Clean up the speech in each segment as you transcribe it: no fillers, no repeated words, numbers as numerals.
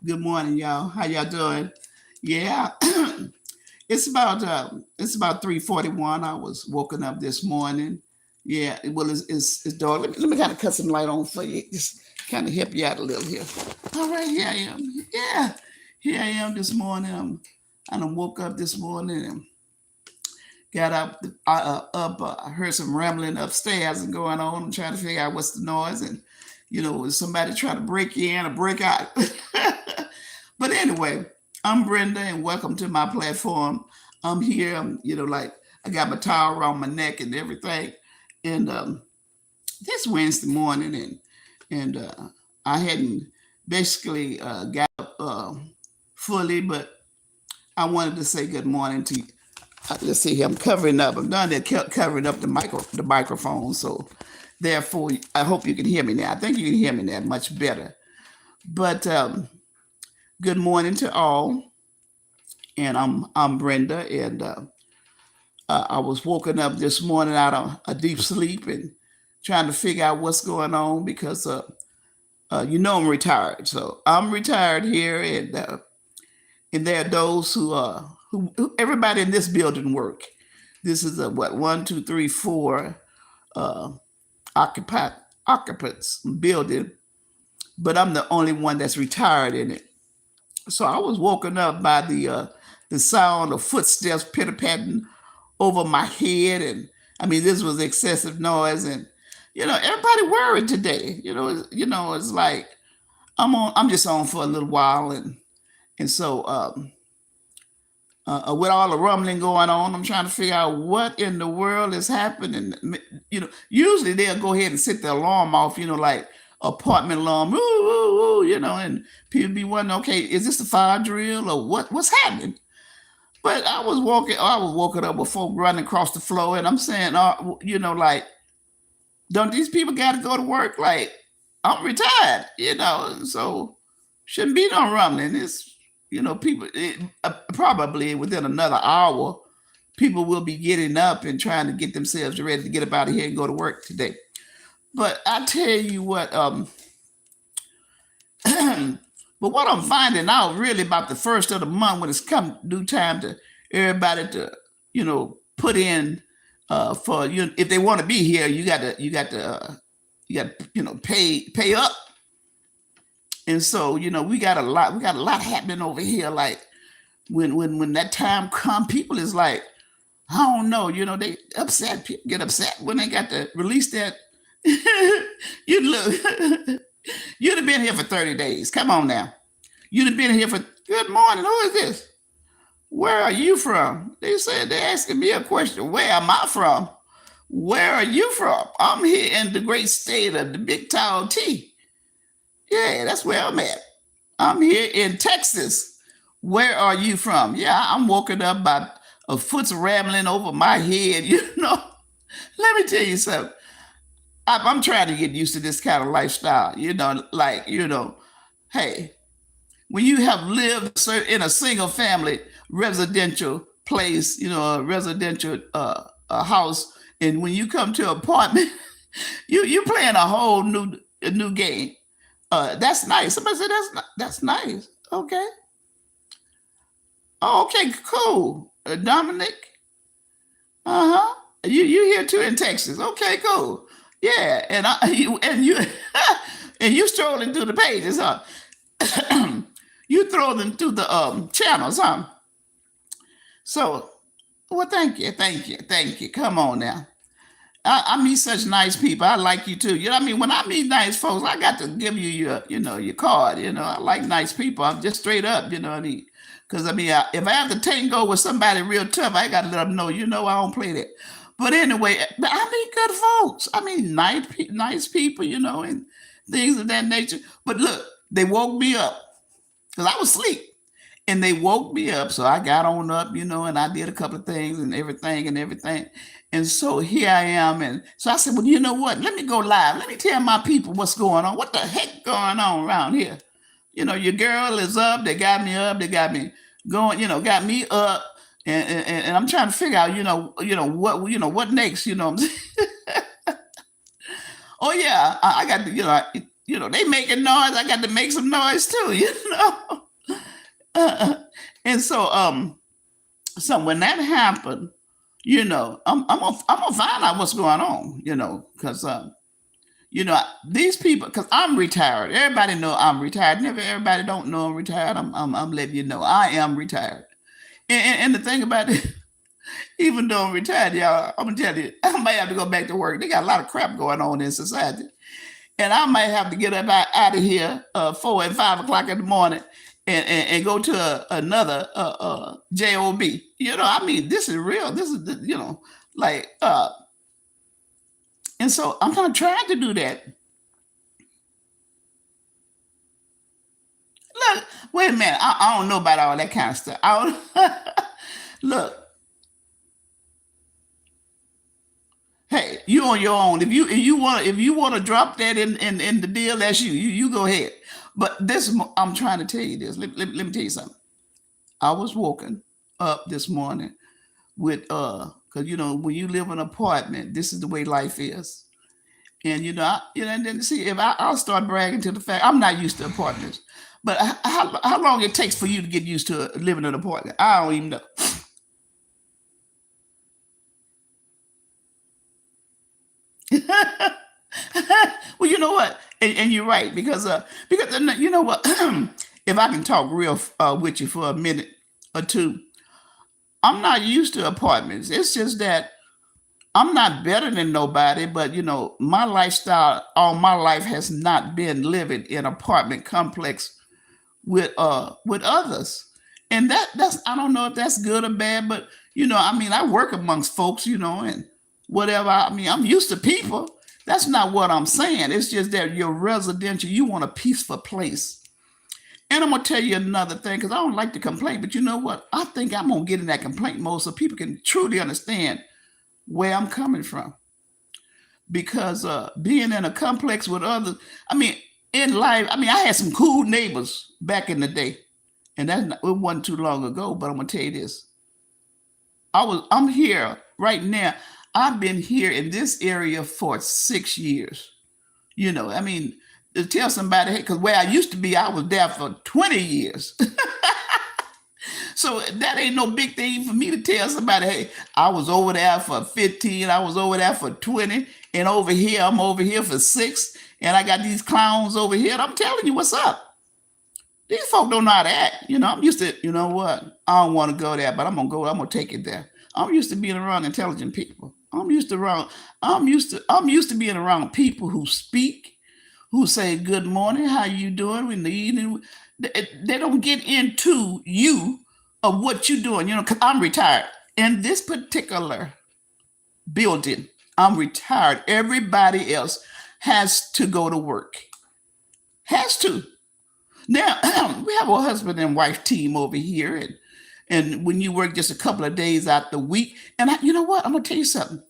Good morning, y'all. How y'all doing? Yeah, it's about 3:41. I was woken up this morning. Yeah, well, it's dark. Let me kind of cut some light on for you. Just kind of help you out a little here. All right, here I am. Yeah, here I am this morning. I done woke up this morning and got up. I heard some rambling upstairs and going on. I'm trying to figure out what's the noise and is somebody trying to break in or break out? But anyway, I'm Brenda, and welcome to my platform. I'm here. Like I got my towel around my neck and everything. And this Wednesday morning, and I hadn't basically got up fully, but I wanted to say good morning to you. Let's see here. I'm covering up. I'm done there covering up the microphone. So therefore, I hope you can hear me now. I think you can hear me now much better. But good morning to all, and I'm Brenda, and I was woken up this morning out of a deep sleep and trying to figure out what's going on because I'm retired, so I'm retired here, and there are those who everybody in this building work. This is a what 1, 2, 3, 4 uh, occupied occupants building, but I'm the only one that's retired in it. So I was woken up by the sound of footsteps pitter patting over my head, and I mean this was excessive noise, and everybody worried today. It's like I'm just on for a little while, and so with all the rumbling going on, I'm trying to figure out what in the world is happening. Usually they'll go ahead and set the alarm off, like apartment alarm, ooh, ooh, ooh, and people be wondering, okay, is this a fire drill or what's happening? But I was woken up with folk running across the floor, and I'm saying, like, don't these people got to go to work? Like, I'm retired, so shouldn't be no rumbling. It's, people, probably within another hour, people will be getting up and trying to get themselves ready to get up out of here and go to work today. But I tell you what, but what I'm finding out really about the first of the month when it's come due time to everybody to, put in for if they want to be here, you got to pay up. And so, we got a lot happening over here. Like when that time come, people is like, I don't know, they upset, people get upset when they got to release that. you look You'd have been here for 30 days. Come on now. You'd have been here for good morning. Who is this? Where are you from? They said they're asking me a question. Where am I from? Where are you from? I'm here in the great state of the Big Tall T. Yeah, that's where I'm at. I'm here in Texas. Where are you from? Yeah, I'm woken up by a foot's rambling over my head. Let me tell you something. I'm trying to get used to this kind of lifestyle. Hey, when you have lived in a single family residential place, a residential a house, and when you come to an apartment, you playing a new game. That's nice. Somebody said that's nice. Okay. Oh, okay, cool. Dominic. Uh huh. You here too in Texas? Okay, cool. Yeah, and you and you strolling through the pages, huh? You throw them through the channels, huh? So, well, thank you, thank you, thank you. Come on now. I meet such nice people. I like you too. I mean, when I meet nice folks, I got to give you your card. I like nice people. I'm just straight up. What I mean? Because if I have to tango with somebody real tough, I got to let them know. I don't play that. But anyway, I meet good folks. I mean, nice people. And things of that nature. But look, they woke me up because I was asleep. And they woke me up, so I got on up, and I did a couple of things and everything. And so here I am. And so I said, well, you know what? Let me go live. Let me tell my people what's going on. What the heck going on around here? Your girl is up. They got me up. They got me going, got me up. And I'm trying to figure out, what next, Oh yeah, I got to, they making noise. I got to make some noise too, Uh, and so when that happened, I'm gonna find out what's going on, because these people, because I'm retired. Everybody know I'm retired. Never everybody don't know I'm retired. I'm letting you know I am retired. And the thing about it, even though I'm retired, y'all, I'm gonna tell you, I might have to go back to work. They got a lot of crap going on in society, and I might have to get up out of here 4 and 5 o'clock in the morning and go to another job. I mean, this is real. This is like and so I'm not trying to do that. Look, wait a minute. I don't know about all that kind of stuff. I don't, look, hey, you on your own. If you want to drop that in the deal, that's you go ahead. But this, I'm trying to tell you this. Let me tell you something. I was woken up this morning with because when you live in an apartment, this is the way life is. And and then see if I'll start bragging to the fact I'm not used to apartments. But how long it takes for you to get used to living in an apartment? I don't even know. Well, you know what? And you're right because you know what? If I can talk real with you for a minute or two, I'm not used to apartments. It's just that I'm not better than nobody, but my lifestyle all my life has not been living in apartment complex with others. And that's I don't know if that's good or bad, but I mean I work amongst folks, and whatever. I mean, I'm used to people. That's not what I'm saying. It's just that you're residential, you want a peaceful place. And I'm gonna tell you another thing, because I don't like to complain, but you know what? I think I'm gonna get in that complaint mode so people can truly understand where I'm coming from. Because being in a complex with others, I mean, in life, I mean, I had some cool neighbors back in the day, and it wasn't too long ago. But I'm gonna tell you this: I'm here right now. I've been here in this area for 6 years. I mean, to tell somebody, because where I used to be, I was there for 20 years. So that ain't no big thing for me to tell somebody, hey, I was over there for 15, I was over there for 20, and I'm over here for 6, and I got these clowns over here. And I'm telling you what's up. These folk don't know how to act. I'm used to, you know what? I don't want to go there, but I'm gonna take it there. I'm used to being around intelligent people. I'm used to being around people who speak, who say good morning, how you doing in the evening. They don't get into you of what you're doing, because I'm retired. In this particular building, I'm retired. Everybody else has to go to work. Has to. Now, we have a husband and wife team over here, and when you work just a couple of days out the week, and you know what? I'm gonna tell you something.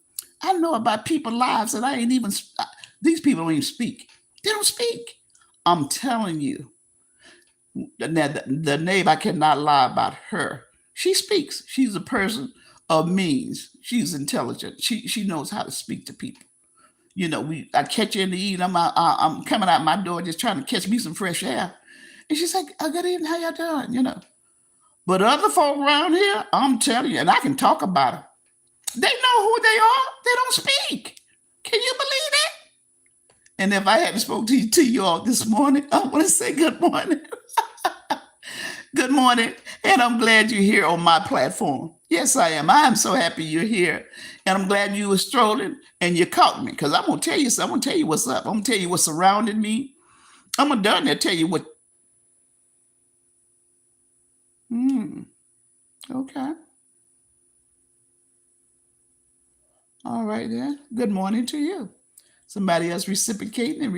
I know about people's lives that I ain't even. These people don't even speak. They don't speak. I'm telling you. Now, the neighbor, I cannot lie about her. She speaks. She's a person of means. She's intelligent. She knows how to speak to people. I catch her in the evening. I'm coming out my door just trying to catch me some fresh air, and she's like, "I got in. How y'all doing?" But other folk around here, I'm telling you, and I can talk about them. They know who they are. They don't speak. Can you believe that? And if I hadn't spoken to you all this morning, I want to say good morning. Good morning. And I'm glad you're here on my platform. Yes, I am. I am so happy you're here. And I'm glad you were strolling and you caught me, because I'm going to tell you something. I'm going to tell you what's up. I'm going to tell you what's surrounding me. I'm going to done there tell you what. Hmm. Okay. All right then. Good morning to you. Somebody else reciprocating and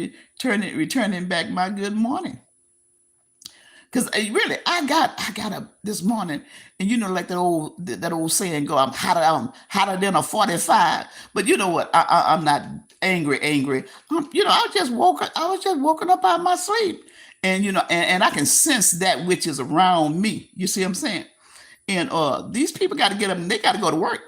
returning back my good morning. Because really, I got up this morning, and like that old saying go, I'm hotter than a 45. But you know what? I'm not angry. I was just woken up out of my sleep, and and I can sense that which is around me. You see what I'm saying? And these people got to get up and they got to go to work,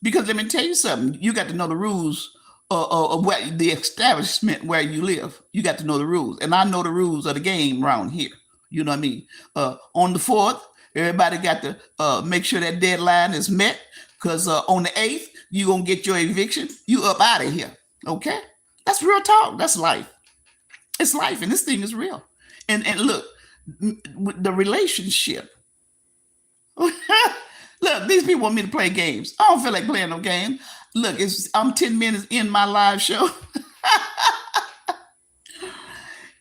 because let me tell you something. You got to know the rules what the establishment where you live. You got to know the rules, and I know the rules of the game around here. You know what I mean? On the 4th, everybody got to make sure that deadline is met, because on the 8th, you gonna get your eviction. You up out of here. Okay, that's real talk. That's life. It's life, and this thing is real. And look, the relationship. Look, these people want me to play games. I don't feel like playing no game. Look, I'm 10 minutes in my live show.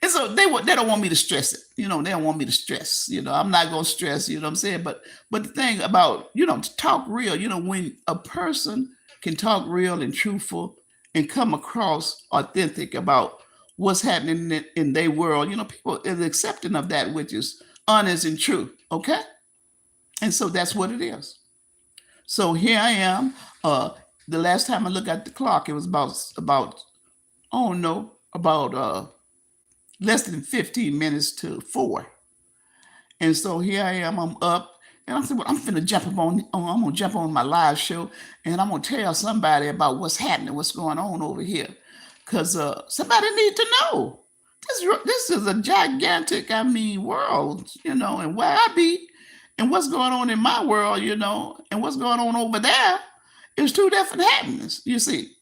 And so they don't want me to stress it. They don't want me to stress. I'm not gonna stress, you know what I'm saying? But the thing about, to talk real, when a person can talk real and truthful and come across authentic about what's happening in their world, people is accepting of that which is honest and true. Okay? And so that's what it is. So here I am. The last time I looked at the clock, it was about oh no, about less than 15 minutes to 4. And so here I am. I'm up, and I said, "Well, I'm finna jump up on. I'm gonna jump on my live show, and I'm gonna tell somebody about what's happening, what's going on over here, because somebody need to know. This is a gigantic, world, and where I be, and what's going on in my world, and what's going on over there is two different happenings, you see.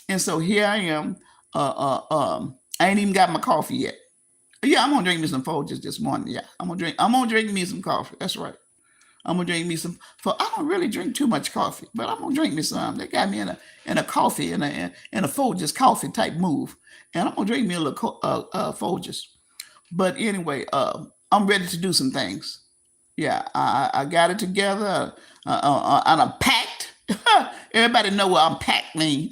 And so here I am. I ain't even got my coffee yet. Yeah, I'm gonna drink me some Folgers this morning. Yeah, I'm gonna drink me some coffee. That's right. I'm gonna drink me some. I don't really drink too much coffee, but I'm gonna drink me some. They got me in a coffee in a Folgers coffee type move, and I'm gonna drink me a little Folgers. But anyway, I'm ready to do some things. Yeah, I got it together. And I'm packed. Everybody know what I'm packed mean.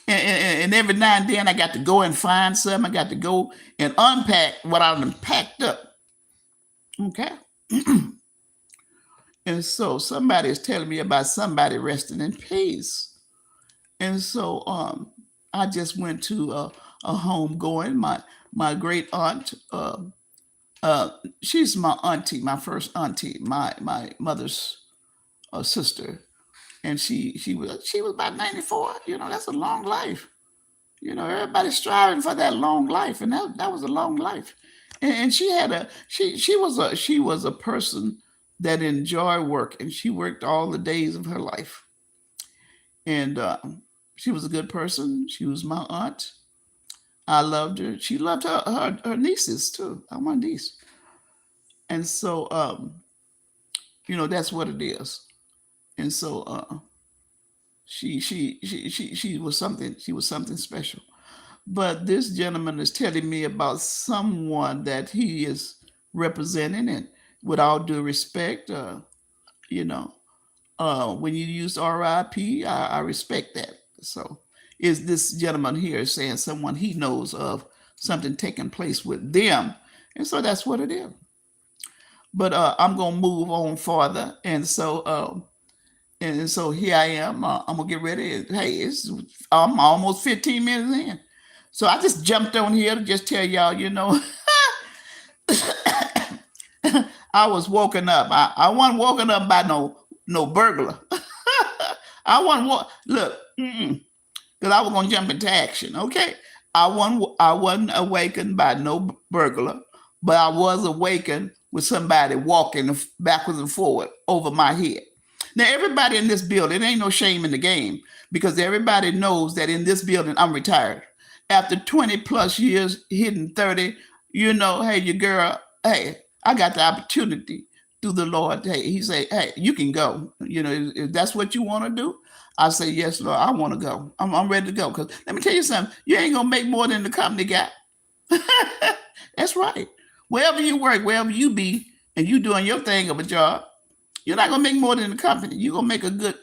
And every now and then I got to go and find some. I got to go and unpack what I've packed up. Okay. And so somebody is telling me about somebody resting in peace. And so I just went to a home going. My great aunt, she's my auntie, my first auntie, my mother's sister, and she was about 94. That's a long life. Everybody's striving for that long life, and that was a long life. And she was a person that enjoyed work, and she worked all the days of her life. And she was a good person. She was my aunt. I loved her. She loved her nieces too. I'm my niece. And so that's what it is. And so she was something. She was something special. But this gentleman is telling me about someone that he is representing, and with all due respect, you know, when you use RIP, I respect that. So, is this gentleman here saying someone he knows of something taking place with them? And so that's what it is. But I'm gonna move on further, and so here I am. I'm gonna get ready. Hey, I'm almost 15 minutes in, so I just jumped on here to just tell y'all, I was woken up. I wasn't woken up by no burglar. I wasn't look, because I was gonna jump into action. Okay, I wasn't awakened by no burglar, but I was awakened with somebody walking backwards and forward over my head. Now, everybody in this building, ain't no shame in the game, because everybody knows that in this building, I'm retired. After 20 plus years, hitting 30, hey, your girl, hey, I got the opportunity through the Lord. Hey, he say, hey, you can go. If that's what you want to do, I say, yes, Lord, I want to go. I'm ready to go. Because let me tell you something, you ain't going to make more than the company got. That's right. Wherever you work, wherever you be, and you doing your thing of a job, you're not going to make more than the company. You're going to make a good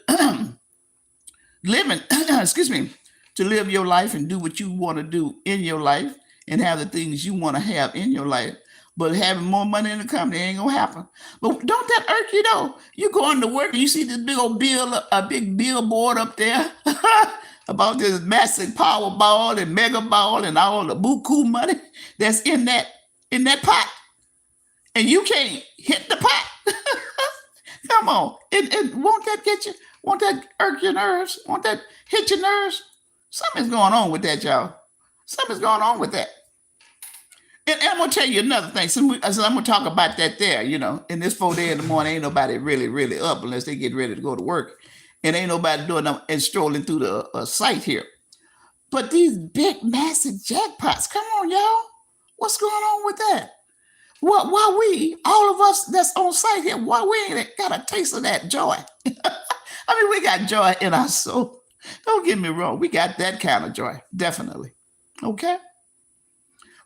living, excuse me, to live your life and do what you want to do in your life and have the things you want to have in your life. But having more money in the company ain't going to happen. But don't that irk you, though? You going to work and you see this big old big billboard up there about this massive Powerball and Mega Ball and all the buku money that's in that pot. And you can't hit the pot. Come on. And won't that get you? Won't that irk your nerves? Won't that hit your nerves? Something's going on with that, y'all. Something's going on with that. And I'm gonna tell you another thing. So I'm gonna talk about that there. In this 4 day in the morning, ain't nobody really, really up unless they get ready to go to work, and ain't nobody doing them and strolling through the site here. But these big, massive jackpots, come on, y'all. What's going on with that? Why we, all of us that's on site here, why we ain't got a taste of that joy? I mean, we got joy in our soul. Don't get me wrong. We got that kind of joy, definitely. Okay?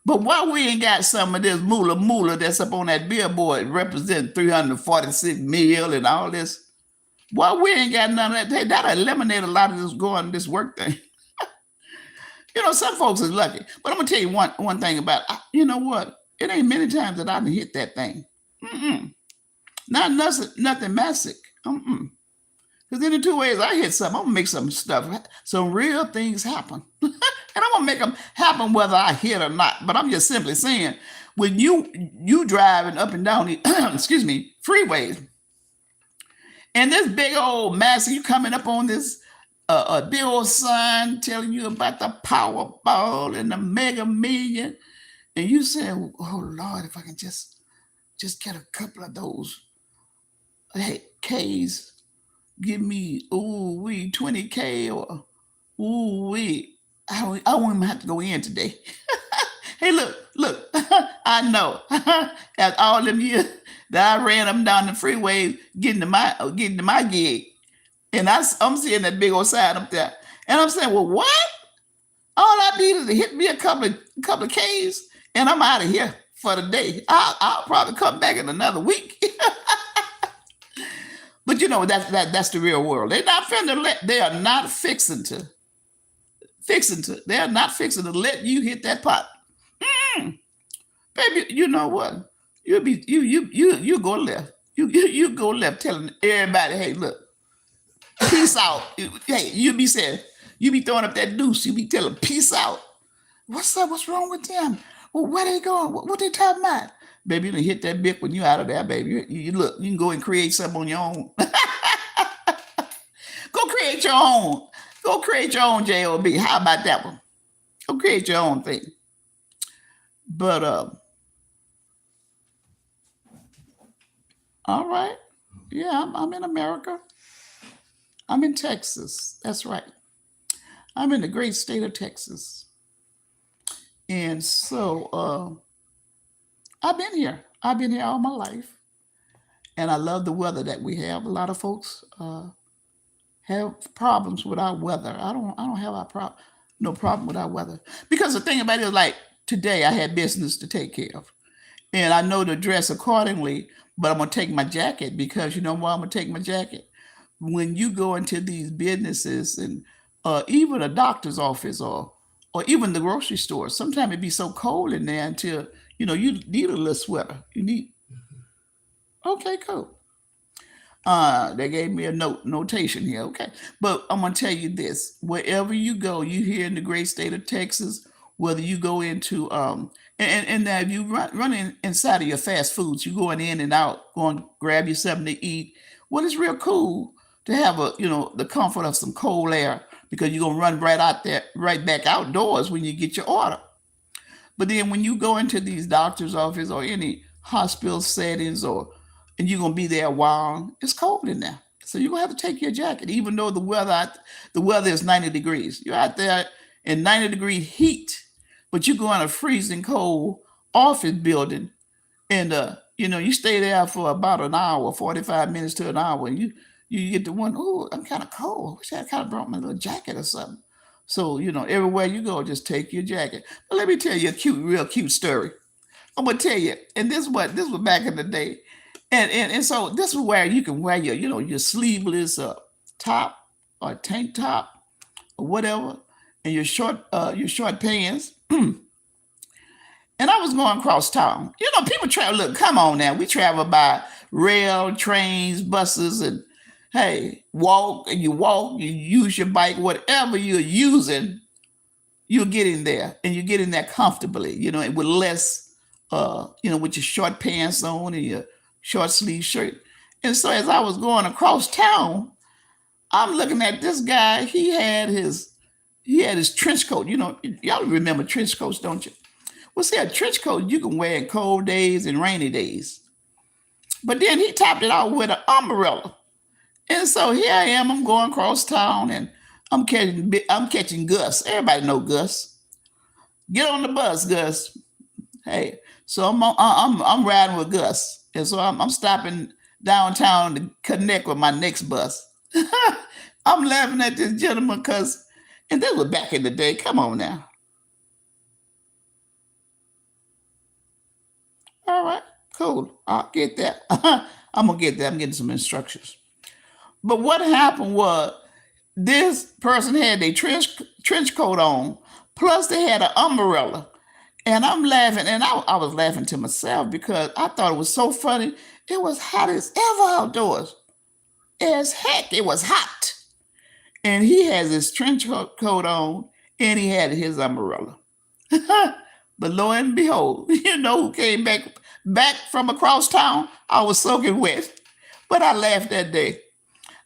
But why we ain't got some of this moolah that's up on that billboard representing 346 mil and all this? Why we ain't got none of that? That'll eliminate a lot of this work thing. Some folks is lucky. But I'm going to tell you one thing about it. You know what? It ain't many times that I done hit that thing. Not nothing massive. Because in the 2 ways I hit something, I'm going to make some stuff, some real things happen. And I'm going to make them happen whether I hit or not. But I'm just simply saying, when you driving up and down the, freeways, and this big old massive, you coming up on this a big old sign telling you about the Powerball and the Mega Million, and you saying, "Oh Lord, if I can just get a couple of those, hey, K's, give me 20K or I won't even have to go in today." Hey, look, I know after all them years that I ran up and down the freeway getting to my gig. And I'm seeing that big old sign up there. And I'm saying, well, what? All I need is to hit me a couple of Ks and I'm out of here for the day. I'll probably come back in another week. But that's the real world. They are not fixing to let you hit that pot. Baby, you know what? You go left. You go left telling everybody, hey, look, peace out. Hey, you be throwing up that deuce. You be telling peace out. What's up? What's wrong with them? Well, where they going? What they talking about? Baby, you done hit that bit when you out of there, baby. You look, you can go and create something on your own. Go create your own. Go create your own JOB. How about that one? Go create your own thing. But all right. Yeah, I'm in America. I'm in Texas. That's right. I'm in the great state of Texas. And so I've been here. I've been here all my life. And I love the weather that we have. A lot of folks have problems with our weather. I don't have no problem with our weather. Because the thing about it is, like, today I had business to take care of. And I know to dress accordingly, but I'm going to take my jacket because you know why I'm going to take my jacket? When you go into these businesses and even a doctor's office or even the grocery store, sometimes it be so cold in there until, you need a little sweater. You need, okay, cool. They gave me a notation here. Okay. But I'm going to tell you this, wherever you go, you here in the great state of Texas, whether you go into, and now if you run inside of your fast foods, you going in and out, going to grab you something to eat. Well, it's real cool to have the comfort of some cold air because you're going to run right out there, right back outdoors when you get your order. But then when you go into these doctor's office or any hospital settings and you're going to be there a while, it's cold in there. So you're going to have to take your jacket, even though the weather is 90 degrees. You're out there in 90-degree heat, but you go in a freezing cold office building and, you stay there for about an hour, 45 minutes to an hour, and you get to one, oh, I'm kind of cold. I wish I kind of brought my little jacket or something. So, everywhere you go, just take your jacket. But let me tell you a real cute story. I'm going to tell you, and this was back in the day. And so this is where you can wear your sleeveless top or tank top or whatever, and your short pants. And I was going across town. People travel. Look, come on now. We travel by rail, trains, buses, and hey, you use your bike, whatever you're using, you're getting there, and you're getting there comfortably. With less, with your short pants on and your short sleeve shirt. And so as I was going across town, I'm looking at this guy. He had his trench coat. Y'all remember trench coats, don't you? Well, see, a trench coat you can wear in cold days and rainy days. But then he topped it out with an umbrella. And so here I am. I'm going across town, and I'm catching Gus. Everybody know Gus. Get on the bus, Gus. Hey, so I'm riding with Gus, and so I'm stopping downtown to connect with my next bus. I'm laughing at this gentleman because, and this was back in the day. Come on now. All right, cool. I'll get that. I'm gonna get that. I'm getting some instructions. But what happened was this person had a trench coat on, plus they had an umbrella. And I'm laughing, and I was laughing to myself because I thought it was so funny. It was hot as ever outdoors. As heck, it was hot. And he has his trench coat on, and he had his umbrella. But lo and behold, you know who came back from across town? I was soaking wet. But I laughed that day.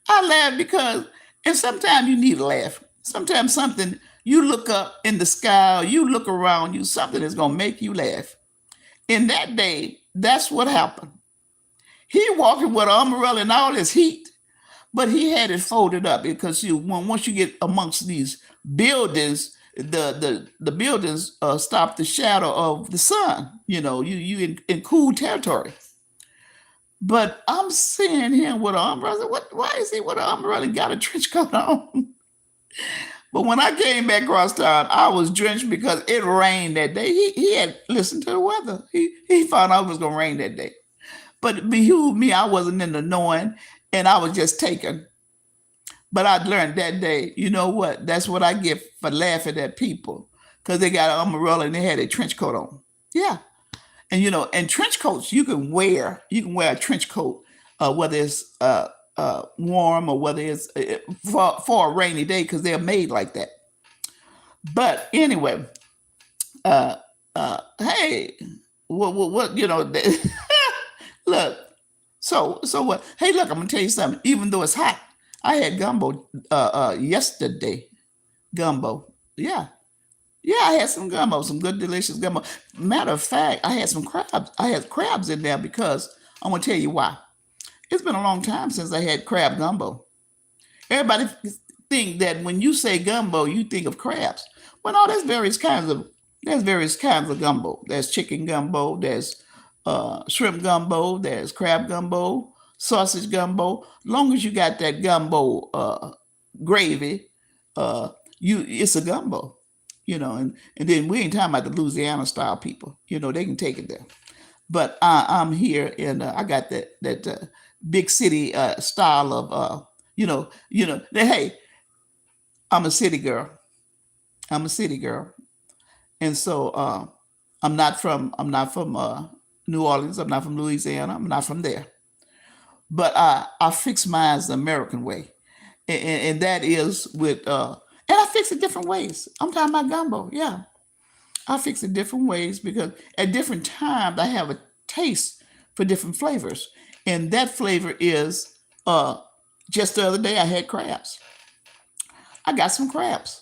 I laugh because, and sometimes you need to laugh. Sometimes something, you look up in the sky, or you look around you, something is going to make you laugh. In that day, that's what happened. He walking with an umbrella in all this heat, but he had it folded up because once you get amongst these buildings, the buildings stop the shadow of the sun. You in cool territory. But I'm seeing him with an umbrella. Why is he with an umbrella and got a trench coat on? But when I came back across town, I was drenched because it rained that day. He had listened to the weather. He found out it was going to rain that day. But behoove me, I wasn't in the knowing, and I was just taken. But I learned that day, you know what? That's what I get for laughing at people because they got an umbrella and they had a trench coat on. Yeah. And trench coats you can wear. You can wear a trench coat, whether it's warm or whether it's for a rainy day because they're made like that. But anyway, hey, what look. So what? Hey, look, I'm gonna tell you something. Even though it's hot, I had gumbo yesterday. Gumbo, yeah. Yeah, I had some gumbo, some good, delicious gumbo. Matter of fact, I had some crabs. I had crabs in there because I'm gonna tell you why. It's been a long time since I had crab gumbo. Everybody think that when you say gumbo, you think of crabs. Well, no, there's various kinds of gumbo. There's chicken gumbo. There's shrimp gumbo. There's crab gumbo, sausage gumbo. Long as you got that gumbo gravy, it's a gumbo. And then we ain't talking about the Louisiana style people. They can take it there. But I'm here, and I got that big city style of hey, I'm a city girl. I'm a city girl, and so I'm not from New Orleans. I'm not from Louisiana. I'm not from there. But I fix mine the American way, and that is with and I fix it different ways. I'm talking about gumbo, yeah. I fix it different ways because at different times I have a taste for different flavors. And that flavor is just the other day I had crabs. I got some crabs.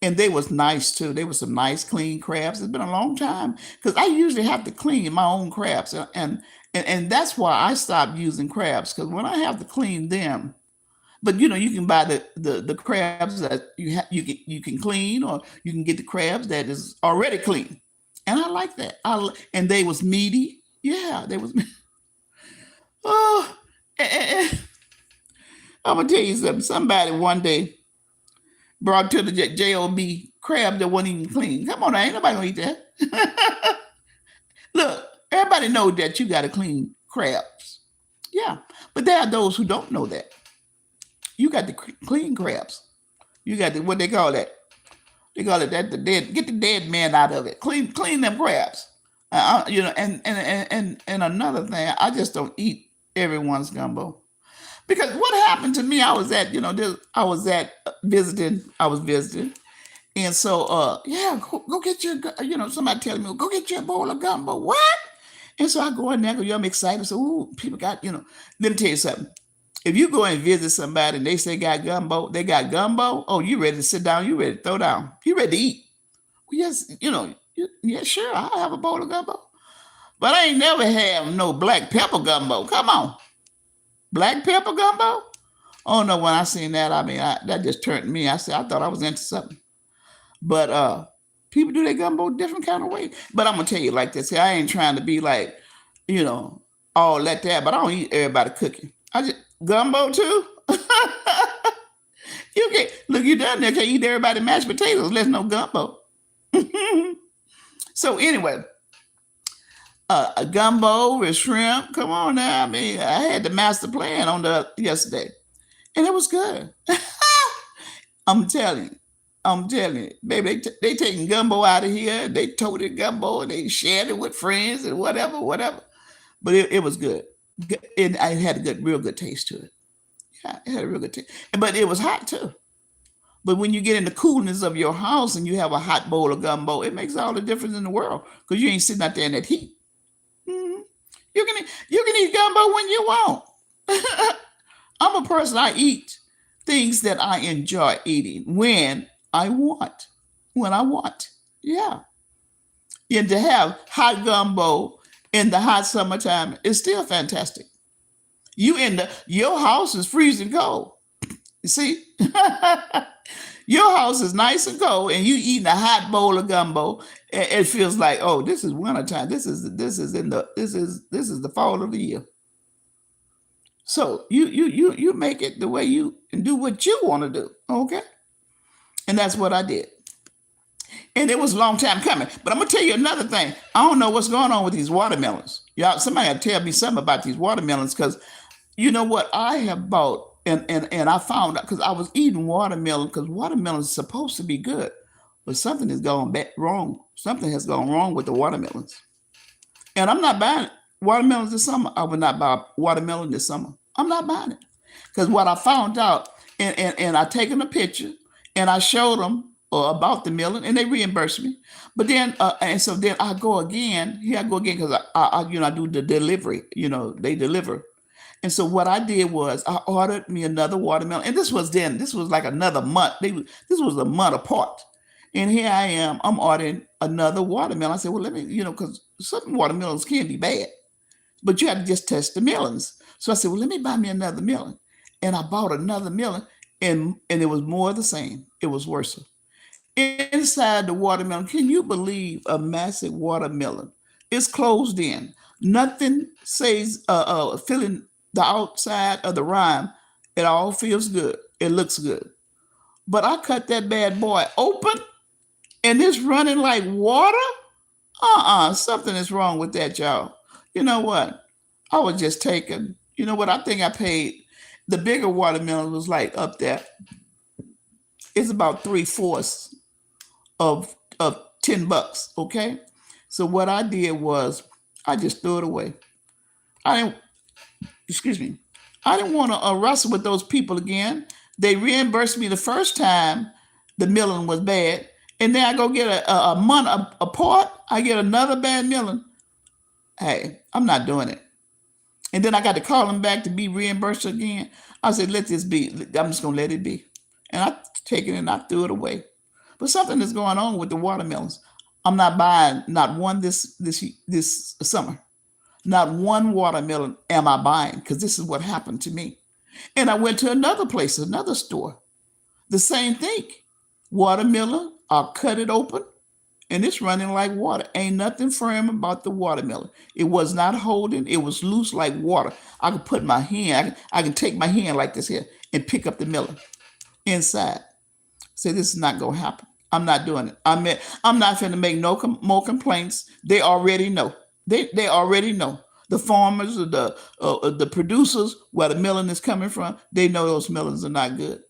And they was nice too. They were some nice clean crabs. It's been a long time because I usually have to clean my own crabs. And that's why I stopped using crabs because when I have to clean them, but you can buy the crabs that you can clean, or you can get the crabs that is already clean, and I like that. And they was meaty. Yeah, they was. Oh, I'm gonna tell you something. Somebody one day brought to the job crab that wasn't even clean. Come on, now, ain't nobody gonna eat that. Look, everybody know that you got to clean crabs. Yeah, but there are those who don't know that. You got the clean crabs. You got what they call that. They call it that the dead. Get the dead man out of it. Clean them crabs. And another thing, I just don't eat everyone's gumbo because what happened to me? I was at I was at visiting. I was visiting, and so yeah, go get your somebody telling me go get your bowl of gumbo. What? And so I go in there. I'm excited. So ooh, people got. Let me tell you something. If you go and visit somebody and they say got gumbo, they got gumbo. Oh, you ready to sit down? You ready to throw down? You ready to eat? Well, yes, yeah, sure. I'll have a bowl of gumbo, but I ain't never have no black pepper gumbo. Come on, black pepper gumbo. Oh no, when I seen that, I mean, that just turned me. I said I thought I was into something, but people do their gumbo different kind of way. But I'm gonna tell you like this. I ain't trying to be like, you know, all that. But I don't eat everybody cooking. I just gumbo too. You can't look. You down there can't eat everybody mashed potatoes. There's no gumbo. So anyway, a gumbo with shrimp. Come on now. I mean, I had the master plan on the yesterday, and it was good. I'm telling you. I'm telling you, baby, they taking gumbo out of here. They toted gumbo and they shared it with friends and whatever. But it was good. And I had a real good taste to it. Yeah, it had a real good taste. But it was hot too. But when you get in the coolness of your house and you have a hot bowl of gumbo, it makes all the difference in the world because you ain't sitting out there in that heat. Mhm. You can eat gumbo when you want. I'm a person. I eat things that I enjoy eating when I want. When I want. Yeah. And to have hot gumbo in the hot summertime is still fantastic. Your house is freezing cold. You see? Your house is nice and cold, and you eating a hot bowl of gumbo. It feels like, oh, this is wintertime. This is the fall of the year. So you make it the way you and do what you want to do. Okay, and that's what I did. And it was a long time coming. But I'm gonna tell you another thing. I don't know what's going on with these watermelons. Y'all, somebody got to tell me something about these watermelons because you know what I have bought and I found out because I was eating watermelon because watermelon is supposed to be good, but something has gone wrong. Something has gone wrong with the watermelons, and I'm not buying watermelons this summer. I would not buy watermelon this summer. I'm not buying it because what I found out, and I taken a picture and I showed them about the melon, and they reimbursed me. But then, and so then I go again. Here I go again because I do the delivery. They deliver. And so what I did was I ordered me another watermelon, and this was like another month. This was a month apart, and here I am. I'm ordering another watermelon. I said, well, let me, because some watermelons can be bad, but you have to just test the melons. So I said, well, let me buy me another melon, and I bought another melon, and it was more of the same. It was worse. Inside the watermelon, can you believe a massive watermelon? It's closed in. Nothing says filling the outside of the rind. It all feels good. It looks good. But I cut that bad boy open and it's running like water. Something is wrong with that, y'all. You know what? I was just taking, you know what? I think I paid the bigger watermelon was like up there. It's about 3/4 of $10. Okay. So what I did was I just threw it away. I didn't excuse me. I didn't want to wrestle with those people again. They reimbursed me the first time the milling was bad, and then I go get a month apart. I get another bad milling. Hey, I'm not doing it. And then I got to call them back to be reimbursed again. I said, let this be. I'm just gonna let it be. And I take it and I threw it away. But something is going on with the watermelons. I'm not buying not one this summer. Not one watermelon am I buying because this is what happened to me. And I went to another place, another store. The same thing. Watermelon, I'll cut it open and it's running like water. Ain't nothing firm about the watermelon. It was not holding, it was loose like water. I could put my hand, I can take my hand like this here and pick up the melon inside. Say, this is not going to happen. I'm not doing it. I'm not going to make no more complaints. They already know. They already know. The farmers or the producers where the melon is coming from, they know those melons are not good.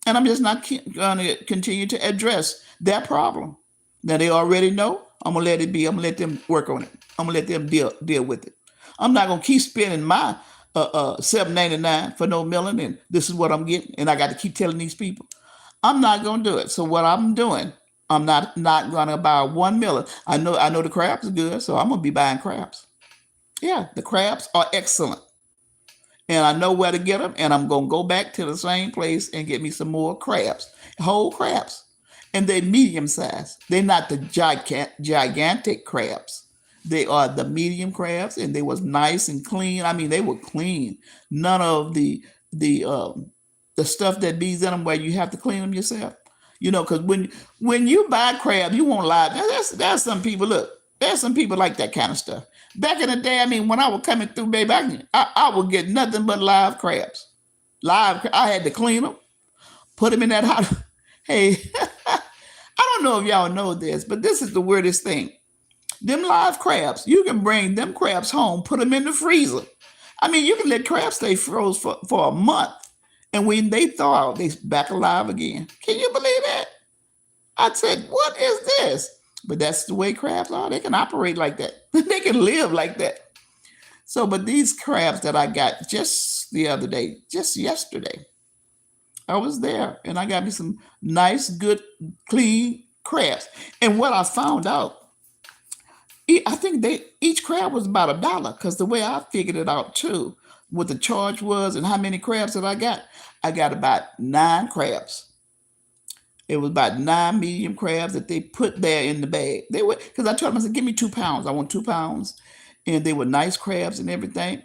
And I'm just not going to continue to address that problem. Now they already know. I'm going to let it be. I'm going to let them work on it. I'm going to let them deal with it. I'm not going to keep spending my $7.99 for no melon, and this is what I'm getting, and I got to keep telling these people. I'm not going to do it. So what I'm doing, I'm not going to buy one melon. I know the crabs are good, so I'm going to be buying crabs. Yeah, the crabs are excellent. and I know where to get them, and I'm gonna go back to the same place and get me some more crabs, whole crabs, and they're medium size. They're not the gigantic crabs. They are the medium crabs, and they was nice and clean. I mean, they were clean. None of the the stuff that bees in them where you have to clean them yourself. You know, because when you buy crab, you won't lie. There's some people. Look, there's some people like that kind of stuff. Back in the day, I mean, when I was coming through, baby, I would get nothing but live crabs. I had to clean them, put them in that hot. Hey, I don't know if y'all know this, but this is the weirdest thing. Them live crabs, you can bring them crabs home, put them in the freezer. I mean, you can let crabs stay froze for a month. And when they thaw out, they back alive again. Can you believe that? I said, what is this? But that's the way crabs are. They can operate like that. They can live like that. So, but these crabs that I got just the other day, just yesterday, I was there and I got me some nice, good, clean crabs. And what I found out, I think each crab was about $1 because the way I figured it out too, what the charge was and how many crabs that I got about 9 crabs. It was about 9 medium crabs that they put there in the bag. They were because I told them I said, "Give me 2 pounds. I want 2 pounds," and they were nice crabs and everything.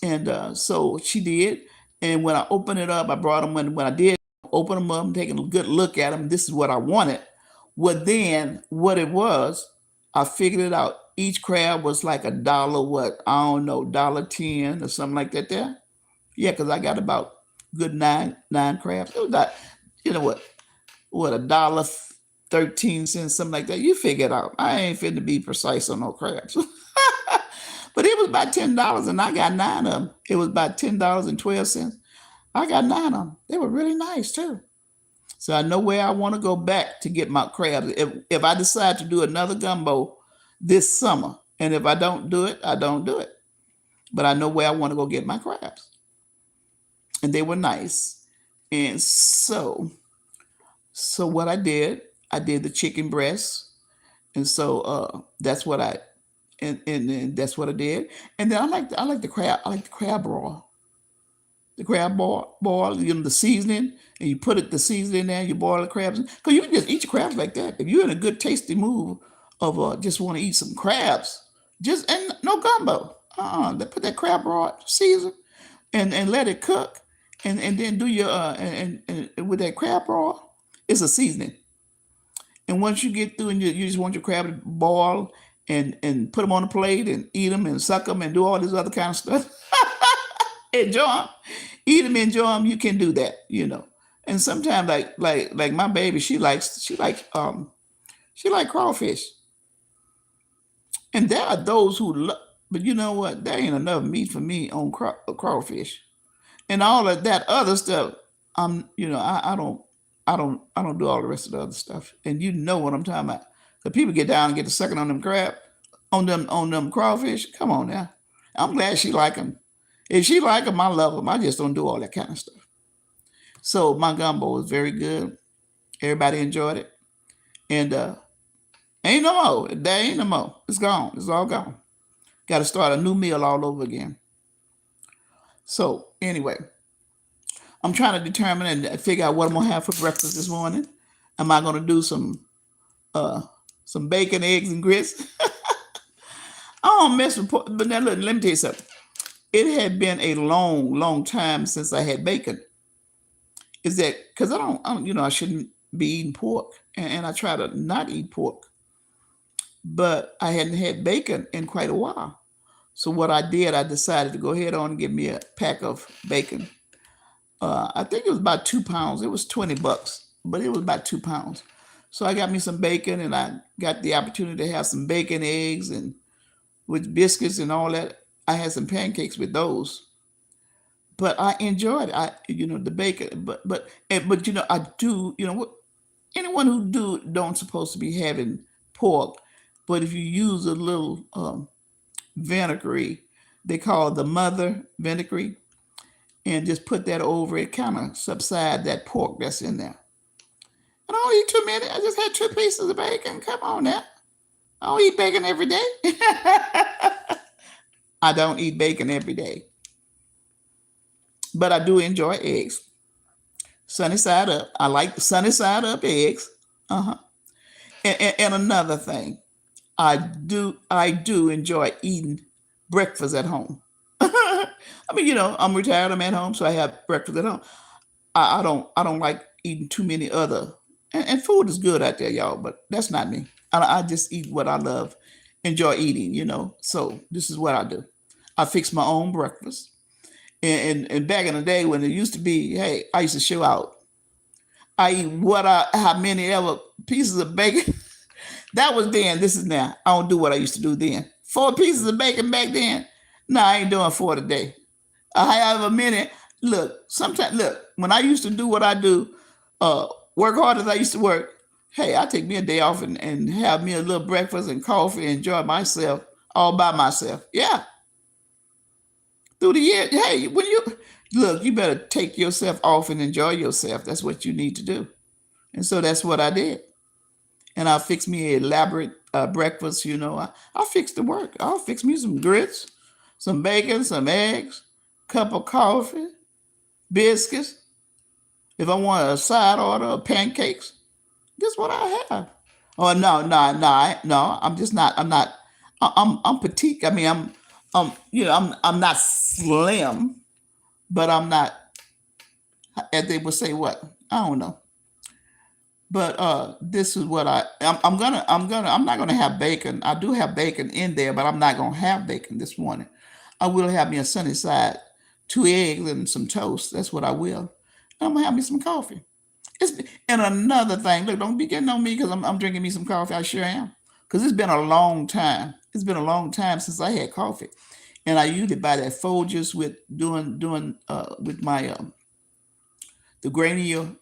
And so she did. And when I opened it up, I brought them when I did open them up and taking a good look at them. This is what I wanted. Well, then what it was, I figured it out. Each crab was like $1. What I don't know, $1.10 or something like that. There, yeah, because I got about good nine crabs. It was about, you know what $1.13, something like that. You figure it out. I ain't finna be precise on no crabs. But it was about $10 and I got 9 of them. It was about $10.12. I got 9 of them. They were really nice too. So I know where I want to go back to get my crabs. If I decide to do another gumbo this summer, and if I don't do it, I don't do it. But I know where I want to go get my crabs. And they were nice. And so what I did the chicken breast. And so that's what and that's what I did. And then I like the crab. I like the crab broil. The crab boil, you know, the seasoning, and you put the seasoning in there. You boil the crabs because you can just eat your crabs like that. If you're in a good tasty mood of just want to eat some crabs, just and no gumbo. They put that crab broil, season, and let it cook, and then do your and with that crab broil, it's a seasoning. And once you get through and you just want your crab to boil and put them on a plate and eat them and suck them and do all this other kind of stuff. Enjoy them, eat them, enjoy them. You can do that, you know. And sometimes, like my baby, she like crawfish. And there are those who love, but you know what? There ain't enough meat for me on crawfish and all of that other stuff. You know, I don't do all the rest of the other stuff. And you know what I'm talking about. The people get down and get to sucking on them crab, on them crawfish. Come on now. I'm glad she like them. If she like them, I love them. I just don't do all that kind of stuff. So my gumbo was very good. Everybody enjoyed it. And ain't no more. There ain't no more. It's gone. It's all gone. Got to start a new meal all over again. So anyway, I'm trying to determine and figure out what I'm gonna have for breakfast this morning. Am I gonna do some bacon, eggs, and grits? I don't mess with pork, but now look, let me tell you something. It had been a long, long time since I had bacon. Is that because you know, I shouldn't be eating pork, and I try to not eat pork, but I hadn't had bacon in quite a while. So what I did, I decided to go ahead on and get me a pack of bacon. I think it was about 2 pounds. It was $20, but it was about 2 pounds. So I got me some bacon, and I got the opportunity to have some bacon, eggs, and with biscuits and all that. I had some pancakes with those, but I enjoyed it. You know, the bacon, but you know, I do. You know, anyone who don't supposed to be having pork, but if you use a little vinegary, they call it the mother vinegary, and just put that over it, kind of subside that pork that's in there. I don't eat too many. I just had 2 pieces of bacon. Come on now. I don't eat bacon every day. I don't eat bacon every day. but I do enjoy eggs. Sunny side up. I like the sunny side up eggs. Uh huh. And another thing, I do enjoy eating breakfast at home. I mean, I'm retired. I'm at home, so I have breakfast at home. I don't like eating too many other. And food is good out there, y'all, but that's not me. I just eat what I love, enjoy eating. So this is what I do. I fix my own breakfast. And back in the day when it used to be, hey, I used to show out. I eat how many ever pieces of bacon. That was then. This is now. I don't do what I used to do then. 4 pieces of bacon back then. No, I ain't doing four today. I have a minute. Look, when I used to do what I do, work hard as I used to work, hey, I take me a day off and have me a little breakfast and coffee and enjoy myself all by myself. Yeah. Through the year, hey, when you better take yourself off and enjoy yourself. That's what you need to do. And so that's what I did. And I'll fix me an elaborate breakfast. I'll fix the work. I'll fix me some grits, some bacon, some eggs, cup of coffee, biscuits. If I want a side order of pancakes, guess what I have? Oh no, no, no, no! I'm just not. I'm not. I'm petite. I mean, I'm not slim, but I'm not. As they would say, what? I don't know. But this is what I'm not gonna have bacon. I do have bacon in there, but I'm not gonna have bacon this morning. I will have me a sunny side, 2 eggs and some toast. That's what I will. I'm gonna have me some coffee. It's and another thing. Look, don't be getting on me because I'm drinking me some coffee. I sure am. Because it's been a long time. It's been a long time since I had coffee, and I usually buy that Folgers with doing with my the grainier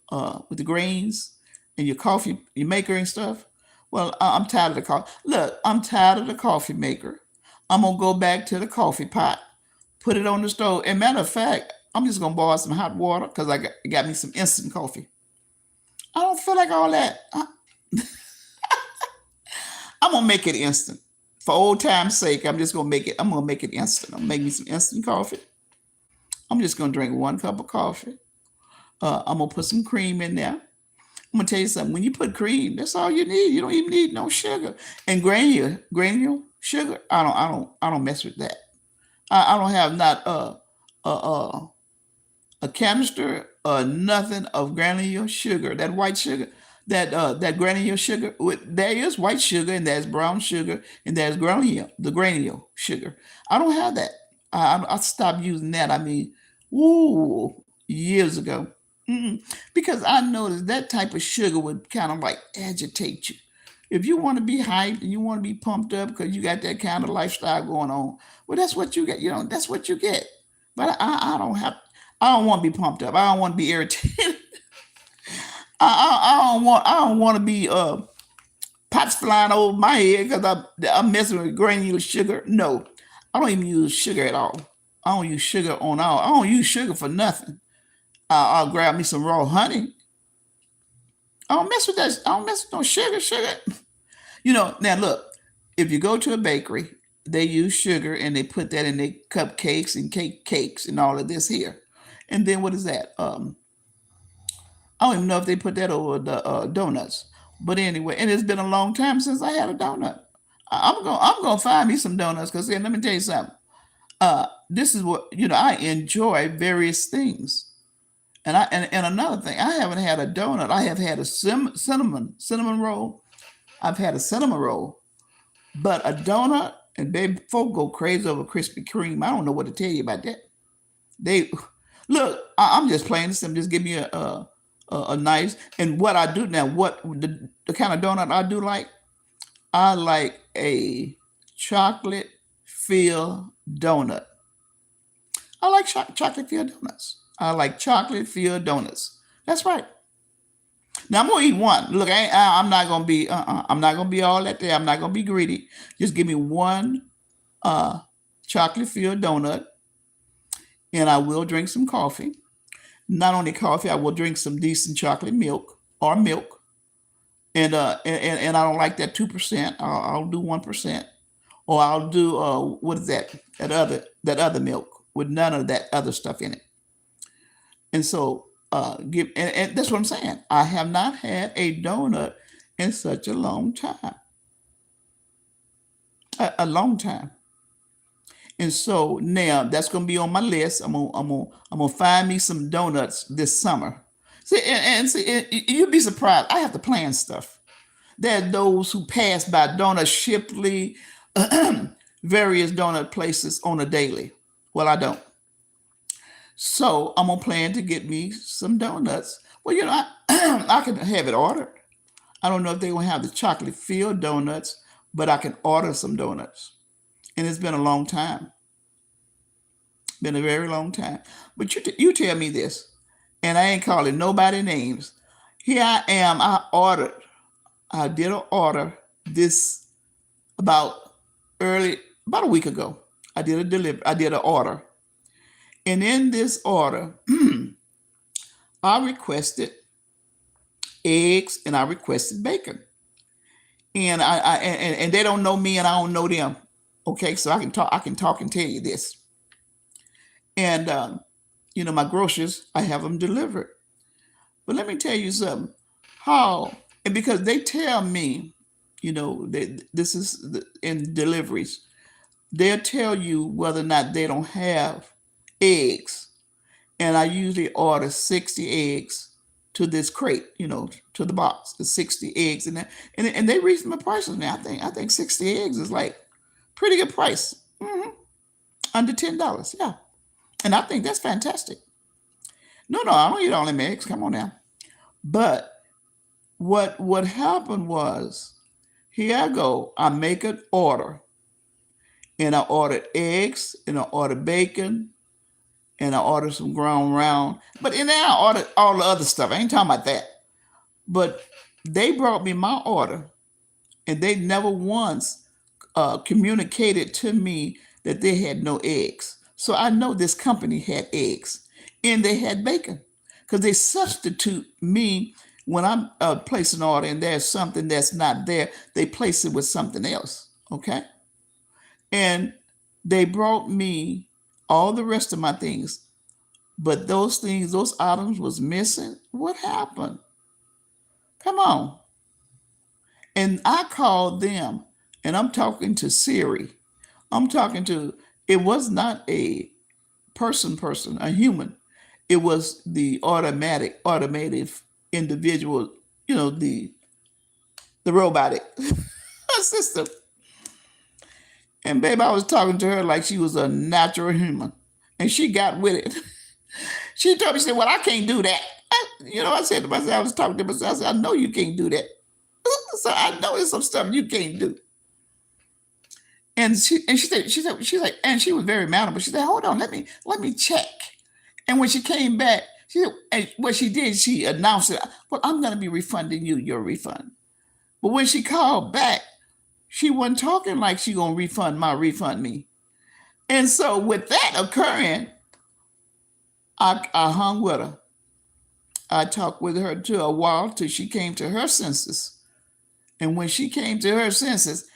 with the grains and your coffee your maker and stuff. Well, I'm tired of the coffee. Look, I'm tired of the coffee maker. I'm gonna go back to the coffee pot, put it on the stove. And matter of fact, I'm just gonna boil some hot water because I got me some instant coffee. I don't feel like all that. I'm gonna make it instant. For old time's sake, I'm just gonna make it. I'm gonna make it instant. I'm gonna make me some instant coffee. I'm just gonna drink 1 cup of coffee. I'm gonna put some cream in there. I'm gonna tell you something. When you put cream, that's all you need. You don't even need no sugar. And granule sugar. I don't mess with that. I don't have not uh, a canister or nothing of granule sugar. That white sugar, that granule sugar. There is white sugar and there's brown sugar and there's the granule sugar. I don't have that. I stopped using that. I mean, ooh, years ago. Mm-mm. Because I noticed that type of sugar would kind of like agitate you. If you want to be hyped and you want to be pumped up because you got that kind of lifestyle going on, well, that's what you get. That's what you get. But I don't have. I don't want to be pumped up. I don't want to be irritated. I don't want to be pots flying over my head because I'm messing with granular sugar. No, I don't even use sugar at all. I don't use sugar on all. I don't use sugar for nothing. I'll grab me some raw honey. I don't mess with that. I don't mess with no sugar. Sugar. Now look, if you go to a bakery, they use sugar and they put that in their cupcakes and cakes and all of this here. And then what is that? I don't even know if they put that over the donuts. But anyway, and it's been a long time since I had a donut. I'm gonna find me some donuts because let me tell you something. This is what I enjoy various things. And another thing, I haven't had a donut. I have had a cinnamon roll. I've had a cinnamon roll, but a donut and baby folk go crazy over Krispy Kreme. I don't know what to tell you about that. They look. I'm just playing this. Just give me a nice and what I do now. What the kind of donut I do like? I like a chocolate filled donut. I like chocolate filled donuts. I like chocolate filled donuts. That's right. Now I'm gonna eat one. Look, I'm not gonna be. I'm not gonna be all that there. I'm not gonna be greedy. Just give me one uh, chocolate filled donut, and I will drink some coffee. Not only coffee, I will drink some decent chocolate milk or milk. And I don't like that 2%. I'll do 1%, or I'll do what is that? That other milk with none of that other stuff in it. And so and that's what I'm saying. I have not had a donut in such a long time. A long time. And so now that's gonna be on my list. I'm gonna find me some donuts this summer. See, and see, you'd be surprised. I have to plan stuff. There are those who pass by Donut Shipley, various donut places on a daily. Well, I don't. So I'm gonna plan to get me some donuts. Well, I can have it ordered. I don't know if they're gonna have the chocolate filled donuts, but I can order some donuts. And it's been a long time. Been a very long time. But you tell me this, and I ain't calling nobody names. Here I am. I did an order this about about a week ago. I did an order. And in this order, I requested eggs and I requested bacon. And they don't know me and I don't know them. Okay, so I can talk and tell you this. And my groceries, I have them delivered. But let me tell you something. How and because they tell me, this is in deliveries, they'll tell you whether or not they don't have eggs. And I usually order 60 eggs to this crate, to the box, the 60 eggs, and they raised my prices now. I think 60 eggs is like pretty good price, under $10. Yeah, and I think that's fantastic. No, I don't eat all them eggs. Come on now. But what happened was, here I go. I make an order, and I ordered eggs, and I ordered bacon, and I ordered some ground round. But and then I ordered all the other stuff. I ain't talking about that. But they brought me my order, and they never once communicated to me that they had no eggs. So I know this company had eggs, and they had bacon, because they substitute me when I'm placing an order, and there's something that's not there. They place it with something else. Okay, and they brought me all the rest of my things, but those items was missing. What happened? Come on. And I called them, and I'm talking to Siri. I'm talking to, it was not a person, a human. It was the automated individual, the robotic system. And babe, I was talking to her like she was a natural human. And she got with it. She told me, she said, well, I can't do that. I said to myself, I was talking to myself, I said, I know you can't do that. So I know there's some stuff you can't do. And she's like, and she was very mad, but she said, hold on, let me check. And when she came back, and what she did, she announced it. Well, I'm going to be refunding you your refund. But when she called back, she wasn't talking like she going to refund me. And so with that occurring, I hung with her. I talked with her to a while till she came to her senses. And when she came to her senses,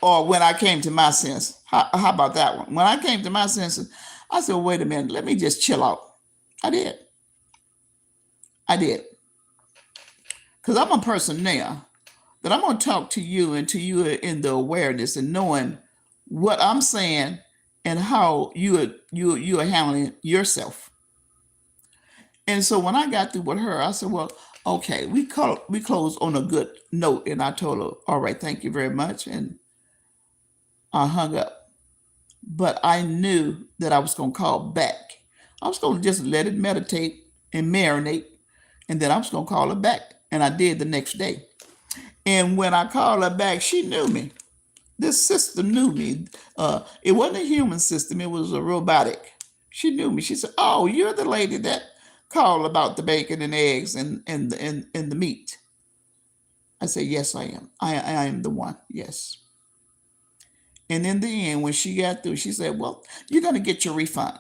or when I came to my sense, how about that one? When I came to my senses, I said, wait a minute, let me just chill out. I did. Because I'm a person now that I'm going to talk to you, and to you in the awareness and knowing what I'm saying and how you are handling yourself. And so when I got through with her, I said, well, okay, we closed on a good note. And I told her, all right, thank you very much. And I hung up. But I knew that I was going to call back. I was going to just let it meditate and marinate. And then I was going to call her back. And I did the next day. And when I called her back, she knew me. This system knew me. It wasn't a human system. It was a robotic. She knew me. She said, oh, you're the lady that called about the bacon and eggs and the meat. I said, yes, I am. I am the one. Yes. And in the end, when she got through, she said, well, you're going to get your refund.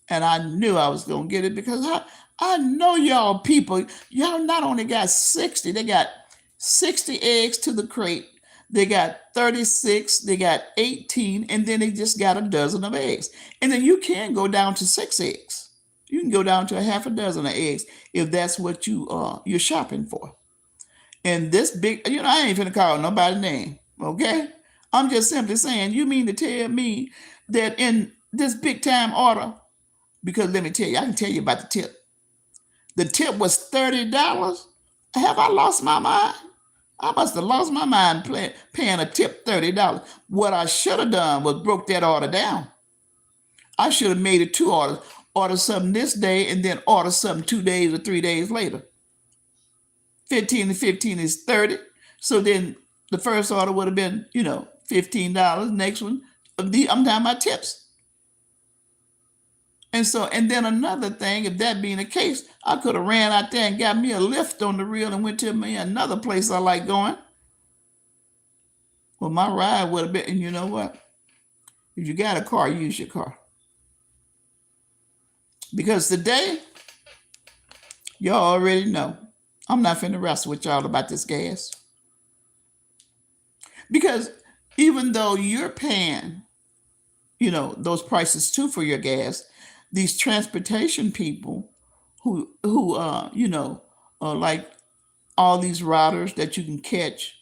And I knew I was going to get it, because I know y'all people, y'all not only got 60, they got 60 eggs to the crate. They got 36, they got 18, and then they just got a dozen of eggs. And then you can go down to 6 eggs. You can go down to a half a dozen of eggs if that's what you're shopping for. And this big, I ain't finna call nobody's name, okay? I'm just simply saying, you mean to tell me that in this big time order, because let me tell you, I can tell you about the tip. The tip was $30. Have I lost my mind? I must have lost my mind paying a tip $30. What I should have done was broke that order down. I should have made it two orders. Order something this day and then order something 2 days or 3 days later. 15 and 15 is 30. So then the first order would have been, $15. Next one, I'm down my tips. And then another thing, if that being the case, I could have ran out there and got me a lift on the reel and went to me another place I like going. Well, my ride would have been, and you know what? If you got a car, use your car. Because today, y'all already know, I'm not finna wrestle with y'all about this gas. Because even though you're paying, those prices too for your gas, these transportation people who like all these routers that you can catch,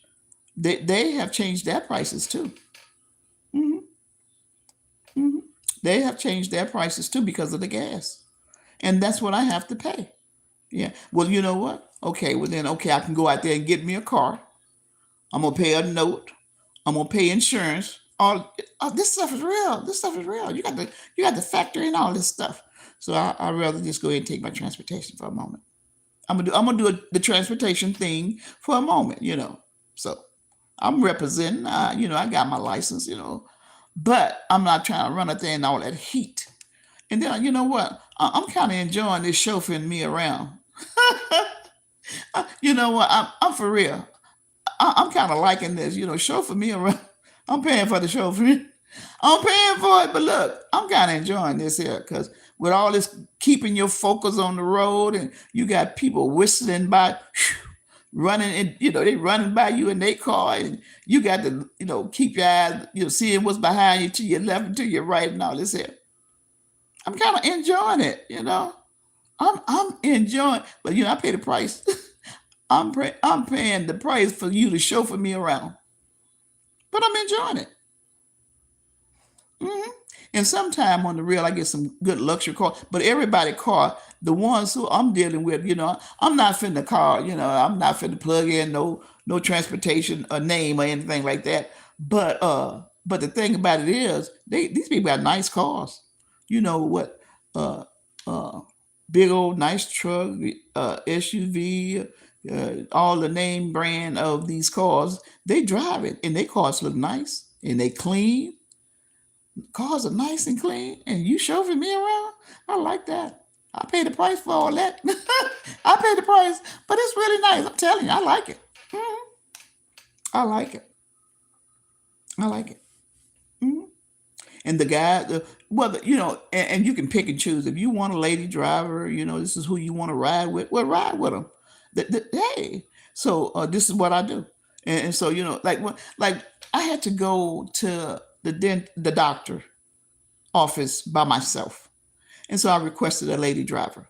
they have changed their prices too. hmm hmm They have changed their prices too because of the gas. And that's what I have to pay. Yeah. Well, you know what? Okay, well then, okay, I can go out there and get me a car. I'm gonna pay a note. I'm gonna pay insurance. All this stuff is real. This stuff is real. You got to factor in all this stuff. So I'd rather just go ahead and take my transportation for a moment. I'm gonna do the transportation thing for a moment. So I'm representing. I got my license. But I'm not trying to run out there in all that heat. And then you know what? I'm kind of enjoying this chauffeuring me around. You know what? I'm for real. I'm kind of liking this, chauffeur me around. I'm paying for the chauffeur. I'm paying for it, but look, I'm kind of enjoying this here because with all this keeping your focus on the road, and you got people whistling by, running, and they running by you in their car, and you got to, keep your eyes, seeing what's behind you to your left and to your right, and all this here. I'm kind of enjoying it. I'm enjoying, but I pay the price. I'm paying the price for you to chauffeur me around, but I'm enjoying it. hmm And sometime on the real, I get some good luxury car. But everybody car, the ones who I'm dealing with, I'm not finna car. I'm not finna plug in no transportation or name or anything like that. But the thing about it is, these people got nice cars. You know what? Uh, uh, Big old nice truck, SUV, all the name brand of these cars. They drive it, and their cars look nice and they clean. Cars are nice and clean, and you chauffeur me around. I like that. I pay the price for all that. I pay the price, but it's really nice. I'm telling you, I like it. Mhm. I like it. I like it. Mhm. And the guy, and you can pick and choose. If you want a lady driver, this is who you want to ride with. Well, ride with them. Hey, so this is what I do. And so like I had to go to the doctor office by myself, and so I requested a lady driver.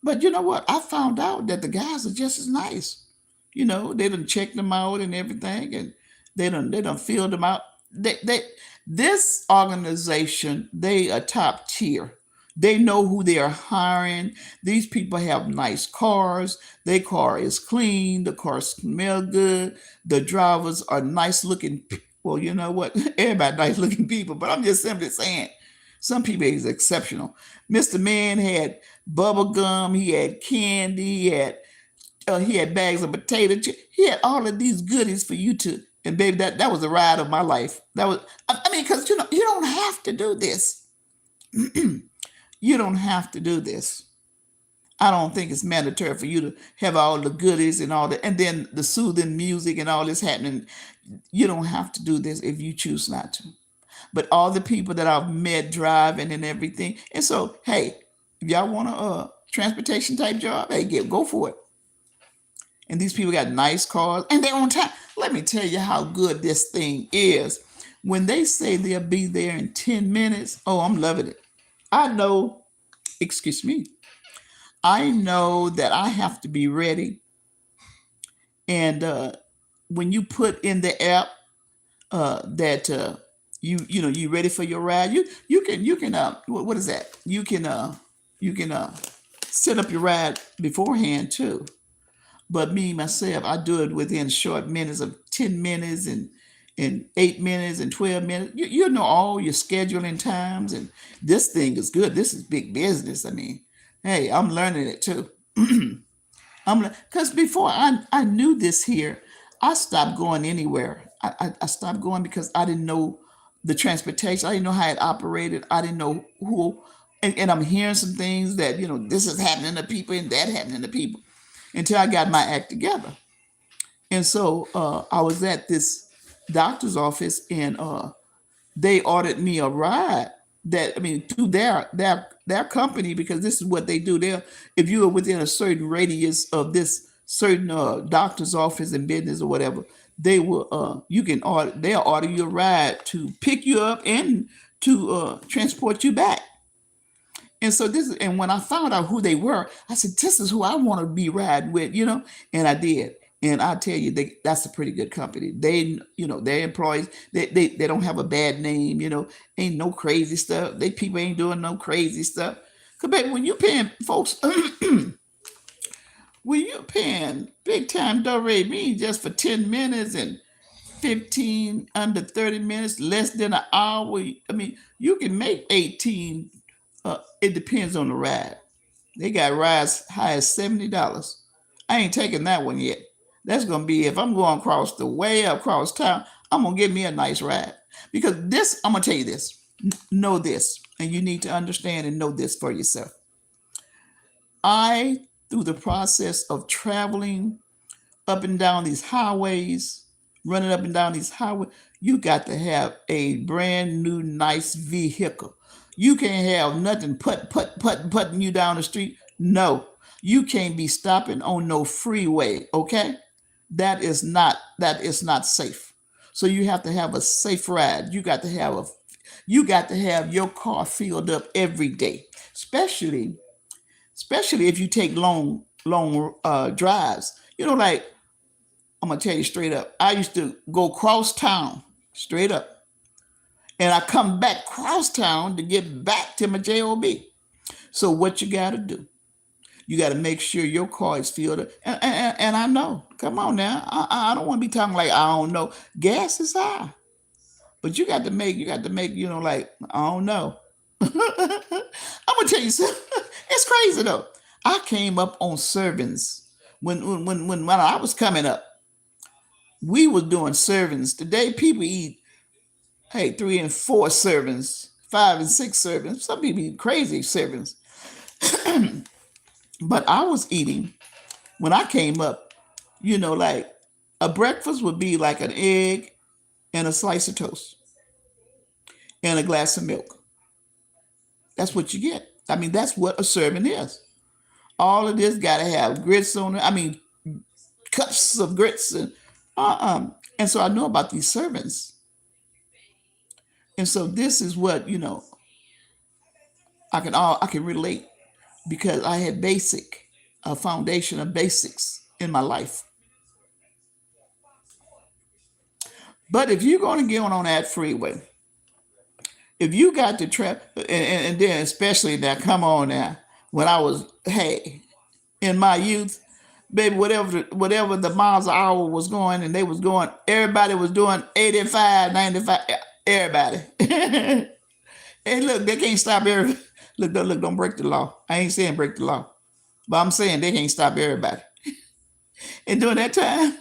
But you know what? I found out that the guys are just as nice. They done checked them out and everything, and they done filled them out. They this organization, they are top tier. They know who they are hiring. These people have nice cars. Their car is clean. The cars smell good. The drivers are nice looking. Well, you know what? Everybody nice looking people, but I'm just simply saying, some people is exceptional. Mr. Man had bubble gum. He had candy. He had bags of potato chips. He had all of these goodies for you to. And baby, that was the ride of my life. That was, I mean, because you don't have to do this. You don't have to do this. I don't think it's mandatory for you to have all the goodies and all that, and then the soothing music and all this happening. You don't have to do this if you choose not to. But all the people that I've met driving and everything, and so hey, if y'all want a transportation type job, hey, go for it. And these people got nice cars and they're on time. Let me tell you how good this thing is. When they say they'll be there in 10 minutes, oh, I'm loving it. I know excuse me, I know that I have to be ready. And when you put in the app that you ready for your ride, you can what is that? You can set up your ride beforehand too. But me myself, I do it within short minutes of 10 minutes and 8 minutes and 12 minutes. You know all your scheduling times, and this thing is good. This is big business. I mean, hey, I'm learning it too. I'm because before I knew this here, I stopped going anywhere. I stopped going because I didn't know the transportation. I didn't know how it operated. I didn't know who, and I'm hearing some things that this is happening to people and that happening to people until I got my act together. And so I was at this doctor's office, and they ordered me a ride. That I mean, through their company, because this is what they do. There, if you are within a certain radius of this certain doctor's office and business or whatever, they will you can order. They'll order you a ride to pick you up and to transport you back. And so and when I found out who they were, I said, "This is who I want to be riding with." And I did. And I tell you, that's a pretty good company. Their employees, they don't have a bad name. Ain't no crazy stuff. They people ain't doing no crazy stuff. Cause baby, when you paying folks, when you paying big time do re mi just for 10 minutes and 15 under 30 minutes, less than an hour. I mean, you can make 18. It depends on the ride. They got rides high as $70. I ain't taking that one yet. That's gonna be if I'm going across the way across town. I'm gonna get me a nice ride because this. I'm gonna tell you this. Know this, and you need to understand and know this for yourself. I, through the process of traveling up and down these highways, running up and down these highways, you got to have a brand new nice vehicle. You can't have nothing putting you down the street. No, you can't be stopping on no freeway. Okay, that is not safe. So you have to have a safe ride. You got to have your car filled up every day, especially if you take long drives. Like I'm gonna tell you straight up. I used to go cross town straight up, and I come back cross town to get back to my job. So what you got to do? You got to make sure your car is filled up. And I know. Come on now. I don't want to be talking like I don't know. Gas is high, but you got to make like I don't know. I'm gonna tell you something. It's crazy though. I came up on servings when I was coming up. We was doing servings. Today people eat, hey, 3 and 4 servings, 5 and 6 servings. Some people eat crazy servings. But I was eating when I came up, like a breakfast would be like an egg and a slice of toast and a glass of milk. That's what you get. I mean, that's what a serving is. All of this got to have grits on it. I mean, cups of grits and so I know about these servings. And so this is what I can relate because I had a foundation of basics in my life. But if you're going to get on that freeway, if you got to trap, and then especially now, come on now, when I was, hey, in my youth, baby, whatever the miles an hour was going, and they was going, everybody was doing 85, 95, everybody. Hey, look, they can't stop everybody. Look, don't break the law. I ain't saying break the law, but I'm saying they can't stop everybody. And during that time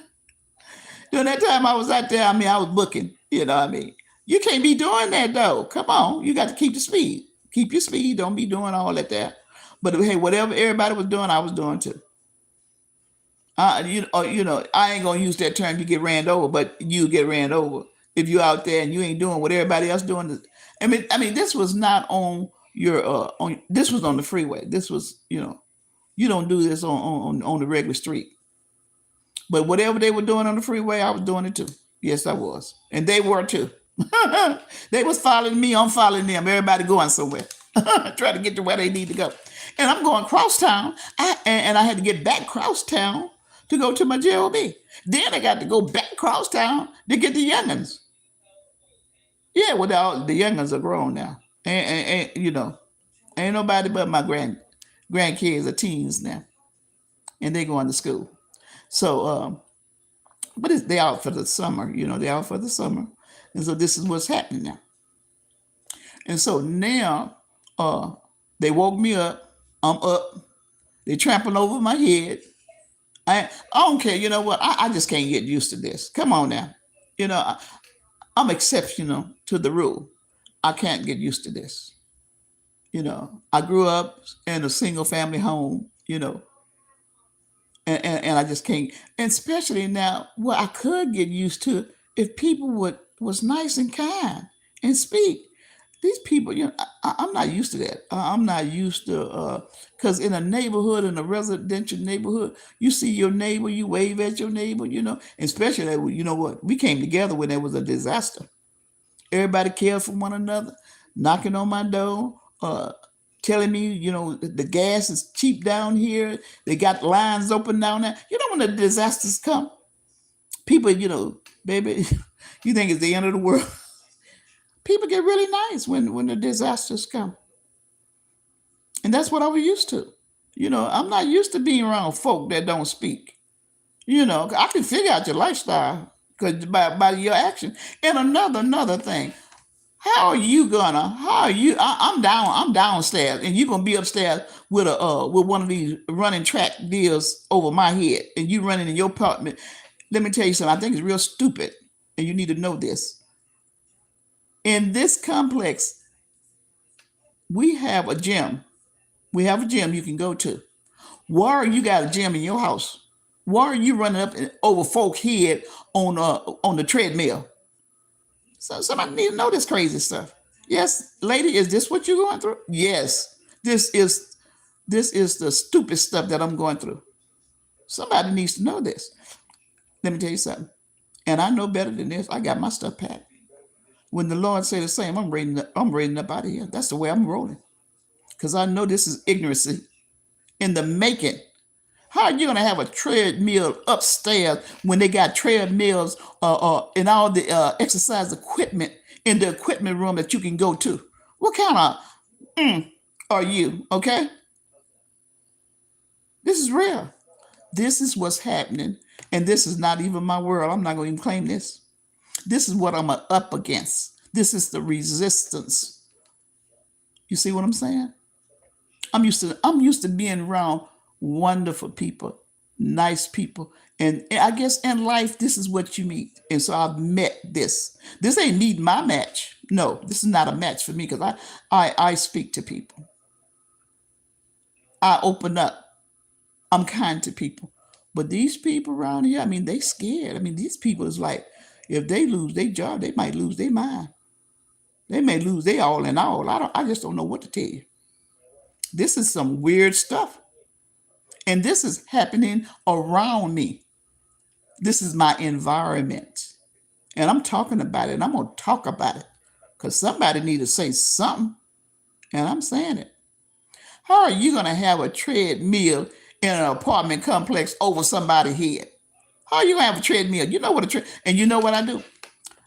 I was out there, I mean, I was booking, what I mean. You can't be doing that though. Come on. You got to keep the speed. Keep your speed. Don't be doing all that there. But hey, whatever everybody was doing, I was doing too. I ain't gonna use that term. You get ran over, but you get ran over if you out there and you ain't doing what everybody else doing. I mean, this was not on your on. This was on the freeway. This was, you don't do this on the regular street. But whatever they were doing on the freeway, I was doing it too. Yes, I was, and they were too. They was following me. I'm following them. Everybody going somewhere. try to get to where they need to go. And I'm going cross town, and I had to get back cross town to go to my job. Then I got to go back cross town to get the youngins. Yeah, well, the youngins are grown now, and ain't nobody but my grandkids are teens now, and they going to school. So, but they out for the summer. They out for the summer, and so this is what's happening now. And so now, they woke me up. I'm up. They trampling over my head. I don't care. You know what? I just can't get used to this. Come on now. I'm exceptional to the rule. I can't get used to this. I grew up in a single family home, and I just can't. And especially now, what I could get used to if people would was nice and kind and speak. These people, I'm not used to that. I'm not used to because in a neighborhood, in a residential neighborhood, you see your neighbor, you wave at your neighbor, especially that, you know what, we came together when there was a disaster. Everybody cared for one another, knocking on my door, telling me, the gas is cheap down here. They got lines open down there. When the disasters come, people, baby, you think it's the end of the world. People get really nice when the disasters come. And that's what I was used to. I'm not used to being around folk that don't speak. I can figure out your lifestyle because by your action. And another thing, how are you I'm downstairs and you're gonna be upstairs with one of these running track deals over my head and you running in your apartment. Let me tell you something, I think it's real stupid and you need to know this. In this complex, we have a gym. We have a gym you can go to. Why are you got a gym in your house? Why are you running up over folk head on the treadmill? So somebody need to know this crazy stuff. Yes, lady, is this what you're going through? Yes. This is the stupid stuff that I'm going through. Somebody needs to know this. Let me tell you something. And I know better than this. I got my stuff packed. When the Lord say the same, I'm raiding up out of here. That's the way I'm rolling. Because I know this is ignorancy in the making. How are you going to have a treadmill upstairs when they got treadmills and all the exercise equipment in the equipment room that you can go to? What kind of are you? Okay? This is real. This is what's happening. And this is not even my world. I'm not going to even claim this. This is what I'm up against. This is the resistance. You see what I'm saying? I'm used to being around wonderful people, nice people. And I guess in life, this is what you meet. And so I've met this. This ain't need my match. No, this is not a match for me because I speak to people. I open up. I'm kind to people. But these people around here, I mean, they scared. I mean, these people is like, if they lose their job, they might lose their mind. They may lose their all in all. I just don't know what to tell you. This is some weird stuff. And this is happening around me. This is my environment. And I'm talking about it. And I'm going to talk about it. Because somebody need to say something. And I'm saying it. How are you going to have a treadmill in an apartment complex over somebody's head? How are you going to have a treadmill? You know what and you know what I do?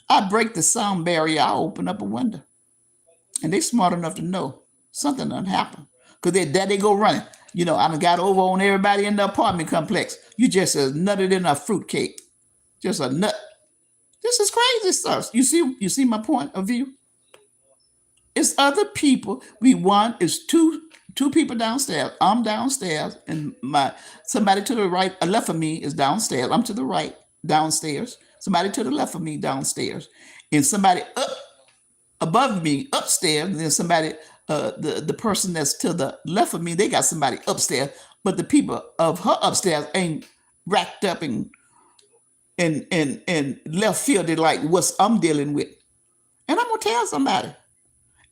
I break the sound barrier. I open up a window. And they smart enough to know something done happened. Because they go running. I done got over on everybody in the apartment complex. You just as nutted in a fruitcake. Just a nut. This is crazy stuff. You see my point of view? It's other people. It's two people downstairs. I'm downstairs, and somebody to the right, left of me is downstairs. I'm to the right, downstairs. Somebody to the left of me downstairs, and somebody up above me upstairs. And then somebody, the person that's to the left of me, they got somebody upstairs. But the people of her upstairs ain't racked up and left field. They're like what I'm dealing with, and I'm gonna tell somebody.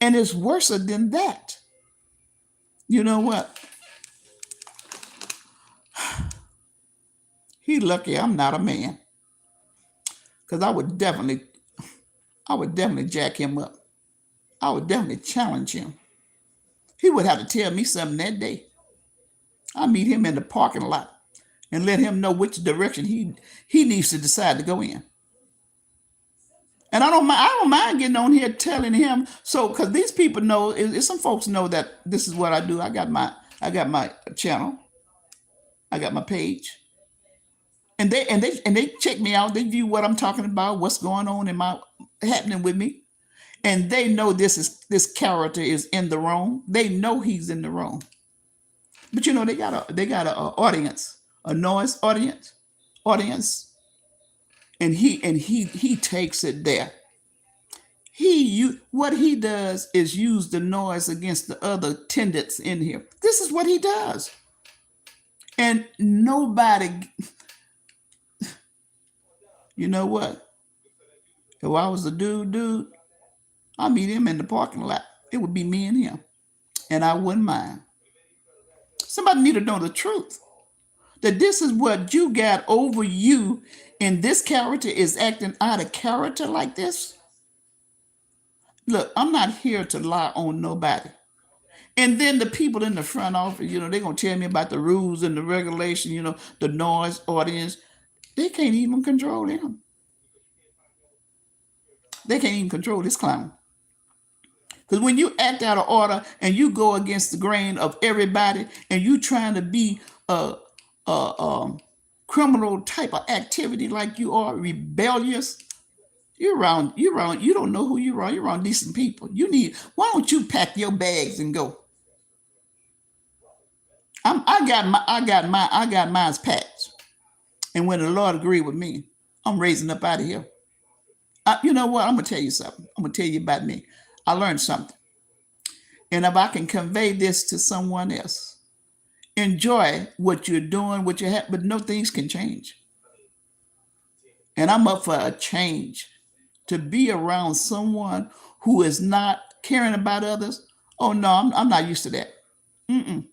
And it's worse than that. You know what? He lucky I'm not a man. Because I would definitely jack him up. I would definitely challenge him. He would have to tell me something that day. I meet him in the parking lot and let him know which direction he needs to decide to go in. And I don't mind getting on here telling him so because these people know some folks know that this is what I do. I got my channel, I got my page, and they check me out. They view what I'm talking about, what's going on in my happening with me, and they know this character is in the wrong. They know he's in the wrong, but they got a audience, a noise audience, and he takes it there. What he does is use the noise against the other tenants in here. This is what he does, and nobody. You know what? If I was a dude, I'd meet him in the parking lot. It would be me and him, and I wouldn't mind. Somebody need to know the truth that this is what you got over you, and this character is acting out of character like this. Look, I'm not here to lie on nobody. And then the people in the front office, they're gonna tell me about the rules and the regulation, the noise audience. They can't even control him. They can't even control this clown. Because when you act out of order and you go against the grain of everybody and you trying to be a criminal type of activity like you are, rebellious, you don't know who you're around. You're around decent people. Why don't you pack your bags and go? I got mine's packed. And when the Lord agreed with me, I'm raising up out of here. You know what? I'm gonna tell you something. I'm gonna tell you about me. I learned something. And if I can convey this to someone else, enjoy what you're doing, what you have, but no, things can change. And I'm up for a change. To be around someone who is not caring about others, oh no, I'm not used to that. Mm-mm.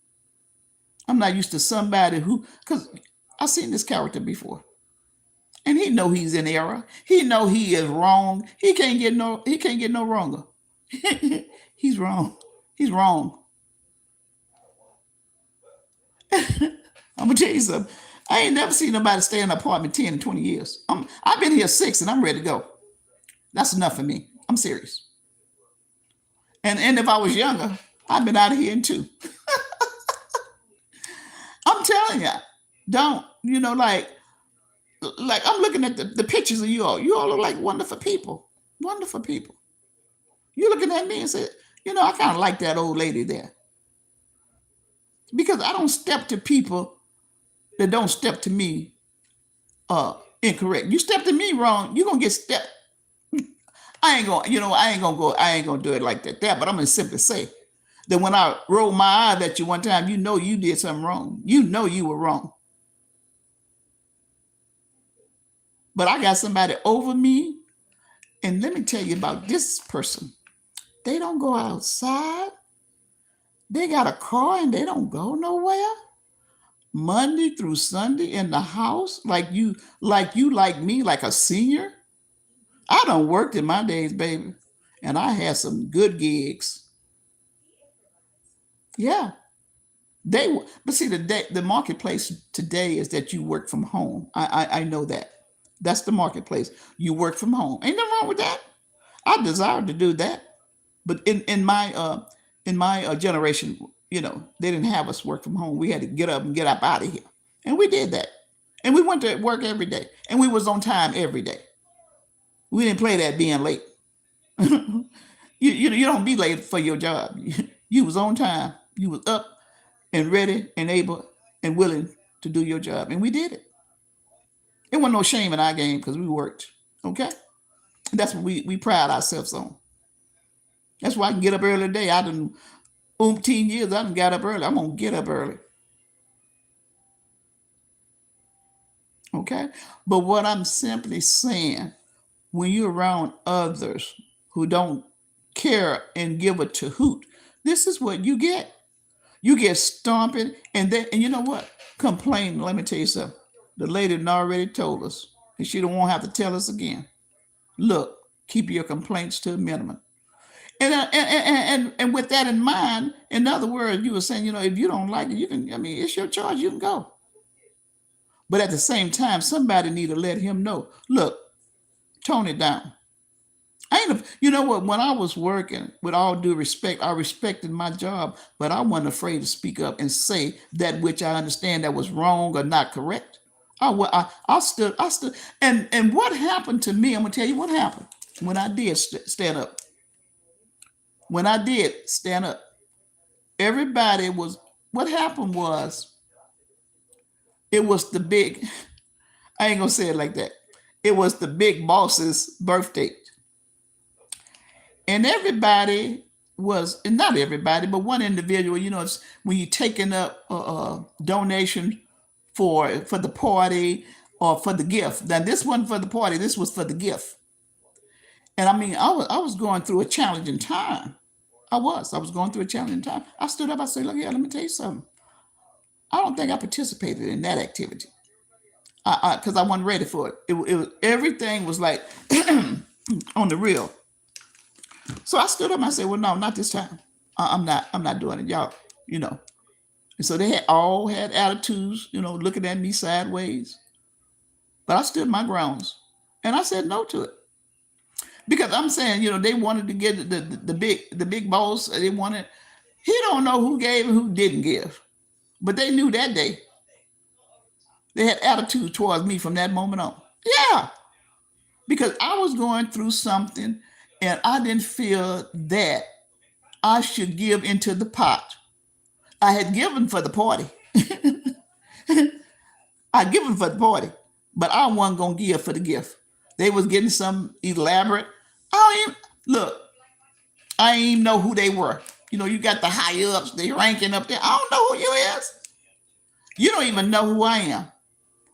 I'm not used to somebody because I've seen this character before. And he know he's in error. He know he is wrong. He can't get no wronger. He's wrong. He's wrong. I'm gonna tell you something. I ain't never seen nobody stay in an apartment 10 and 20 years. I've been here 6 and I'm ready to go. That's enough for me. I'm serious. And if I was younger, I'd been out of here in 2. I'm telling you, don't, like I'm looking at the pictures of you all. You all look like wonderful people. Wonderful people. You looking at me and say, I kind of like that old lady there. Because I don't step to people that don't step to me incorrect. You step to me wrong, you're gonna get stepped. I ain't gonna do it like that. But I'm gonna simply say that when I rolled my eyes at you one time, you did something wrong. You were wrong. But I got somebody over me, and let me tell you about this person. They don't go outside. They got a car and they don't go nowhere. Monday through Sunday in the house, like me, like a senior. I done worked in my days, baby, and I had some good gigs. Yeah, but see, the marketplace today is that you work from home. I know that. That's the marketplace. You work from home. Ain't nothing wrong with that. I desire to do that, but in my generation, they didn't have us work from home. We had to get up and get up out of here, and we did that. And we went to work every day, and we was on time every day. We didn't play that being late. You don't be late for your job. You was on time. You was up and ready and able and willing to do your job, and we did it. It wasn't no shame in our game because we worked. Okay, that's what we pride ourselves on. That's why I can get up early today. I done 10 years. I done got up early. I'm gonna get up early. Okay, but what I'm simply saying, when you're around others who don't care and give a to hoot, this is what you get. You get stomping, and you know what? Complaining. Let me tell you something. The lady done already told us, and she don't want to have to tell us again. Look, keep your complaints to a minimum. And with that in mind, in other words, you were saying, if you don't like it, you can. I mean, it's your choice. You can go. But at the same time, somebody need to let him know. Look, tone it down. I ain't. You know what? When I was working, with all due respect, I respected my job, but I wasn't afraid to speak up and say that which I understand that was wrong or not correct. I stood. I stood. And what happened to me? I'm gonna tell you what happened when I did stand up. When I did stand up, everybody was. What happened was it was the big. I ain't gonna say it like that. It was the big boss's birthday, and everybody was, and not everybody, but one individual. It's when you're taking up a donation for the party or for the gift. Now this wasn't for the party. This was for the gift. And I mean, I was going through a challenging time. I was going through a challenging time. I stood up. I said, "Look, yeah, let me tell you something. I don't think I participated in that activity. Because I wasn't ready for it. Everything was like on the real." So I stood up and I said, "Well, no, not this time. I'm not doing it, y'all. You know." And so they had attitudes, looking at me sideways. But I stood my grounds, and I said no to it because I'm saying, they wanted to get the big boss. They wanted. He don't know who gave and who didn't give, but they knew that day. They had attitude towards me from that moment on. Yeah, because I was going through something, and I didn't feel that I should give into the pot. I had given for the party. I given for the party, but I wasn't gonna give for the gift. They was getting some elaborate. I don't even look. I ain't even know who they were. You got the high ups, they ranking up there. I don't know who you is. You don't even know who I am.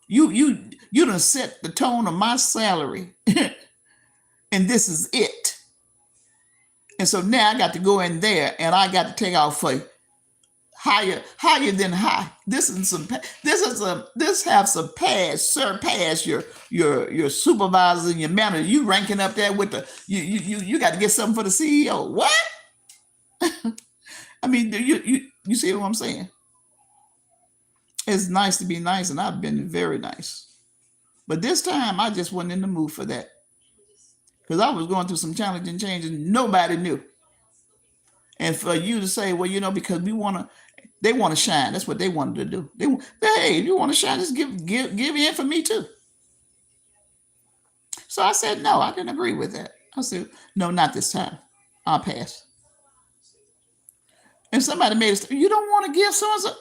You done set the tone of my salary, and this is it. And so now I got to go in there, and I got to take off for higher than high. This have surpassed your supervisor and your manager. You ranking up there with you got to get something for the CEO. What? I mean, you see what I'm saying? It's nice to be nice, and I've been very nice. But this time I just wasn't in the mood for that because I was going through some challenging changes. Nobody knew. And for you to say, well, because they want to shine. That's what they wanted to do. Hey, if you want to shine, just give in for me too. So I said, no, I didn't agree with that. I said, no, not this time. I'll pass. And somebody made it, you don't want to give so and so.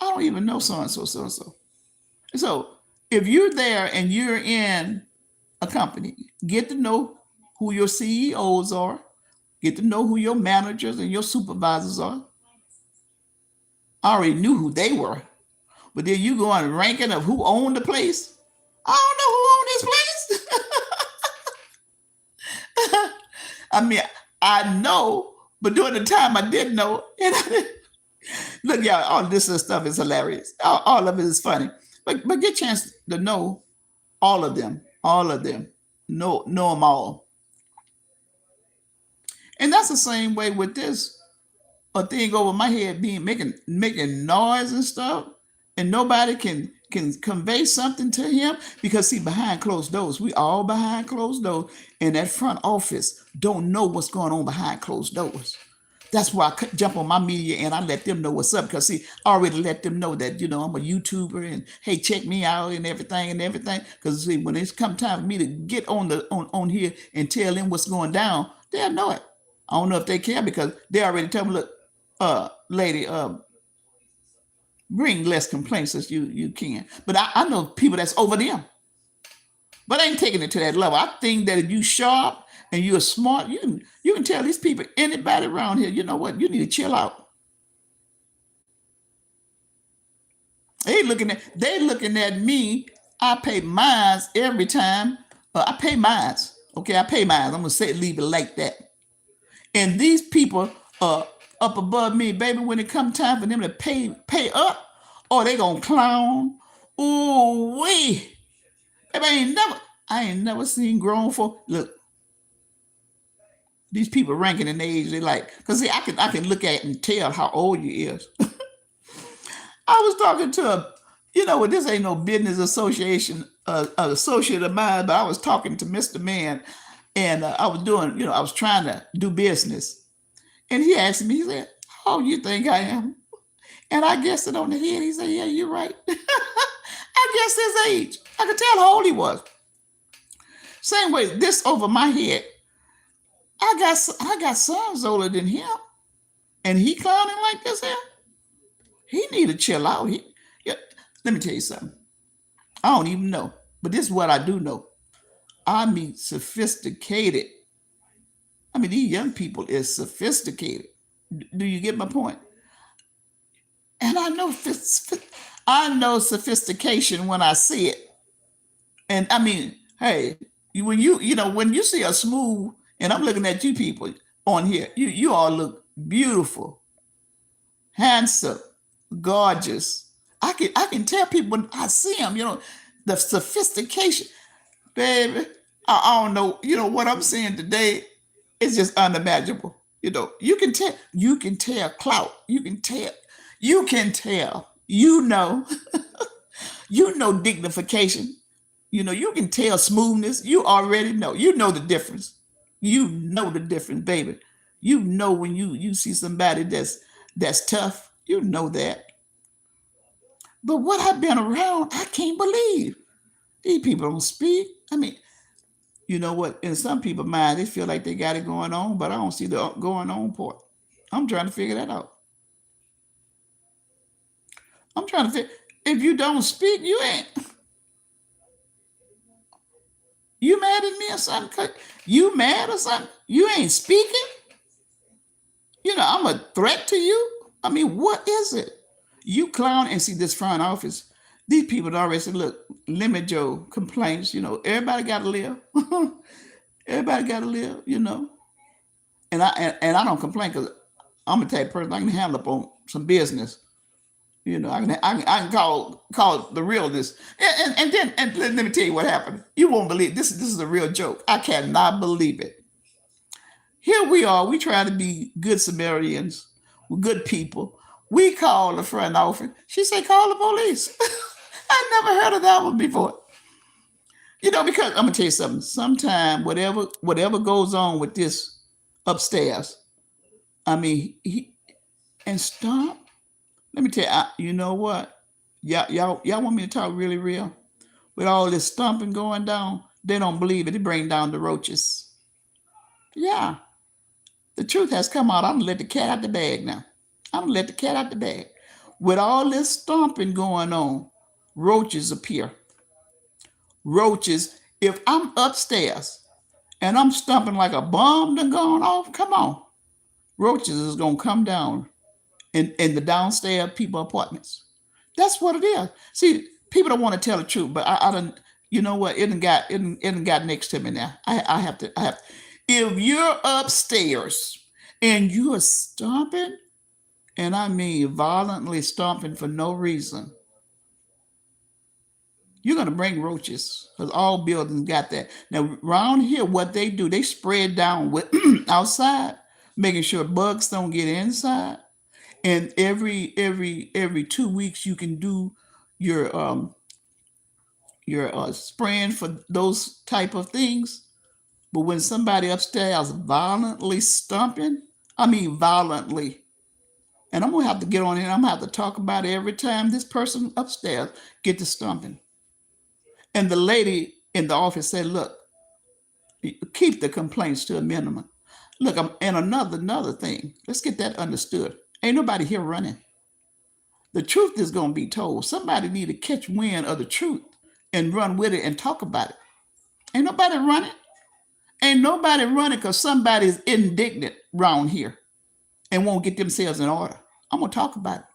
I don't even know so and so, so and so. So if you're there and you're in a company, get to know who your CEOs are, get to know who your managers and your supervisors are. I already knew who they were, but then you go on ranking of who owned the place. I don't know who owned this place. I mean, I know, but during the time I didn't know, and I didn't. Look, y'all, all this stuff is hilarious. All of it is funny, but get a chance to know all of them, know them all, and that's the same way with this a thing over my head being making noise and stuff, and nobody can convey something to him because see, behind closed doors, we all behind closed doors, and that front office don't know what's going on behind closed doors. That's why I jump on my media and I let them know what's up because see, I already let them know that I'm a YouTuber and hey, check me out and everything. Because see, when it's come time for me to get on here and tell them what's going down, they'll know it. I don't know if they care because they already tell me, look, lady, bring less complaints as you can. But I know people that's over them. But I ain't taking it to that level. I think that if you sharp and you're smart, you can tell these people, anybody around here, you know what, you need to chill out. They looking at me. I pay mines every time. I pay mines. Okay, I pay mines. I'm gonna say leave it like that. And these people up above me, baby, when it come time for them to pay up, or they gonna clown. Ooh wee. Baby, I ain't never seen grown folk. Look, These people ranking in age, they like, because see, I can look at it and tell how old you is. I was talking to a, this ain't no business association, associate of mine, but I was talking to Mr. Man, and I was doing, I was trying to do business, and he asked me, he said, "How old you think I am?" And I guessed it on the head. He said, "Yeah, you're right." I guessed his age. I could tell how old he was. Same way, this over my head. I got sons older than him, and he clowning like this here. He need to chill out. Yeah, let me tell you something. I don't even know, but this is what I do know. I mean, sophisticated. I mean, these young people is sophisticated. Do you get my point? And I know sophistication when I see it. And I mean, hey, when you see a smooth, and I'm looking at you people on here, you all look beautiful, handsome, gorgeous. I can tell people when I see them, the sophistication, baby. I don't know, what I'm seeing today is just unimaginable. You can tell clout. You can tell, dignification. You can tell smoothness. You already know. You know the difference. You know the difference, baby. You know when you see somebody that's tough. You know that. But what I've been around, I can't believe these people don't speak. I mean, you know what? In some people's mind, they feel like they got it going on, but I don't see the going on part. I'm trying to figure that out. I'm trying to figure. If you don't speak, you mad at me or something? You mad or something? You ain't speaking? I'm a threat to you? I mean, what is it? You clown and see this front office. These people already said, look, limit your complaints. Everybody got to live. Everybody got to live. And I don't complain because I'm a type of person I can handle up on some business. I can call the realness. And then let me tell you what happened. You won't believe this. This is a real joke. I cannot believe it. Here we are. We try to be good Samaritans, we're good people. We call the front office. She said, "Call the police." I never heard of that one before. Because I'm gonna tell you something. Sometime whatever goes on with this upstairs, I mean, and stop. Let me tell you. You know what? Y'all want me to talk really real? With all this stomping going down, they don't believe it. It bring down the roaches. Yeah, the truth has come out. I'm gonna let the cat out the bag now. I'm gonna let the cat out the bag. With all this stomping going on, roaches appear. Roaches. If I'm upstairs and I'm stomping like a bomb done gone off, come on, roaches is gonna come down in the downstairs people apartments. That's what it is. See, people don't want to tell the truth, but I don't. You know what? It done got next to me now. I have to. If you're upstairs and you are stomping, and I mean violently stomping for no reason, you're gonna bring roaches because all buildings got that. Now around here, what they do, they spread down with outside, making sure bugs don't get inside. And every 2 weeks, you can do your spraying for those type of things. But when somebody upstairs violently stomping, I mean violently, and I'm gonna have to get on here. I'm gonna have to talk about it every time this person upstairs get to stomping. And the lady in the office said, "Look, keep the complaints to a minimum." Look, and another thing. Let's get that understood. Ain't nobody here running. The truth is gonna be told. Somebody need to catch wind of the truth and run with it and talk about it. Ain't nobody running. Ain't nobody running because somebody's indignant around here and won't get themselves in order. I'm gonna talk about it.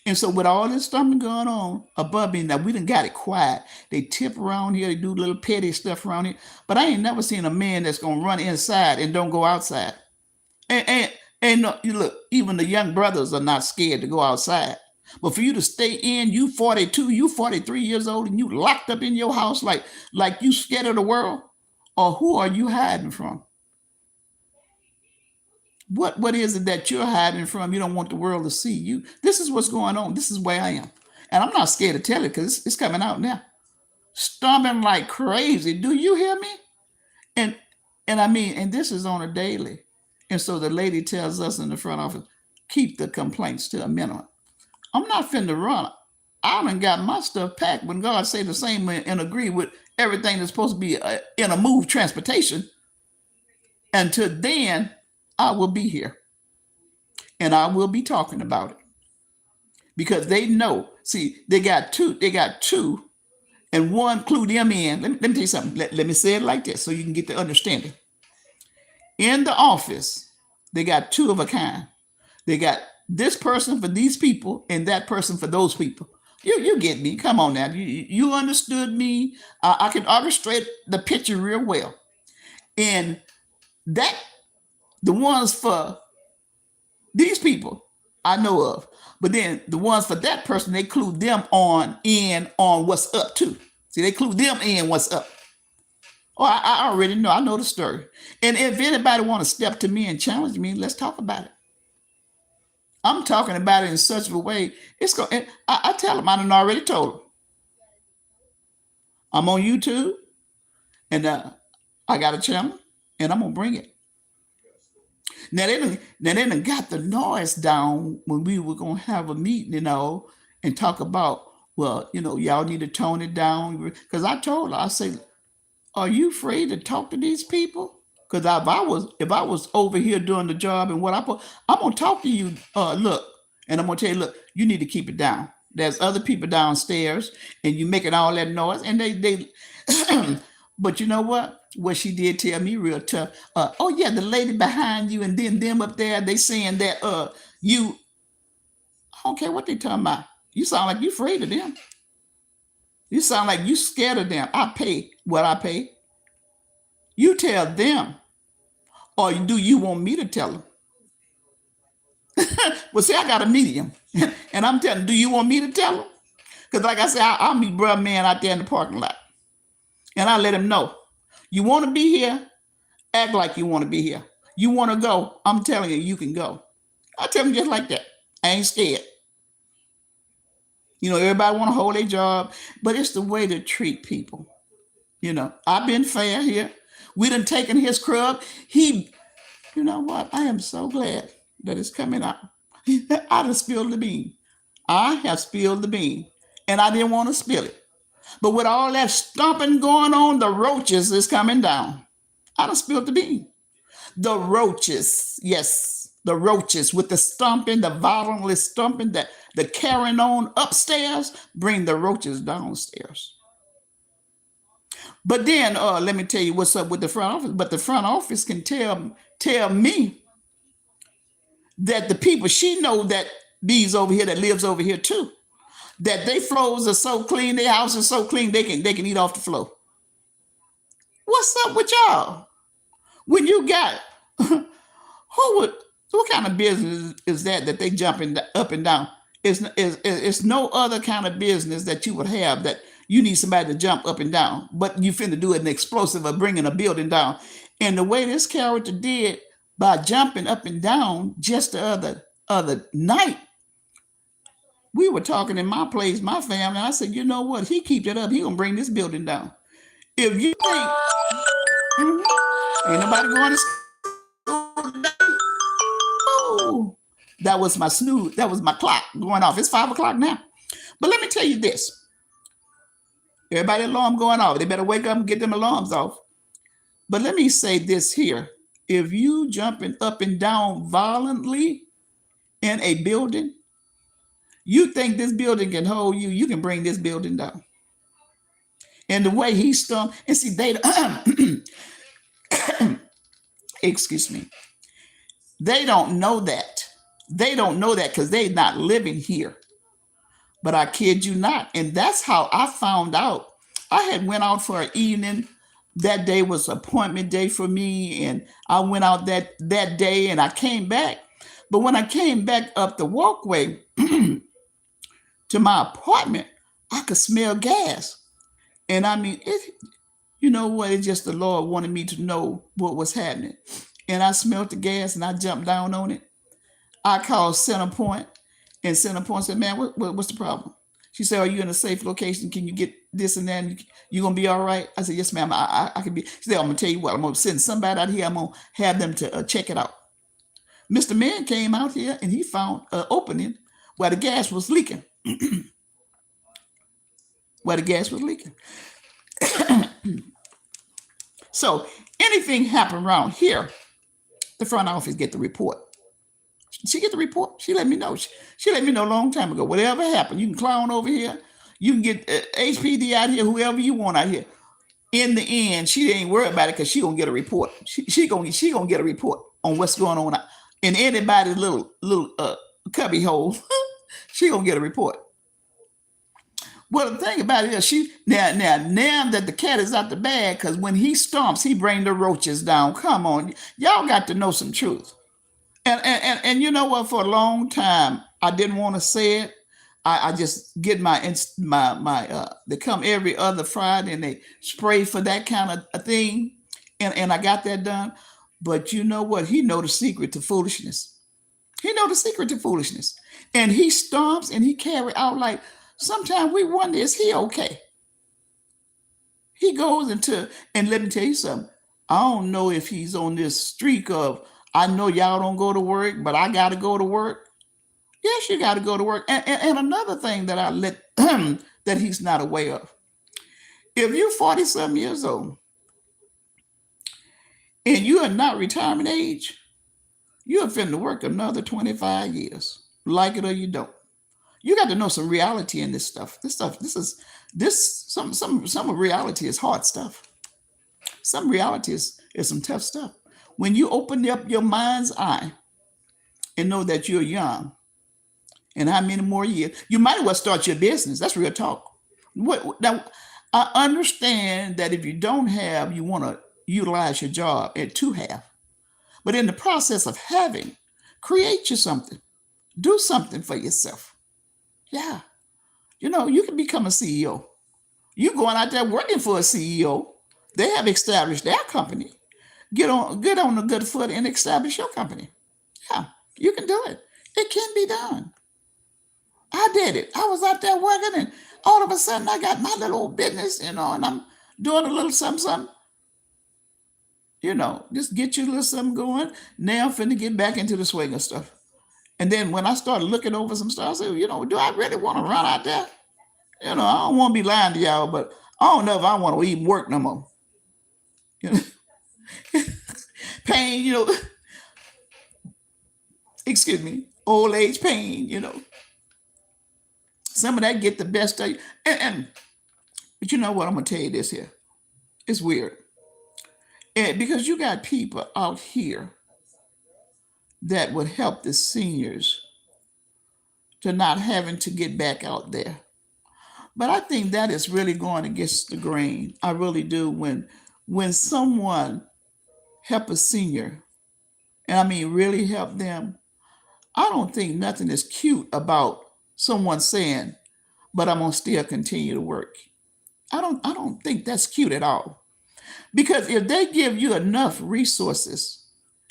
And so with all this stuff going on above me, now we done got it quiet. They tip around here, they do little petty stuff around here. But I ain't never seen a man that's gonna run inside and don't go outside. And no, you look, even the young brothers are not scared to go outside. But for you to stay in, you 42, you 43 years old, and you locked up in your house like you scared of the world, or who are you hiding from? What is it that you're hiding from? You don't want the world to see you. This is what's going on. This is where I am. And I'm not scared to tell it because it's coming out now. Stomping like crazy. Do you hear me? And and I mean, and this is on a daily. And so the lady tells us in the front office, keep the complaints to a minimum. I'm not finna run. I done got my stuff packed when God say the same and agree with everything that's supposed to be in a move transportation. Until then, I will be here and I will be talking about it because they know. See, they got two. They got two, and one clue them in. Let me tell you something. Let me say it like this so you can get the understanding. In the office, they got two of a kind. They got this person for these people and that person for those people. You get me? Come on now. You understood me. I can orchestrate the picture real well. And that the ones for these people I know of, but then the ones for that person they clue them on what's up too. See, they clue them in what's up. Oh, I already know. I know the story. And if anybody want to step to me and challenge me, let's talk about it. I'm talking about it in such a way. It's going. I tell them. I done already told them. I'm on YouTube, and I got a channel, and I'm gonna bring it. Now they done got the noise down when we were gonna have a meeting, and talk about. Well, y'all need to tone it down because I told her. I say, are you afraid to talk to these people? Because if I was over here doing the job and what I'm gonna talk to you. Look, and I'm gonna tell you, look, you need to keep it down. There's other people downstairs, and you making all that noise, and they. But you know what? What she did tell me real tough. Oh yeah, the lady behind you, and then them up there, they saying that you. I don't care what they talking about. You sound like you afraid of them. You sound like you scared of them. I pay what I pay. You tell them, or do you want me to tell them? Well, see, I got a medium, and I'm telling. Do you want me to tell them? Because, like I said, I'll meet brother man out there in the parking lot, and I let him know. You want to be here? Act like you want to be here. You want to go? I'm telling you, you can go. I tell them just like that. I ain't scared. Everybody want to hold their job, but it's the way to treat people. I've been fair here. We done taken his crub. You know what? I am so glad that it's coming out. I done spilled the bean. I have spilled the bean, and I didn't want to spill it. But with all that stomping going on, the roaches is coming down. I done spilled the bean. The roaches, yes, the roaches with the stomping, the violently stomping, the carrying on upstairs, bring the roaches downstairs. But then let me tell you what's up with the front office. But the front office can tell me that the people she know that these over here that lives over here too, that their floors are so clean, their house is so clean they can eat off the floor. What's up with y'all? When you got who would what kind of business is that they jumping up and down? It's no other kind of business that you would have that you need somebody to jump up and down, but you finna do an explosive of bringing a building down. And the way this character did by jumping up and down just the other night, we were talking in my place, my family. I said, you know what? He keep that up, he gonna bring this building down. If you think ain't nobody going to school today, oh, that was my snooze. That was my clock going off. It's 5 o'clock now. But let me tell you this. Everybody alarm going off. They better wake up and get them alarms off. But let me say this here. If you jumping up and down violently in a building, you think this building can hold you, you can bring this building down. And the way he stumped, and see, they, excuse me, they don't know that. They don't know that because they're not living here. But I kid you not. And that's how I found out. I had went out for an evening. That day was appointment day for me. And I went out that day and I came back. But when I came back up the walkway to my apartment, I could smell gas. And I mean, you know what? It's just the Lord wanted me to know what was happening. and I smelled the gas and I jumped down on it. I called Center Point, and Center Point said, "Man, what's the problem?" She said, "Are you in a safe location? Can you get this and that? And you gonna be all right?" I said, "Yes, ma'am. I can be." She said, "I'm gonna tell you what. I'm gonna send somebody out here. I'm gonna have them to check it out." Mr. Man came out here and he found an opening where the gas was leaking. Where the gas was leaking. So anything happen around here, the front office get the report. She get the report. She let me know. She let me know a long time ago. Whatever happened, you can clown over here. You can get HPD out here, whoever you want out here. In the end, she ain't worried about it because she gonna get a report. She gonna get a report on what's going on in anybody's little cubby hole. She gonna get a report. Well, the thing about it is, she now that the cat is out the bag, because when he stomps, he bring the roaches down. Come on, y'all got to know some truth. And you know what? For a long time, I didn't want to say it. I just get they come every other Friday and they spray for that kind of a thing, and I got that done. But you know what? He know the secret to foolishness. He know the secret to foolishness, and he stomps and he carry out like. Sometimes we wonder, is he okay? He goes into, and let me tell you something. I don't know if he's on this streak of, I know y'all don't go to work, but I got to go to work. Yes, you got to go to work. And another thing that I let, that he's not aware of. If you're 40-some years old and you are not retirement age, you're finna work another 25 years, like it or you don't. You got to know some reality in this stuff. Some of reality is hard stuff. Some reality is some tough stuff. When you open up your mind's eye and know that you're young and how many more years, you might as well start your business. That's real talk. What now? I understand that if you don't have, you want to utilize your job and to have. But in the process of having, create you something. Do something for yourself. Yeah. You can become a CEO. You going out there working for a CEO. They have established their company. Get on a good foot and establish your company. Yeah, you can do it. It can be done. I did it. I was out there working, and all of a sudden I got my little old business, and I'm doing a little something, something. Just get your little something going. Now I'm finna get back into the swing of stuff. And then when I started looking over some stuff, I said, do I really want to run out there? I don't want to be lying to y'all, but I don't know if I want to even work no more. You know, pain, excuse me, old age pain. Some of that get the best of you. But you know what? I'm gonna tell you this here. It's weird. And because you got people out here that would help the seniors to not having to get back out there. But I think that is really going against the grain. I really do. When someone help a senior, and I mean really help them, I don't think nothing is cute about someone saying, "But I'm gonna still continue to work." I don't think that's cute at all. Because if they give you enough resources,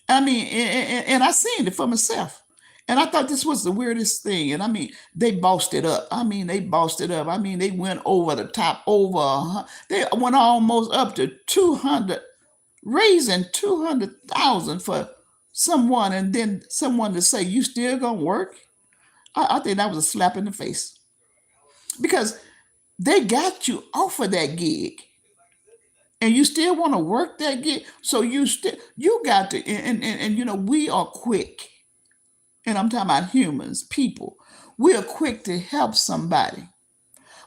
I mean, and I seen it for myself. And I thought this was the weirdest thing. And I mean, they bossed it up. I mean, they bossed it up. I mean, they went over the top, they went almost up to 200, raising 200,000 for someone, and then someone to say, "You still gonna work?" I think that was a slap in the face because they got you off of that gig and you still want to work that gig. So you got to, and we are quick, and I'm talking about humans, people. We are quick to help somebody,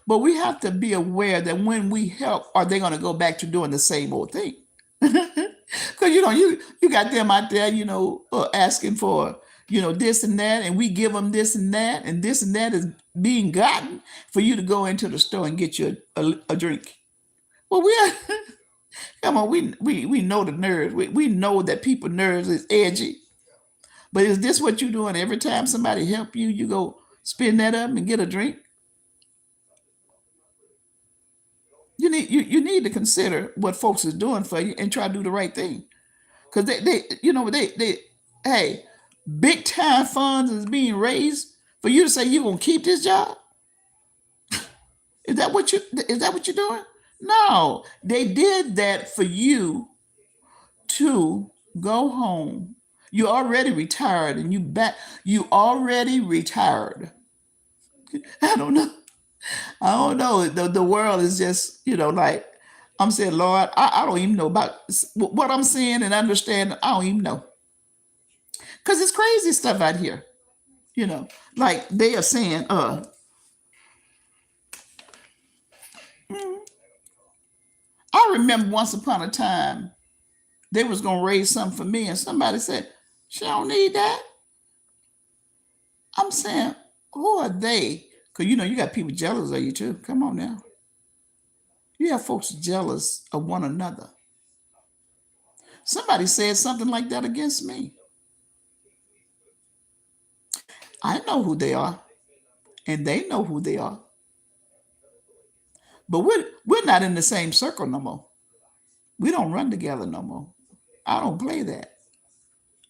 but we have to be aware that when we help, are they going to go back to doing the same old thing? Because you got them out there, asking for this and that, and we give them this and that, and this and that is being gotten for you to go into the store and get you a drink. Well, we are. Come on, we know the nerves. We know that people nerves is edgy. But is this what you're doing every time somebody help you? You go spin that up and get a drink. You need to consider what folks is doing for you and try to do the right thing. because hey, big time funds is being raised for you to say you're gonna keep this job. Is that what you're doing? No, they did that for you to go home. You already retired, and you already retired. I don't know. I don't know. The world is just, like I'm saying, Lord, I don't even know about what I'm seeing and understanding. I don't even know. Because it's crazy stuff out here. You know, like they are saying, I remember once upon a time they was gonna raise something for me, and somebody said, she don't need that. I'm saying, who are they? Because you got people jealous of you too. Come on now. You have folks jealous of one another. Somebody said something like that against me. I know who they are, and they know who they are. But we're not in the same circle no more. We don't run together no more. I don't play that.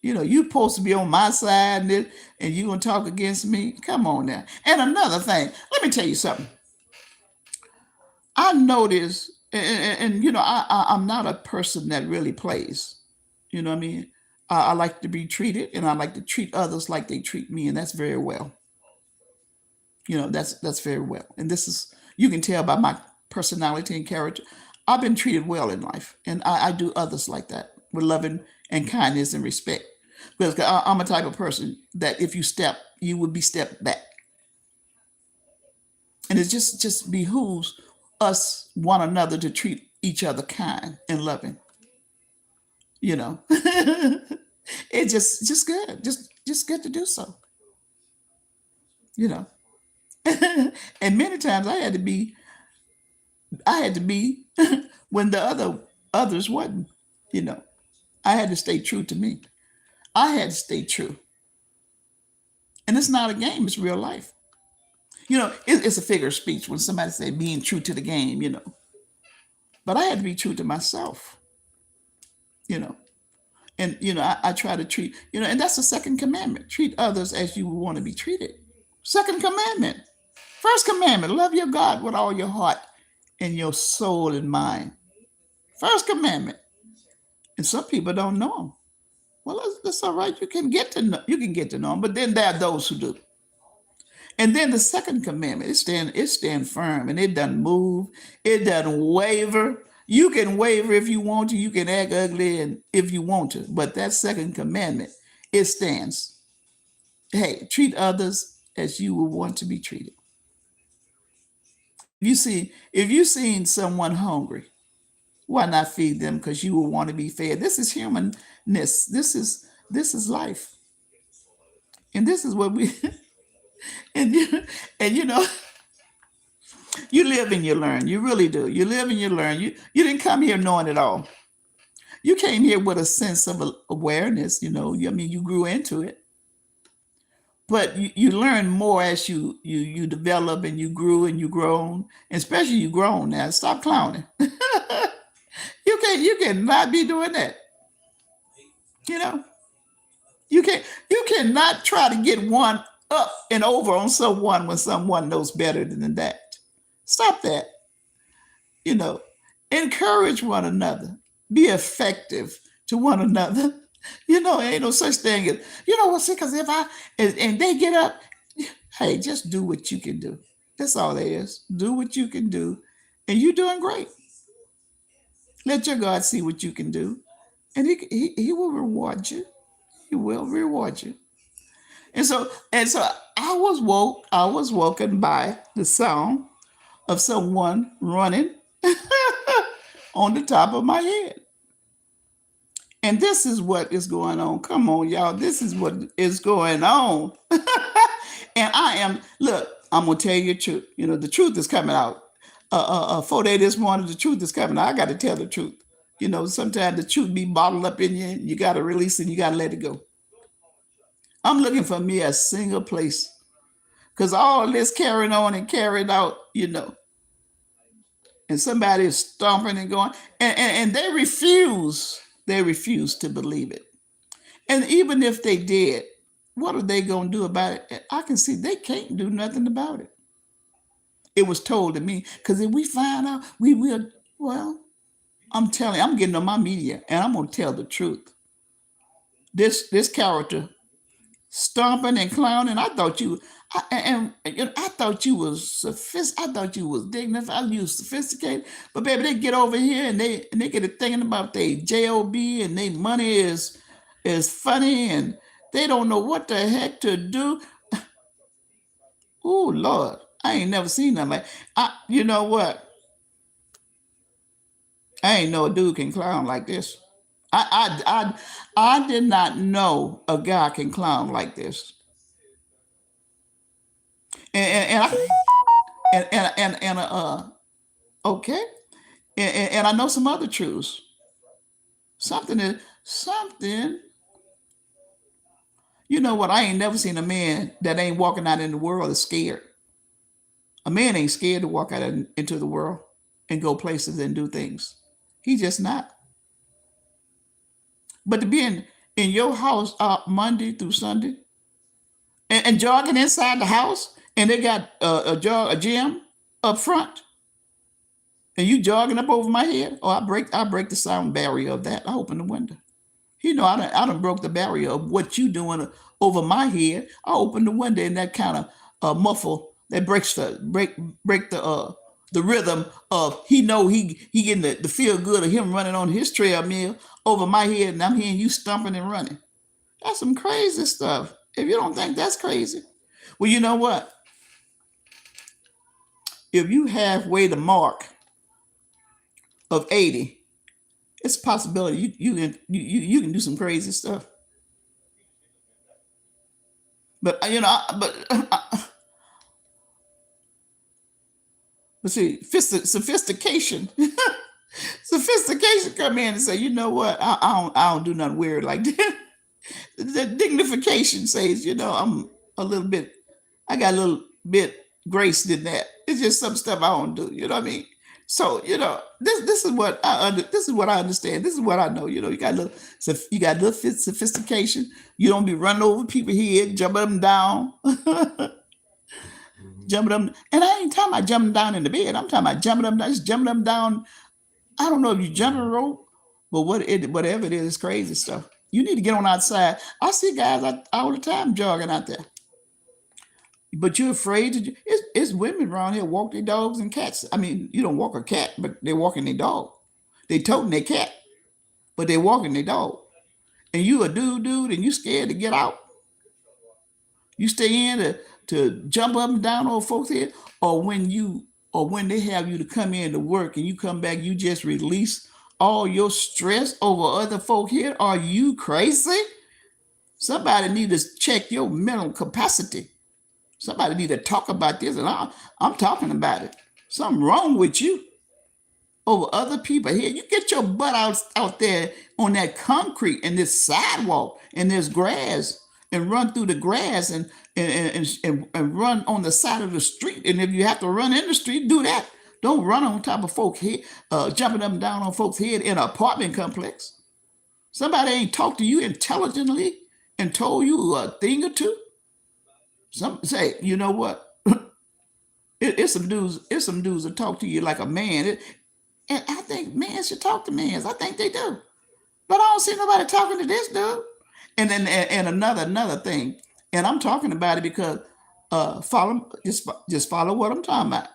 You supposed to be on my side, and you gonna talk against me? Come on now. And another thing, let me tell you something. I notice, and I'm not a person that really plays. You know what I mean? I like to be treated, and I like to treat others like they treat me, and that's very well. That's very well. And this is, you can tell by my personality and character. I've been treated well in life, and I do others like that with loving and kindness and respect. Because I'm a type of person that if you step, you would be stepped back, and it just behooves us one another to treat each other kind and loving. You know, it's just good, just good to do so. You know, and many times I had to be when the others wasn't. You know, I had to stay true to me. I had to stay true, and it's not a game; it's real life. It's a figure of speech when somebody say being true to the game. But I had to be true to myself. You know, and I try to treat and that's the second commandment: treat others as you would want to be treated. Second commandment. First commandment: love your God with all your heart and your soul and mind. First commandment. And some people don't know them. Well, that's all right. You can get to know them, but then there are those who do. And then the second commandment, it stand firm, and it doesn't move, it doesn't waver. You can waver if you want to, you can act ugly and if you want to, but that second commandment, it stands. Hey, treat others as you would want to be treated. If you seen someone hungry, why not feed them? Because you will want to be fed. This is humanness. This is life, and this is what we and you and you live and you learn. You really do. You live and you learn. You didn't come here knowing it all. You came here with a sense of awareness. I mean, you grew into it, but you learn more as you develop, and you grew and you grown, and especially you grown now. Stop clowning. You cannot be doing that. You know, you cannot try to get one up and over on someone when someone knows better than that. Stop that. You know, encourage one another. Be effective to one another. Ain't no such thing as what. See, because if I and they get up, hey, just do what you can do. That's all there is. Do what you can do, and you're doing great. Let your God see what you can do, and he will reward you. He will reward you. And so I was woken by the sound of someone running on the top of my head. And this is what is going on. Come on, y'all. This is what is going on. And look, I'm going to tell you the truth. The truth is coming out. 4 day this morning, the truth is coming out. I got to tell the truth. Sometimes the truth be bottled up in you. You got to release it. And you got to let it go. I'm looking for me a single place. Because all this carrying on and carried out, and somebody is stomping and going, and they refuse. They refuse to believe it. And even if they did, what are they going to do about it? I can see they can't do nothing about it. It was told to me, because if we find out, we will. Well, I'm telling you, I'm getting on my media and I'm going to tell the truth. This character stomping and clowning. I thought you, I thought you was I thought you was dignified. You was sophisticated. But baby, they get over here and they get to thinking about their job and their money is funny and they don't know what the heck to do. Oh Lord, I ain't never seen nothing like. You know what? I ain't know a dude can clown like this. I did not know a guy can clown like this. And I okay. And I know some other truths. Something is something. You know what? I ain't never seen a man that ain't walking out in the world is scared. A man ain't scared to walk out into the world and go places and do things. He's just not. But to be in your house Monday through Sunday and jogging inside the house and they got a gym up front and you jogging up over my head, oh, I break the sound barrier of that. I open the window. You know, I done broke the barrier of what you doing over my head. I open the window and that kind of muffle that break the rhythm of he know he getting the feel good of him running on his treadmill over my head and I'm hearing you stumping and running. That's some crazy stuff. If you don't think that's crazy, well, you know what? If you halfway the mark of 80, it's a possibility you can do some crazy stuff. But you know, but see, sophistication, sophistication come in and say, you know what? I don't do nothing weird like that. The dignification says, you know, I'm a little bit, I got a little bit grace than that. It's just some stuff I don't do. You know what I mean? So you know, this is what this is what I understand. This is what I know. You know, you got a little sophistication. You don't be running over people head, jumping them down, jumping them. And I ain't talking about jumping down in the bed. I'm talking about jumping them down, just jumping them down. I don't know if you jumping a rope, but whatever it is, it's crazy stuff. You need to get on outside. I see guys all the time jogging out there. But you're afraid to. It's women around here walk their dogs and cats. I mean, you don't walk a cat, but they're walking their dog. They toting their cat, but they walking their dog. And you a dude, and you scared to get out. You stay in to jump up and down on folks' head, or when they have you to come in to work and you come back, you just release all your stress over other folk here. Are you crazy? Somebody need to check your mental capacity. Somebody need to talk about this, and I'm talking about it. Something wrong with you over other people here. You get your butt out there on that concrete and this sidewalk and this grass and run through the grass and run on the side of the street. And if you have to run in the street, do that. Don't run on top of folks' head, jumping up and down on folks' head in an apartment complex. Somebody ain't talked to you intelligently and told you a thing or two. Some say, you know what? It's some dudes. It's some dudes that talk to you like a man. And I think men should talk to men. I think they do. But I don't see nobody talking to this dude. And then and another thing. And I'm talking about it because just follow what I'm talking about.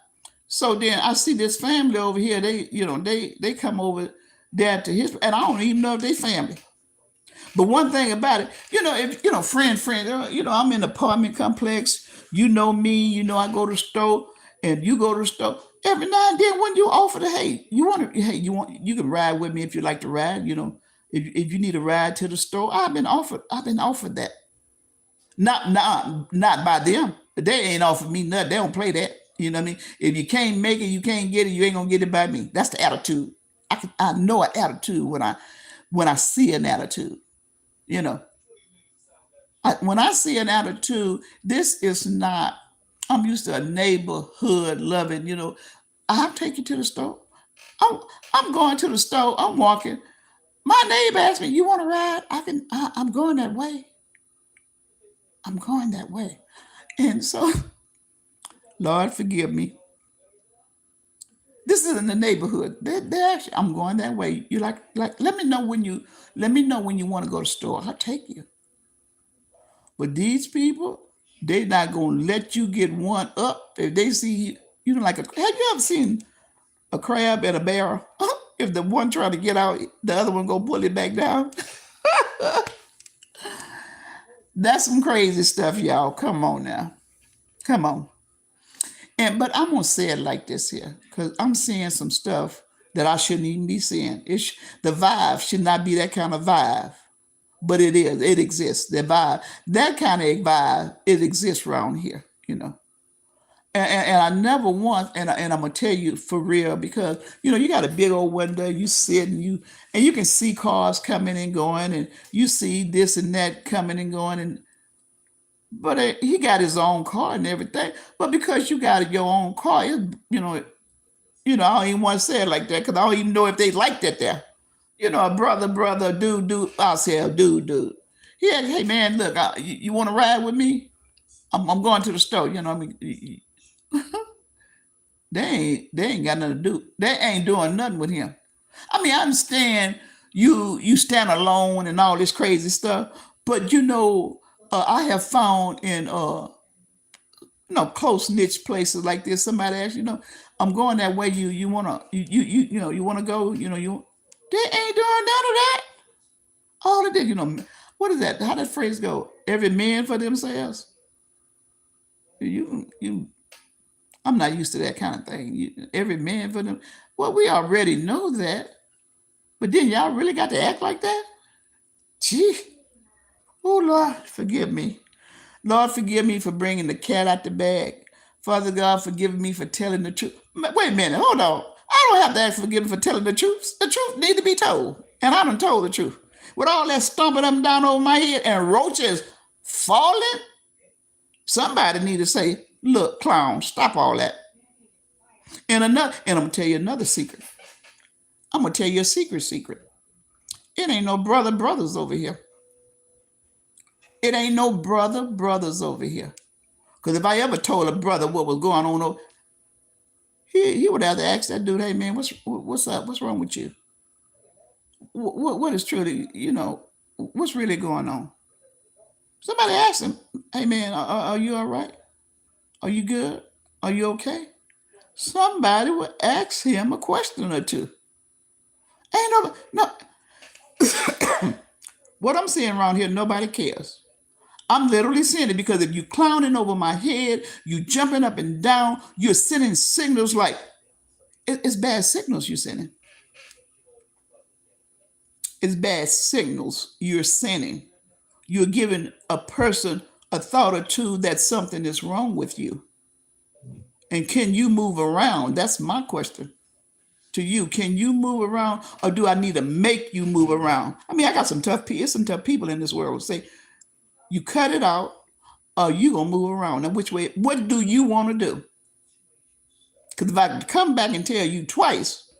So then I see this family over here. They come over there to his, and I don't even know if they family. But one thing about it, if friend, I'm in an apartment complex. You know me. I go to the store, and you go to the store. Every now and then, when you offer to, hey, you can ride with me if you like to ride. If you need a ride to the store, I've been offered that. Not by them. They ain't offered me nothing. They don't play that. You know what I mean? If you can't make it, you can't get it. You ain't gonna get it by me. That's the attitude. I know an attitude when I see an attitude. You know, when I see an attitude, this is not. I'm used to a neighborhood loving. I'll take you to the store. I'm I'm going to the store. I'm walking. My neighbor asked me, "You want to ride? I'm going that way. I'm going that way." And so, Lord, forgive me. This is in the neighborhood. They're actually, I'm going that way. You like, let me know when you want to go to the store. I'll take you. But these people, they not gonna let you get one up if they see you. You know, like have you ever seen a crab in a barrel? If the one trying to get out, the other one go pull it back down. That's some crazy stuff, y'all. Come on now, come on. And but I'm gonna say it like this here, because I'm seeing some stuff that I shouldn't even be seeing. The vibe should not be that kind of vibe, but it is. It exists. The vibe, that kind of vibe, it exists around here. You know. And I never once, and I'm gonna tell you for real, because you got a big old window, you sit and you can see cars coming and going, and you see this and that coming and going, and but he got his own car and everything. But because you got your own car, I don't even want to say it like that because I don't even know if they like that there. A brother, dude, I'll say a dude. Yeah, hey man, look, you want to ride with me? I'm going to the store. I mean, they ain't got nothing to do. They ain't doing nothing with him. I mean, I understand you stand alone and all this crazy stuff, but I have found in close niche places like this, somebody asks, I'm going that way. You wanna you wanna go? They ain't doing none of that. All of this, what is that? How that phrase go? Every man for themselves. You I'm not used to that kind of thing. Every man for them. Well, we already know that, but then y'all really got to act like that? Gee, oh Lord, forgive me. Lord, forgive me for bringing the cat out the bag. Father God, forgive me for telling the truth. Wait a minute, hold on. I don't have to ask forgiveness for telling the truth. The truth needs to be told, and I done told the truth. With all that stomping up and down over my head and roaches falling, somebody need to say, "Look, clown, stop all that." And I'm gonna tell you another secret. I'm gonna tell you a secret. It ain't no brothers over here. It ain't no brothers over here. Because if I ever told a brother what was going on, he would have to ask that dude, "Hey man, what's up? What's wrong with you? What is truly, what's really going on?" Somebody asked him, "Hey man, are you all right? Are you good? Are you okay?" Somebody would ask him a question or two. Ain't no. What I'm seeing around here, nobody cares. I'm literally seeing it because if you clowning over my head, you jumping up and down, you're sending signals like it's bad signals you're sending. It's bad signals you're sending. You're giving a person a thought or two that something is wrong with you. And can you move around? That's my question to you. Can you move around, or do I need to make you move around? I mean, I got some tough people. Some tough people in this world who say, "You cut it out, or you gonna move around." Now, which way? What do you want to do? Because if I come back and tell you twice,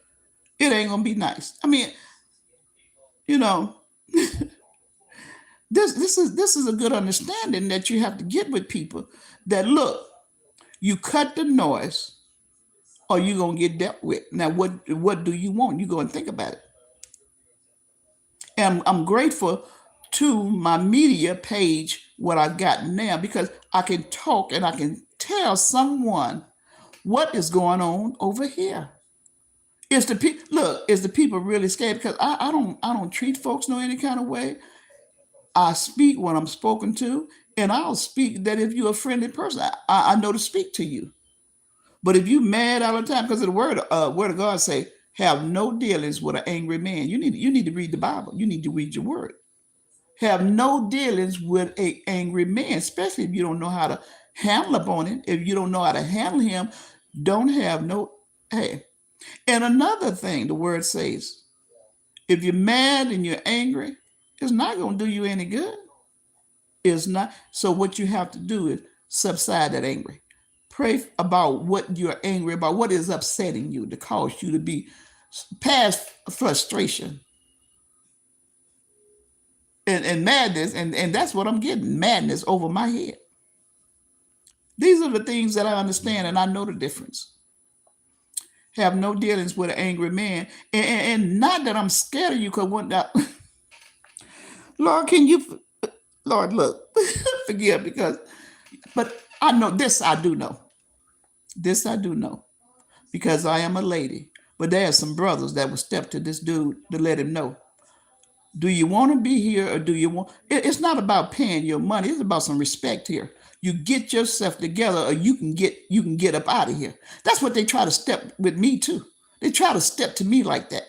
it ain't gonna be nice. I mean, you know, this is a good understanding that you have to get with people. That look, you cut the noise, or you gonna get dealt with. Now, what do you want? You go and think about it. And I'm grateful to my media page what I got now because I can talk and I can tell someone what is going on over here. Is the people really scared? Because I don't treat folks no any kind of way. I speak when I'm spoken to, and I'll speak that if you're a friendly person, I know to speak to you. But if you mad all the time, because the word of God say, have no dealings with an angry man. You need to read the Bible. You need to read your word. Have no dealings with a angry man, especially if you don't know how to handle upon him. If you don't know how to handle him, don't have no hey. And another thing the word says, if you're mad and you're angry, it's not going to do you any good. It's not. So what you have to do is subside that anger. Pray about what you're angry about, what is upsetting you to cause you to be past frustration. and madness, and that's what I'm getting, madness over my head. These are the things that I understand, and I know the difference. Have no dealings with an angry man, and not that I'm scared of you, because one day, Lord, can you, Lord, look, forgive, because, but I know this. I do know this. I do know because I am a lady. But there are some brothers that will step to this dude to let him know, do you want to be here, or do you want it's not about paying your money, it's about some respect here. You get yourself together, or you can get up out of here. That's what they try to step with me too. They try to step to me like that.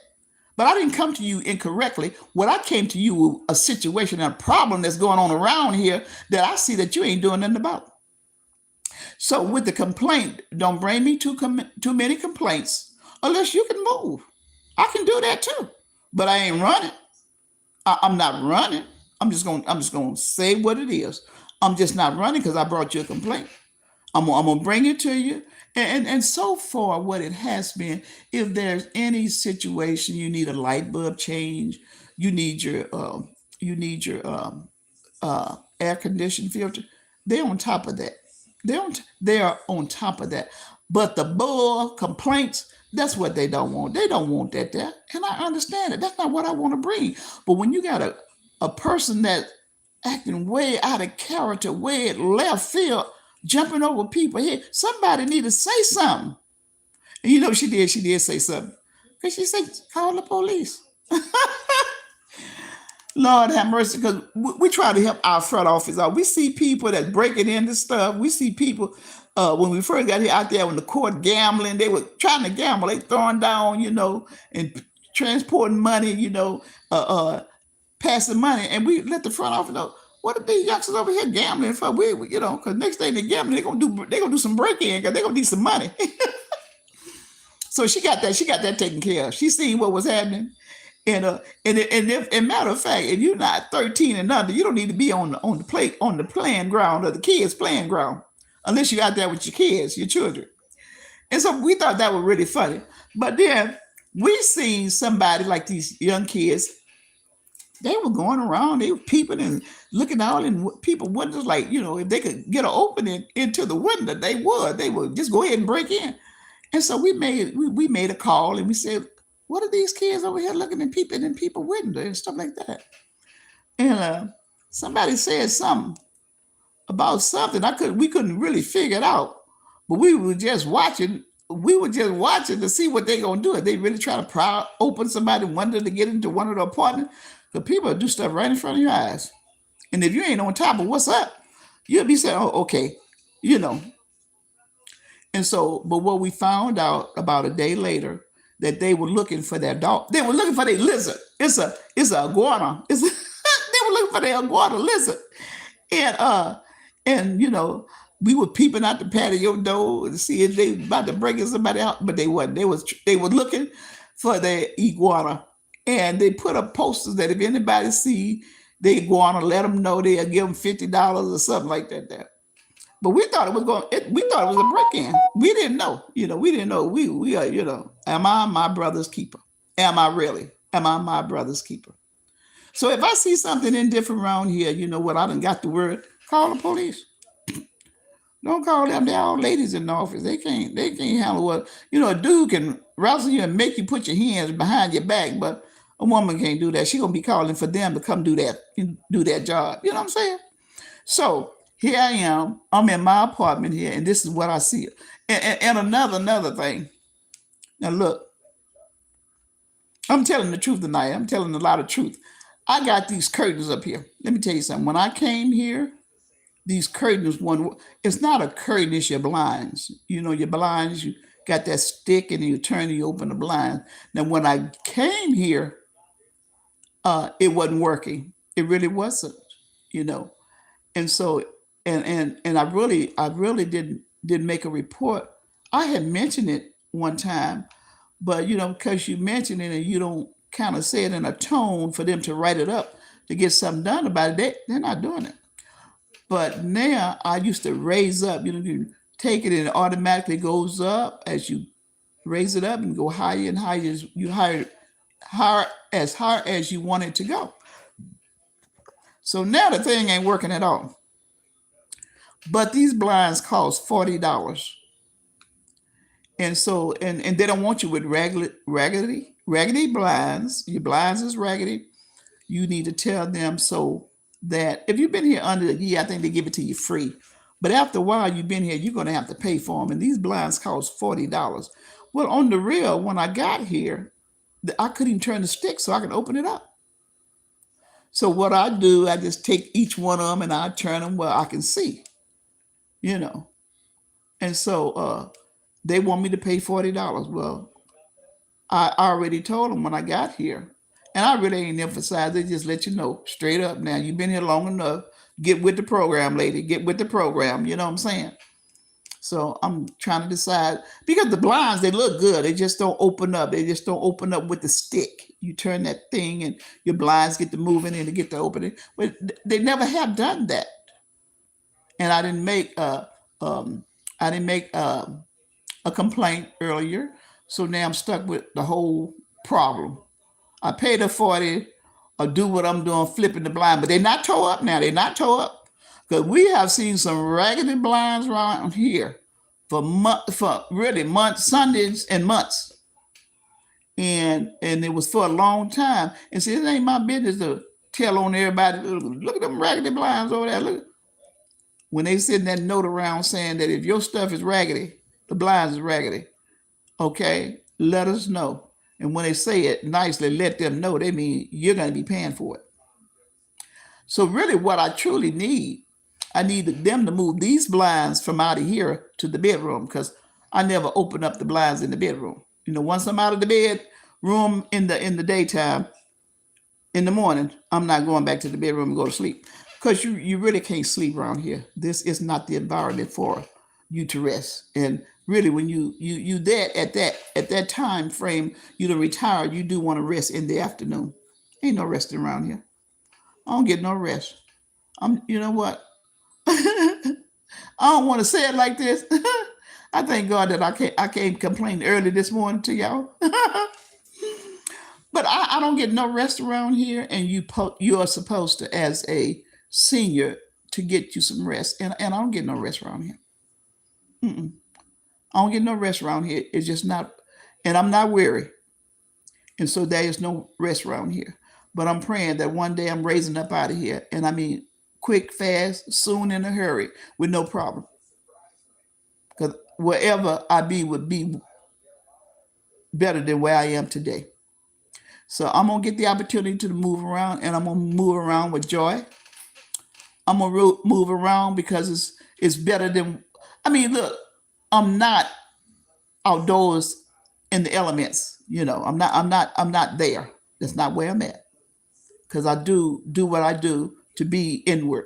But I didn't come to you incorrectly. What I came to you with a situation and a problem that's going on around here that I see that you ain't doing nothing about. So with the complaint, don't bring me too many complaints unless you can move. I can do that too, but I ain't running. I'm not running. I'm just gonna say what it is. I'm just not running because I brought you a complaint. I'm gonna bring it to you. And so far, what it has been, if there's any situation you need a light bulb change, you need your air conditioned filter, they're on top of that. They are on top of that. But the bull complaints, that's what they don't want. They don't want that there. And I understand it. That's not what I want to bring. But when you got a person that acting way out of character, way at left field, jumping over people here, somebody need to say something. And you know she did say something. Because she said, call the police. Lord have mercy, because we try to help our front office out. We see people that breaking into stuff. We see people when we first got here out there in the court gambling. They were trying to gamble. They throwing down, and transporting money, passing money, and we let the front office know. What are these youngsters over here gambling for? Because next thing they gambling, they're gonna do some break in because they're gonna need some money. So she got that taken care of. She seen what was happening. And if, and matter of fact, if you're not 13 and under, you don't need to be on the playing ground or the kids' playing ground, unless you're out there with your kids, your children. And so we thought that was really funny. But then we seen somebody like these young kids. They were going around, they were peeping and looking out in people windows, like if they could get an opening into the window, they would. They would just go ahead and break in. And so we made a call and we said, what are these kids over here looking and peeping in people window and stuff like that? And somebody said something about something. We couldn't really figure it out, but we were just watching. We were just watching to see what they're gonna do. If they really try to open somebody's window to get into one of the apartments, because people do stuff right in front of your eyes. And if you ain't on top of what's up, you'll be saying, "Oh, okay," you know. And so, but what we found out about a day later, that they were looking for their dog. They were looking for their lizard. It's a iguana. They were looking for their iguana lizard. And we were peeping out the patio door to see if they about to break somebody out, but they wasn't. They were looking for their iguana. And they put up posters that if anybody see the iguana, let them know they'll give them $50 or something like that there. But we thought it was we thought it was a break-in. We didn't know. We didn't know. We are, am I my brother's keeper? Am I really? Am I my brother's keeper? So if I see something indifferent around here, you know what? I done got the word. Call the police. Don't call them. They're all ladies in the office. They can't handle what a dude can rousel you and make you put your hands behind your back, but a woman can't do that. She gonna be calling for them to come do that job. You know what I'm saying? So here I am. I'm in my apartment here, and this is what I see. And another thing. Now look, I'm telling the truth tonight. I'm telling a lot of truth. I got these curtains up here. Let me tell you something. When I came here, these curtains, it's not a curtain, it's your blinds. Your blinds, you got that stick and you turn and you open the blinds. Now, when I came here, it wasn't working. It really wasn't, you know. And so, and I really didn't make a report. I had mentioned it one time, but because you mentioned it and you don't kind of say it in a tone for them to write it up to get something done about it, they're not doing it. But now I used to raise up, you take it and it automatically goes up as you raise it up and go higher and higher as you higher as high as you want it to go. So now the thing ain't working at all. But these blinds cost $40. And so and they don't want you with raggedy blinds. Your blinds is raggedy. You need to tell them so that if you've been here under a year, I think they give it to you free. But after a while you've been here, you're gonna have to pay for them. And these blinds cost $40. Well, on the real, when I got here, I couldn't even turn the stick so I can open it up. So what I do, I just take each one of them and I turn them where I can see, you know. And so they want me to pay $40. Well, I already told them when I got here, and I really ain't emphasized. They just let you know straight up. Now you've been here long enough. Get with the program, lady. Get with the program. You know what I'm saying? So I'm trying to decide because the blinds they look good. They just don't open up. They just don't open up with the stick. You turn that thing and your blinds get to moving and to get to opening. But they never have done that. And um I didn't make a complaint earlier. So now I'm stuck with the whole problem. I paid her 40 or do what I'm doing, flipping the blind, but they're not tore up now. They're not tore up. Because we have seen some raggedy blinds around here for really months, Sundays and months. And it was for a long time. And see, it ain't my business to tell on everybody, look at them raggedy blinds over there. Look. When they send that note around saying that if your stuff is raggedy, the blinds is raggedy, okay, let us know. And when they say it nicely, let them know. They mean you're going to be paying for it. So really what I truly need, I need them to move these blinds from out of here to the bedroom because I never open up the blinds in the bedroom. You know, once I'm out of the bed room in the daytime, in the morning, I'm not going back to the bedroom and go to sleep because you really can't sleep around here. This is not the environment for you to rest. And really, when you that at that time frame, you to retire, you do want to rest in the afternoon. Ain't no resting around here. I don't get no rest. You know what? I don't want to say it like this. I thank God that I can't complain early this morning to y'all. But I don't get no rest around here, and you are supposed to, as a senior, to get you some rest, and I don't get no rest around here. Mm-mm. I don't get no rest around here. It's just not, and I'm not weary, and so there is no rest around here. But I'm praying that one day I'm raising up out of here, and I mean quick, fast, soon, in a hurry, with no problem. Because wherever I be would be better than where I am today. So I'm gonna get the opportunity to move around, and I'm gonna move around with joy. I'm gonna move around because it's better than. I mean, look, I'm not outdoors in the elements. You know, I'm not there. That's not where I'm at because I do what I do to be inward.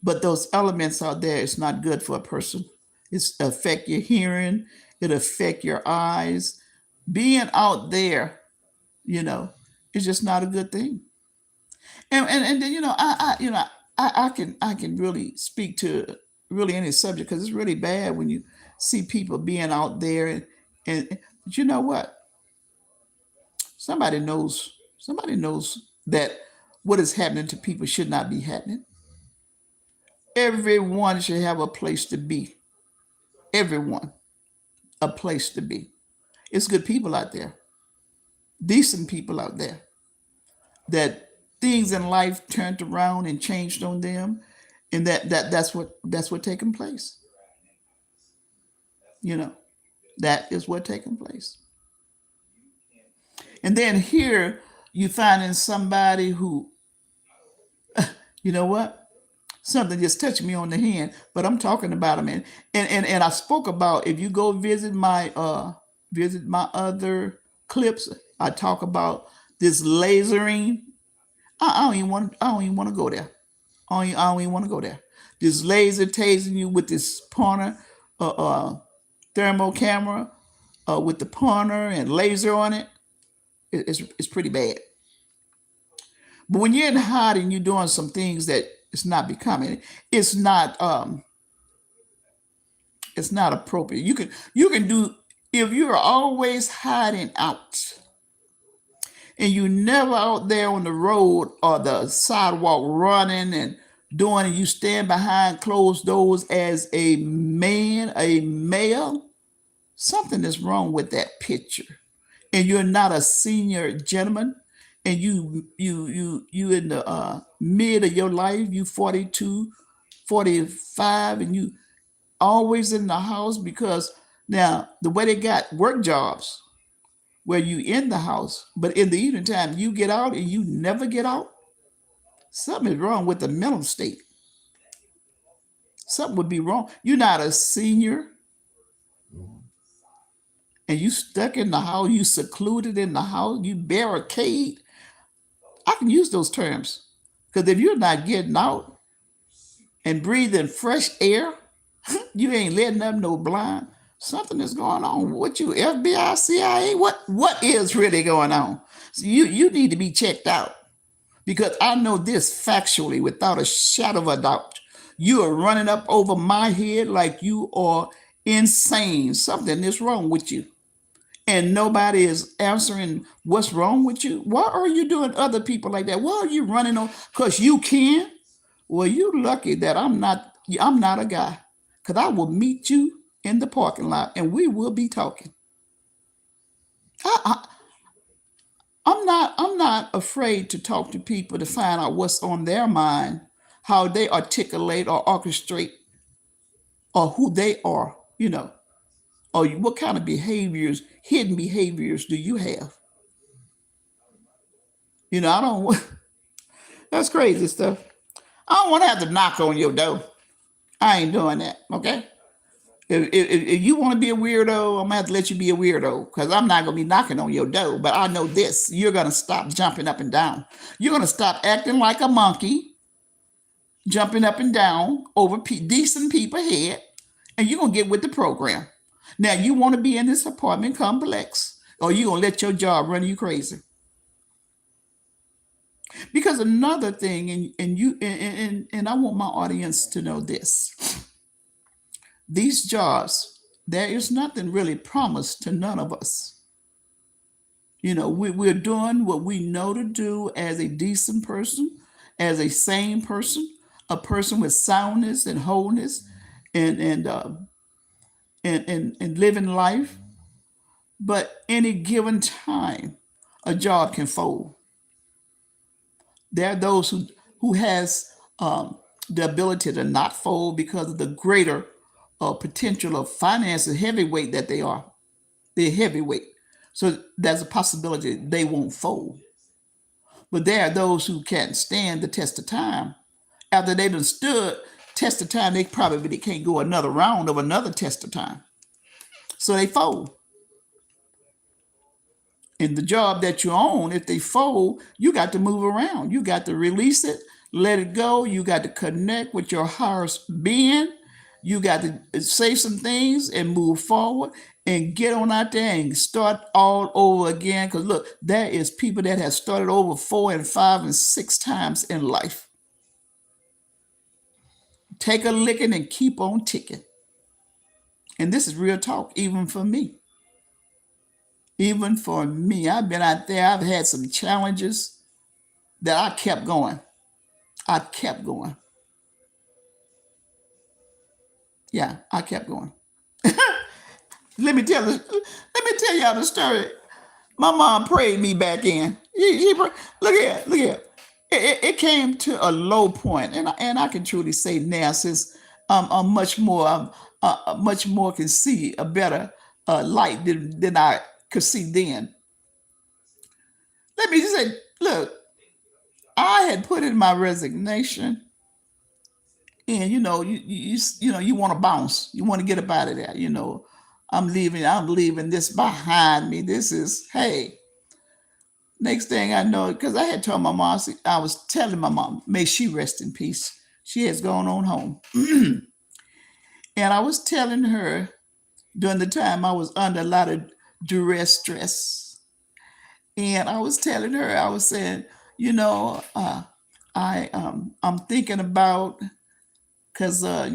But those elements out there, it's not good for a person. It's affect your hearing. It affect your eyes. Being out there, you know, is just not a good thing. And then I can really speak to really any subject because it's really bad when you see people being out there and but you know what? Somebody knows that what is happening to people should not be happening. Everyone should have a place to be. Everyone a place to be. It's good people out there, decent people out there that things in life turned around and changed on them, and that's what taking place. You know, that is what taking place. And then here you find in somebody who, you know what, something just touched me on the hand, but I'm talking about them, and I spoke about if you go visit my other clips, I talk about this lasering. I don't even want to go there. I don't even want to go there. This laser tasing you with this pointer, thermal camera, with the pointer and laser on it. It's pretty bad. But when you're in hiding, you're doing some things that it's not becoming. It's not. It's not appropriate. You can do if you are always hiding out. and you never out there on the road or the sidewalk running and doing, and you stand behind closed doors as a man, a male, something is wrong with that picture. And you're not a senior gentleman, and you in the mid of your life, you 42, 45, and you always in the house. Because now the way they got work jobs where you in the house, but in the evening time you get out and you never get out. Something is wrong with the mental state. Something would be wrong. You're not a senior, and you stuck in the house, you secluded in the house, you barricade. I can use those terms. Because if you're not getting out and breathing fresh air, you ain't letting up no blind. Something is going on. What you, FBI, CIA? What is really going on? So you need to be checked out. Because I know this factually, without a shadow of a doubt. You are running up over my head like you are insane. Something is wrong with you. And nobody is answering what's wrong with you. Why are you doing other people like that? Why are you running on? Because you can. Well, you lucky that I'm not a guy. Because I will meet you in the parking lot and we will be talking. I, I'm not afraid to talk to people to find out what's on their mind, how they articulate or orchestrate, or who they are, or what kind of behaviors, hidden behaviors do you have? I don't want, that's crazy stuff. I don't want to have to knock on your door. I ain't doing that, okay? If you want to be a weirdo, I'm gonna have to let you be a weirdo because I'm not gonna be knocking on your door. But I know this: you're gonna stop jumping up and down. You're gonna stop acting like a monkey, jumping up and down over decent people head, and you're gonna get with the program. Now you want to be in this apartment complex, or you gonna let your job run you crazy? Because another thing, and I want my audience to know this: these jobs, there is nothing really promised to none of us. We're doing what we know to do as a decent person, as a sane person, a person with soundness and wholeness, and living life. But any given time, a job can fold. There are those who has the ability to not fold because of the greater potential of finance and heavyweight that they are. They're heavyweight. So there's a possibility they won't fold. But there are those who can't stand the test of time. After they done stood test of time, they probably can't go another round of another test of time. So they fold. In the job that you own, if they fold, you got to move around. You got to release it, let it go. You got to connect with your highest being. You got to say some things and move forward and get on out there and start all over again. Because look, there is people that have started over 4 and 5 and 6 times in life. Take a licking and keep on ticking. And this is real talk, even for me. Even for me, I've been out there, I've had some challenges that I kept going. I kept going. Yeah, I kept going. Let me tell y'all the story. My mom prayed me back in. Look here. It came to a low point, and I can truly say now, since I'm much more can see a better light than I could see then. Let me just say, look, I had put in my resignation, and you want to bounce, you want to get up out of there. I'm leaving this behind me. This is, hey. Next thing I know, because I had told my mom, I was telling my mom, may she rest in peace. She has gone on home. And I was telling her during the time I was under a lot of duress, stress. And I was telling her, I was saying, you know, I'm thinking about, because I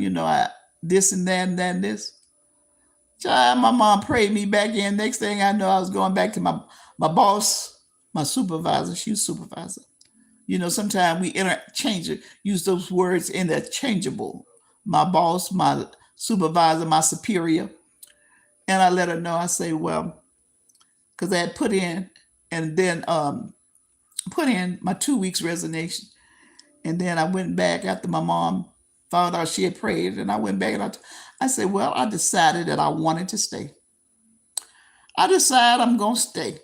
this and that and that and this. Child, my mom prayed me back in. Next thing I know, I was going back to my boss. My supervisor, she was supervisor. Sometimes we interchange it, use those words interchangeable. My boss, my supervisor, my superior. And I let her know, I say, well, because I had put in and then put in my 2 weeks resignation. And then I went back after my mom found out she had prayed. And I went back and I said, well, I decided that I wanted to stay. I decided I'm going to stay.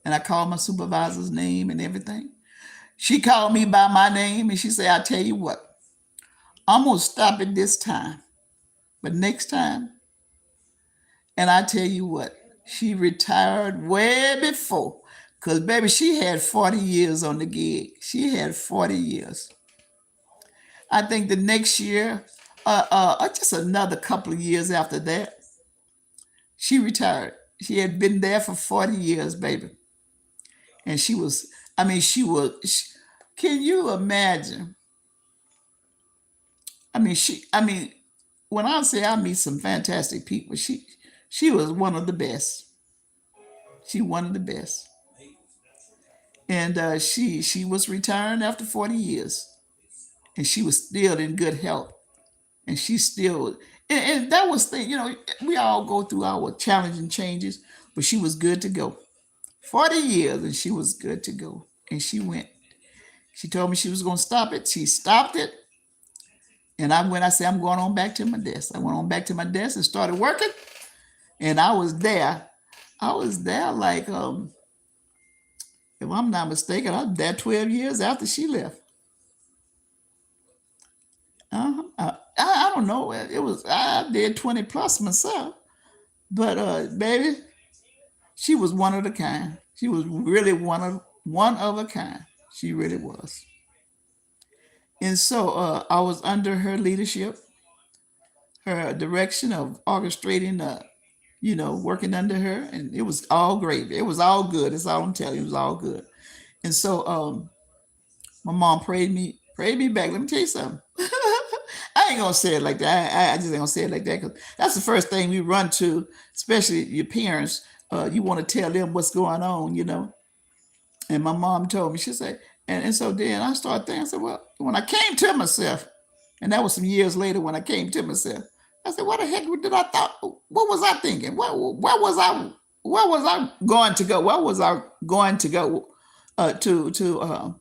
And I called my supervisor's name and everything. She called me by my name and she said, I tell you what, I'm going to stop it this time. But next time, and I tell you what, she retired way before. Because, baby, she had 40 years on the gig. She had 40 years. I think the next year, just another couple of years after that, she retired. She had been there for 40 years, baby. And she was, I mean, can you imagine? When I say I meet some fantastic people, she was one of the best. She one of the best. And she was retiring after 40 years. And she was still in good health. And she still, and that was the, we all go through our challenging changes, but she was good to go. 40 years and she was good to go. And she went. She told me she was going to stop it. She stopped it. And I said, I'm going on back to my desk. I went on back to my desk and started working. And I was there. I was there like, if I'm not mistaken, I was there 12 years after she left. I don't know. I did 20 plus myself. But baby, she was one of a kind. She was really one of a kind. She really was. And so I was under her leadership, her direction of orchestrating, working under her, and it was all great. It was all good. That's all I'm telling you. It was all good. And so my mom prayed me back. Let me tell you something. I ain't gonna say it like that. I just ain't gonna say it like that because that's the first thing we run to, especially your parents. You want to tell them what's going on. And my mom told me, she said, and so then I started thinking, I said, well, when I came to myself, and that was some years later when I came to myself, I said, what the heck did I thought? What was I thinking? Where was I going to go? Where was I going to go to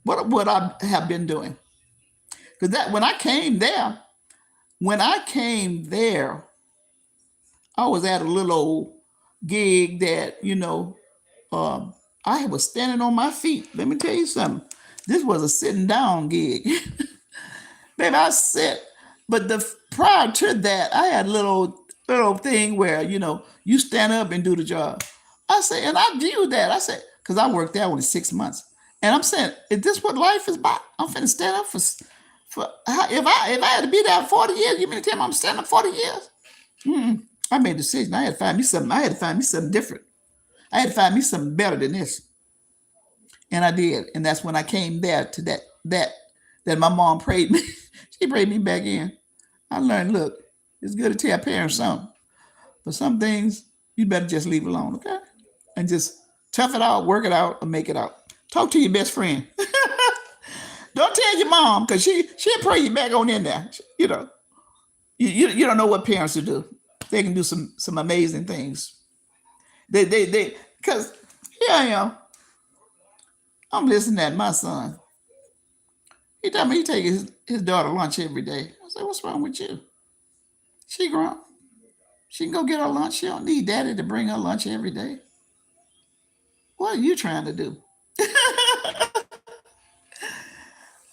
what would I have been doing? Because that when I came there, I was at a little old gig that, I was standing on my feet. Let me tell you something. This was a sitting down gig. Baby, I said, but prior to that, I had a little thing where, you stand up and do the job. I said, and I viewed that. I said, because I worked there only 6 months. And I'm saying, is this what life is about? I'm finna stand up if I had to be there 40 years, you mean to tell me I'm standing up 40 years? I made a decision. I had to find me something. I had to find me something different. I had to find me something better than this. And I did. And that's when I came there to that my mom prayed me. She prayed me back in. I learned, look, it's good to tell parents something. But some things you better just leave alone, okay? And just tough it out, work it out, or make it out. Talk to your best friend. Don't tell your mom because she'll pray you back on in there. You don't know what parents will do. They can do some amazing things. They because here I am. I'm listening at my son. He told me he take his daughter lunch every day. I said, what's wrong with you? She grown. She can go get her lunch. She don't need daddy to bring her lunch every day. What are you trying to do?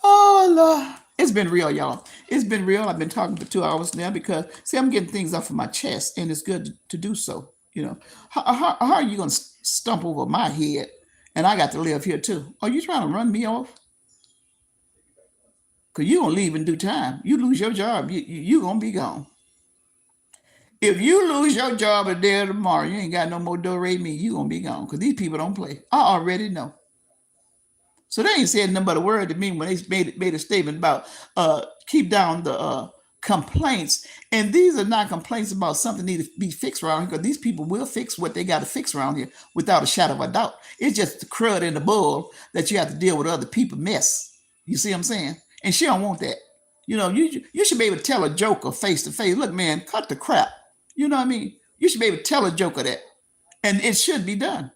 Oh, Lord. It's been real, y'all. It's been real. I've been talking for 2 hours now because, see, I'm getting things off of my chest, and it's good to do so. How are you going to stump over my head? And I got to live here, too. Are you trying to run me off? Because you going to leave in due time. You lose your job, you going to be gone. If you lose your job a day or tomorrow, you ain't got no more do re me, you going to be gone. Because these people don't play. I already know. So they ain't said nothing but a word to me when they made a statement about keep down the complaints. And these are not complaints about something need to be fixed around here, because these people will fix what they got to fix around here without a shadow of a doubt. It's just the crud in the bull that you have to deal with other people mess. You see what I'm saying? And she don't want that. You should be able to tell a joker face to face, look, man, cut the crap. You know what I mean? You should be able to tell a joker that. And it should be done.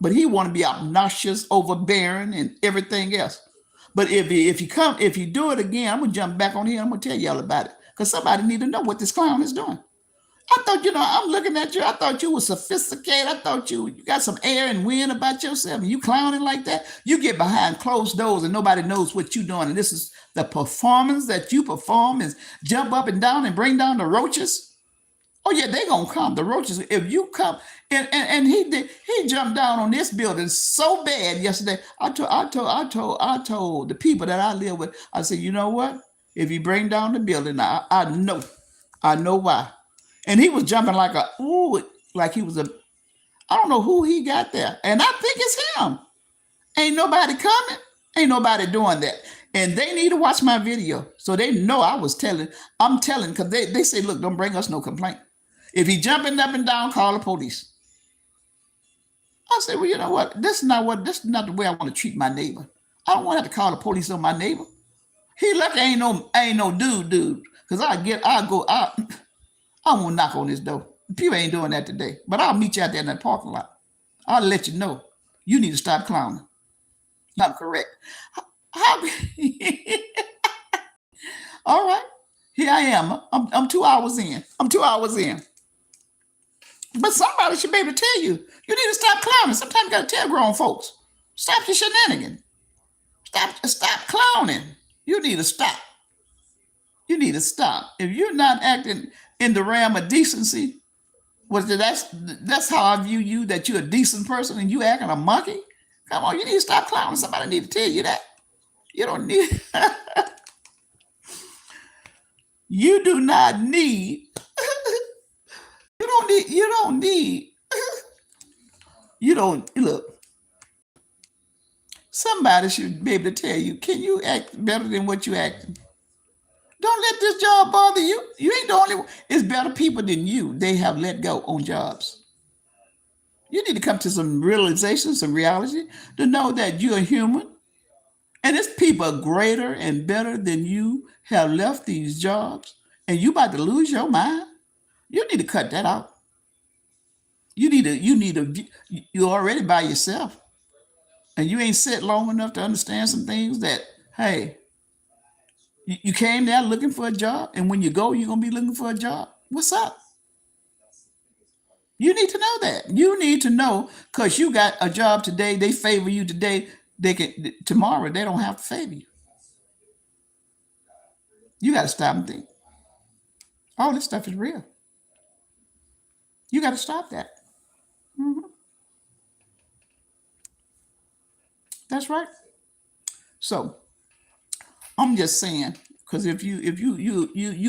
But he want to be obnoxious, overbearing, and everything else. But if you do it again, I'm gonna jump back on here. I'm gonna tell y'all about it, because somebody need to know what this clown is doing. I thought, I'm looking at you. I thought you were sophisticated. I thought you got some air and wind about yourself, and you clowning like that. You get behind closed doors and nobody knows what you're doing. And this is the performance that you perform, is jump up and down and bring down the roaches. Oh yeah, they gonna come. The roaches. If you come, and he jumped down on this building so bad yesterday. I told the people that I live with. I said, you know what? If you bring down the building, I know why. And he was jumping like he was a. I don't know who he got there, and I think it's him. Ain't nobody coming. Ain't nobody doing that. And they need to watch my video so they know I'm telling, because they say, look, don't bring us no complaint. If he jumping up and down, call the police. I said, well, you know what? This is not the way I want to treat my neighbor. I don't want to have to call the police on my neighbor. He lucky ain't no dude. Because I won't knock on his door. People ain't doing that today. But I'll meet you out there in that parking lot. I'll let you know. You need to stop clowning. Not correct. How all right. Here I am. I'm 2 hours in. But somebody should be able to tell you. You need to stop clowning. Sometimes you got to tell grown folks. Stop your shenanigans. Stop clowning. You need to stop. If you're not acting in the realm of decency, that's how I view you, that you're a decent person and you acting a monkey. Come on, you need to stop clowning. Somebody need to tell you that. You don't need. You do not need. You don't look. Somebody should be able to tell you, can you act better than what you acting? Don't let this job bother you. You ain't the only one. It's better people than you they have let go on jobs. You need to come to some realization, some reality, to know that you're a human. And it's people greater and better than you have left these jobs, and you about to lose your mind. You need to cut that out. You're already by yourself, and you ain't sit long enough to understand some things that, hey, you came there looking for a job, and when you go, you're gonna be looking for a job. What's up? You need to know that. You need to know, because you got a job today, they favor you today, they can tomorrow they don't have to favor you. You got to stop and think. All this stuff is real. You got to stop that. Mhm. That's right. So I'm just saying, because if you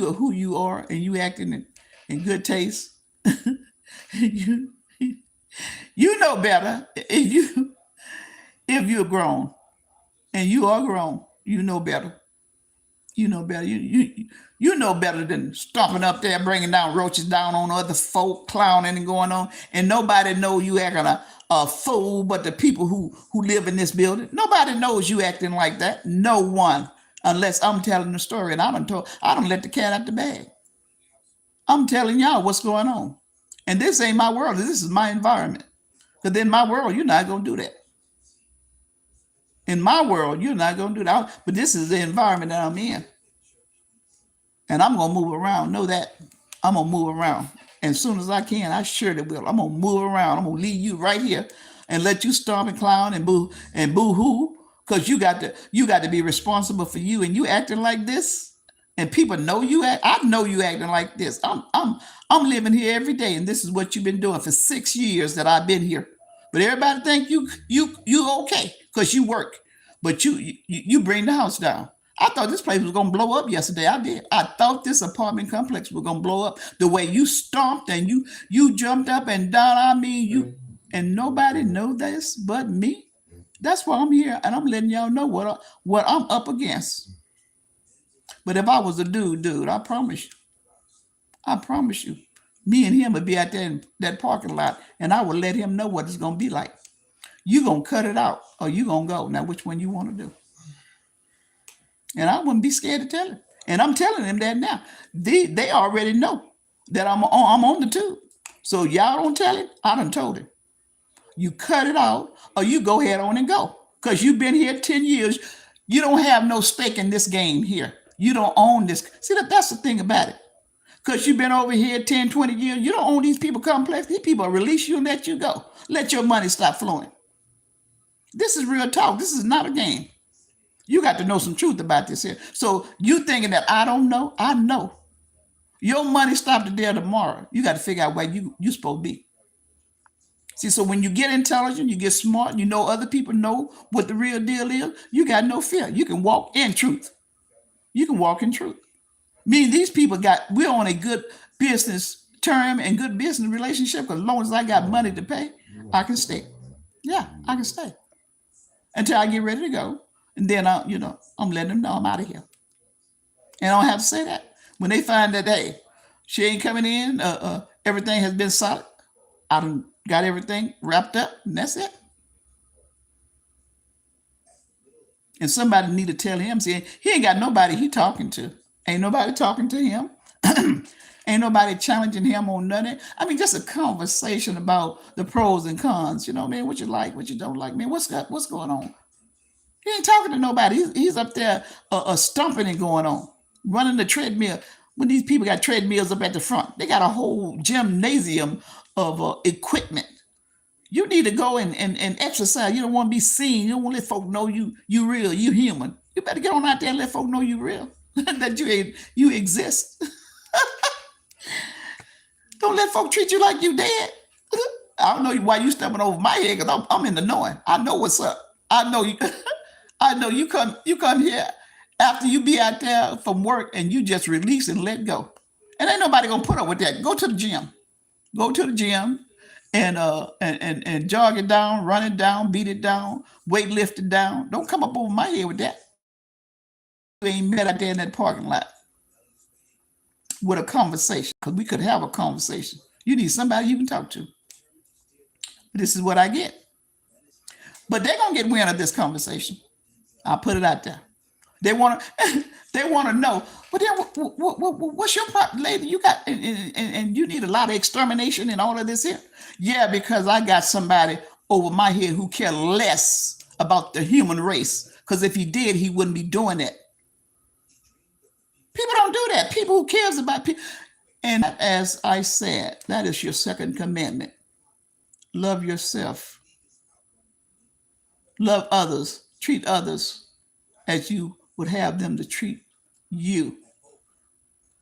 are who you are and you acting in good taste, you you know better. If you're grown and you are grown, you know better. You know better. You know better than stomping up there, bringing down roaches down on other folk, clowning and going on, and nobody know you acting a fool. But the people who live in this building, nobody knows you acting like that. No one, unless I'm telling the story, and I don't let the cat out the bag. I'm telling y'all what's going on, and this ain't my world. This is my environment. Because in my world, you're not gonna do that. In my world, you're not gonna do that. But this is the environment that I'm in. And I'm gonna move around. Know that I'm gonna move around. And as soon as I can, I surely will. I'm gonna move around. I'm gonna leave you right here and let you stomp and clown and boo hoo. Because you got to be responsible for you. And you acting like this, and people know you act. I know you acting like this. I'm living here every day, and this is what you've been doing for 6 years that I've been here. But everybody think you okay because you work, but you bring the house down. I thought this place was gonna blow up yesterday. I did. I thought this apartment complex was gonna blow up. The way you stomped and you jumped up and down. I mean, and nobody know this but me. That's why I'm here, and I'm letting y'all know what I'm up against. But if I was a dude, I promise you, me and him would be out there in that parking lot, and I would let him know what it's gonna be like. You gonna cut it out, or you gonna go. Now, which one you want to do? And I wouldn't be scared to tell him. And I'm telling him that now. They already know that I'm on the tube. So y'all don't tell him. I done told him. You cut it out, or you go ahead on and go. Because you've been here 10 years. You don't have no stake in this game here. You don't own this. See, that's the thing about it. Because you've been over here 10, 20 years. You don't own these people complex. These people release you and let you go. Let your money stop flowing. This is real talk. This is not a game. You got to know some truth about this here. So you thinking that I don't know? I know. Your money stopped there tomorrow. You got to figure out where you supposed to be. See, so when you get intelligent, you get smart, you know other people know what the real deal is, you got no fear. You can walk in truth. You can walk in truth. Meaning these people we're on a good business term and good business relationship because as long as I got money to pay, I can stay. Yeah, I can stay until I get ready to go. And then I'm letting them know I'm out of here. And I don't have to say that. When they find that, hey, she ain't coming in, everything has been solid. I done got everything wrapped up, and that's it. And somebody need to tell him, see, he ain't got nobody he talking to. Ain't nobody talking to him. Ain't nobody challenging him on nothing. I mean, just a conversation about the pros and cons. Man, what you like, what you don't like. Man, what's going on? He ain't talking to nobody. He's up there stumping and going on, running the treadmill. When these people got treadmills up at the front, they got a whole gymnasium of equipment. You need to go and exercise. You don't want to be seen. You don't want to let folk know you real. You human. You better get on out there and let folk know you real. That you exist. Don't let folk treat you like you dead. I don't know why you stepping over my head because I'm in the knowing. I know what's up. I know you. I know you come here after you be out there from work and you just release and let go. And ain't nobody gonna put up with that. Go to the gym. Go to the gym and jog it down, run it down, beat it down, weight lift it down. Don't come up over my head with that. You ain't met out there in that parking lot with a conversation. Because we could have a conversation. You need somebody you can talk to. This is what I get. But they're gonna get wind of this conversation. I'll put it out there. They want to. They want to know. But then, what's your part, lady? You got and you need a lot of extermination and all of this here. Yeah, because I got somebody over my head who care less about the human race. Because if he did, he wouldn't be doing it. People don't do that. People who cares about people. And as I said, that is your second commandment. Love yourself. Love others. Treat others as you would have them to treat you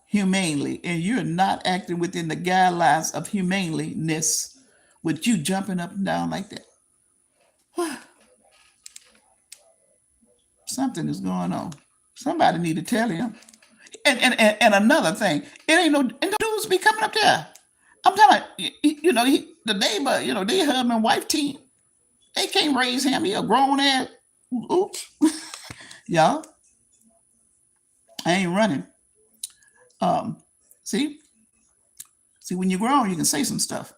humanely. And you're not acting within the guidelines of humaneness with you jumping up and down like that. Something is going on. Somebody need to tell him. And another thing, it ain't no dudes be coming up there. I'm telling you, the neighbor, they husband and wife team, they can't raise him. He a grown ass. Oops. Y'all, I ain't running. See, when you're grown, you can say some stuff.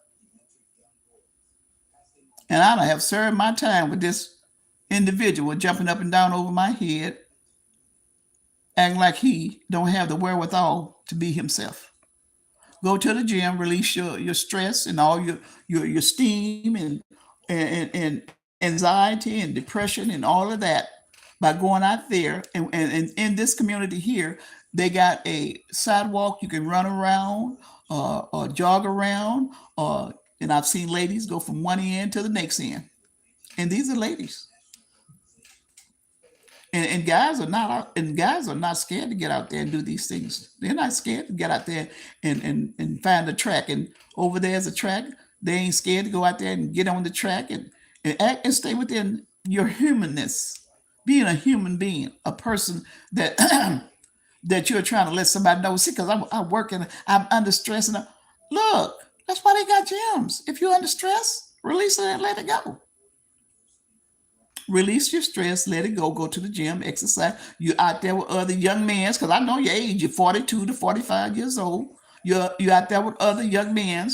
And I have served my time with this individual jumping up and down over my head, acting like he don't have the wherewithal to be himself. Go to the gym, release your stress and all your steam and anxiety and depression and all of that by going out there. And in this community here, they got a sidewalk you can run around or jog around. And I've seen ladies go from one end to the next end. And these are ladies. And guys are not scared to get out there and do these things. They're not scared to get out there and find a track. And over there's a track. They ain't scared to go out there and get on the track and act and stay within your humanness. Being a human being, a person that that you're trying to let somebody know. See, because I work and I'm under stress. And look, that's why they got gyms. If you're under stress, release it and let it go. Release your stress, let it go. Go to the gym, exercise. You're out there with other young men, because I know your age. You're 42 to 45 years old. You're out there with other young men.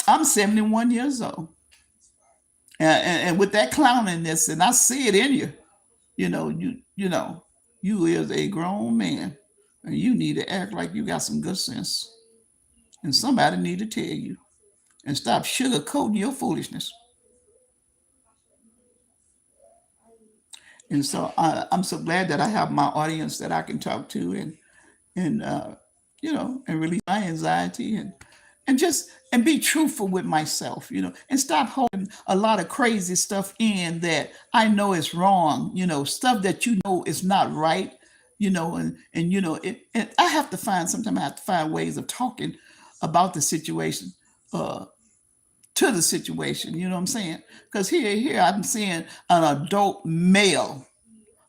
I'm 71 years old, and with that clowniness, and I see it in you. You is a grown man, and you need to act like you got some good sense. And somebody need to tell you, and stop sugarcoating your foolishness. And so I'm so glad that I have my audience that I can talk to, and and release my anxiety, and just and be truthful with myself, and stop holding a lot of crazy stuff in that I know is wrong, stuff that is not right, and I have to find sometimes I have to find ways of talking about the situation, uh, to the situation, you know what I'm saying? Because here I'm seeing an adult male,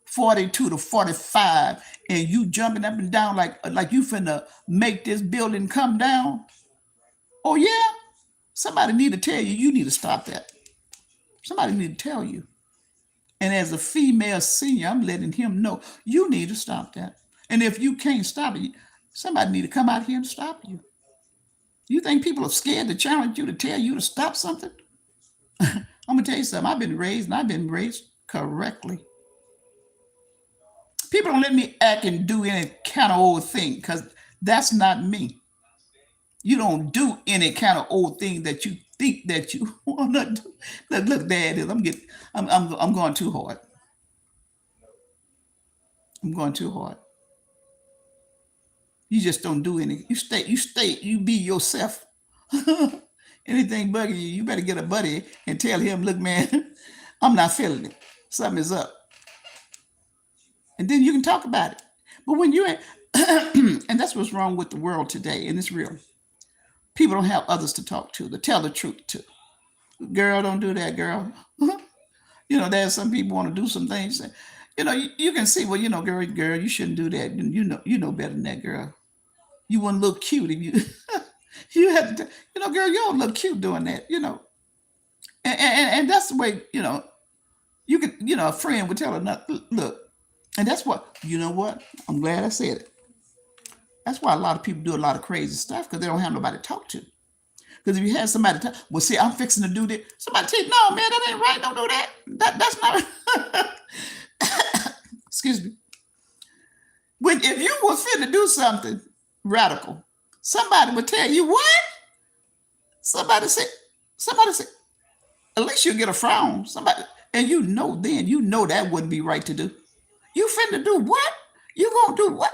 42 to 45, and you jumping up and down like you finna make this building come down. Oh yeah, somebody need to tell you, you need to stop that. Somebody need to tell you. And as a female senior, I'm letting him know you need to stop that. And if you can't stop it, somebody need to come out here and stop you. You think people are scared to challenge you, to tell you to stop something? I'm gonna tell you something. I've been raised correctly. People don't let me act and do any kind of old thing, because that's not me. You don't do any kind of old thing that you think that you want to do. Look, there it is. I'm going too hard. I'm going too hard. You just don't do any. You be yourself. Anything bugging you, you better get a buddy and tell him, look, man, I'm not feeling it. Something is up. And then you can talk about it. But when you're, and that's what's wrong with the world today, and it's real. People don't have others to talk to tell the truth to. Girl, don't do that, girl. There's some people want to do some things. You can see, well, girl, you shouldn't do that. You know better than that, girl. You wouldn't look cute if you, you had to, girl, you don't look cute doing that, and that's the way, you could, a friend would tell her, look, and that's what, I'm glad I said it. That's why a lot of people do a lot of crazy stuff, because they don't have nobody to talk to. Because if you had somebody to well, see, I'm fixing to do this. Somebody tell you, no, man, that ain't right. Don't do that. That's not. Excuse me. When if you was fit to do something radical, somebody would tell you what? Somebody said. At least you get a frown. Somebody, and that wouldn't be right to do. You finna do what? You gonna do what?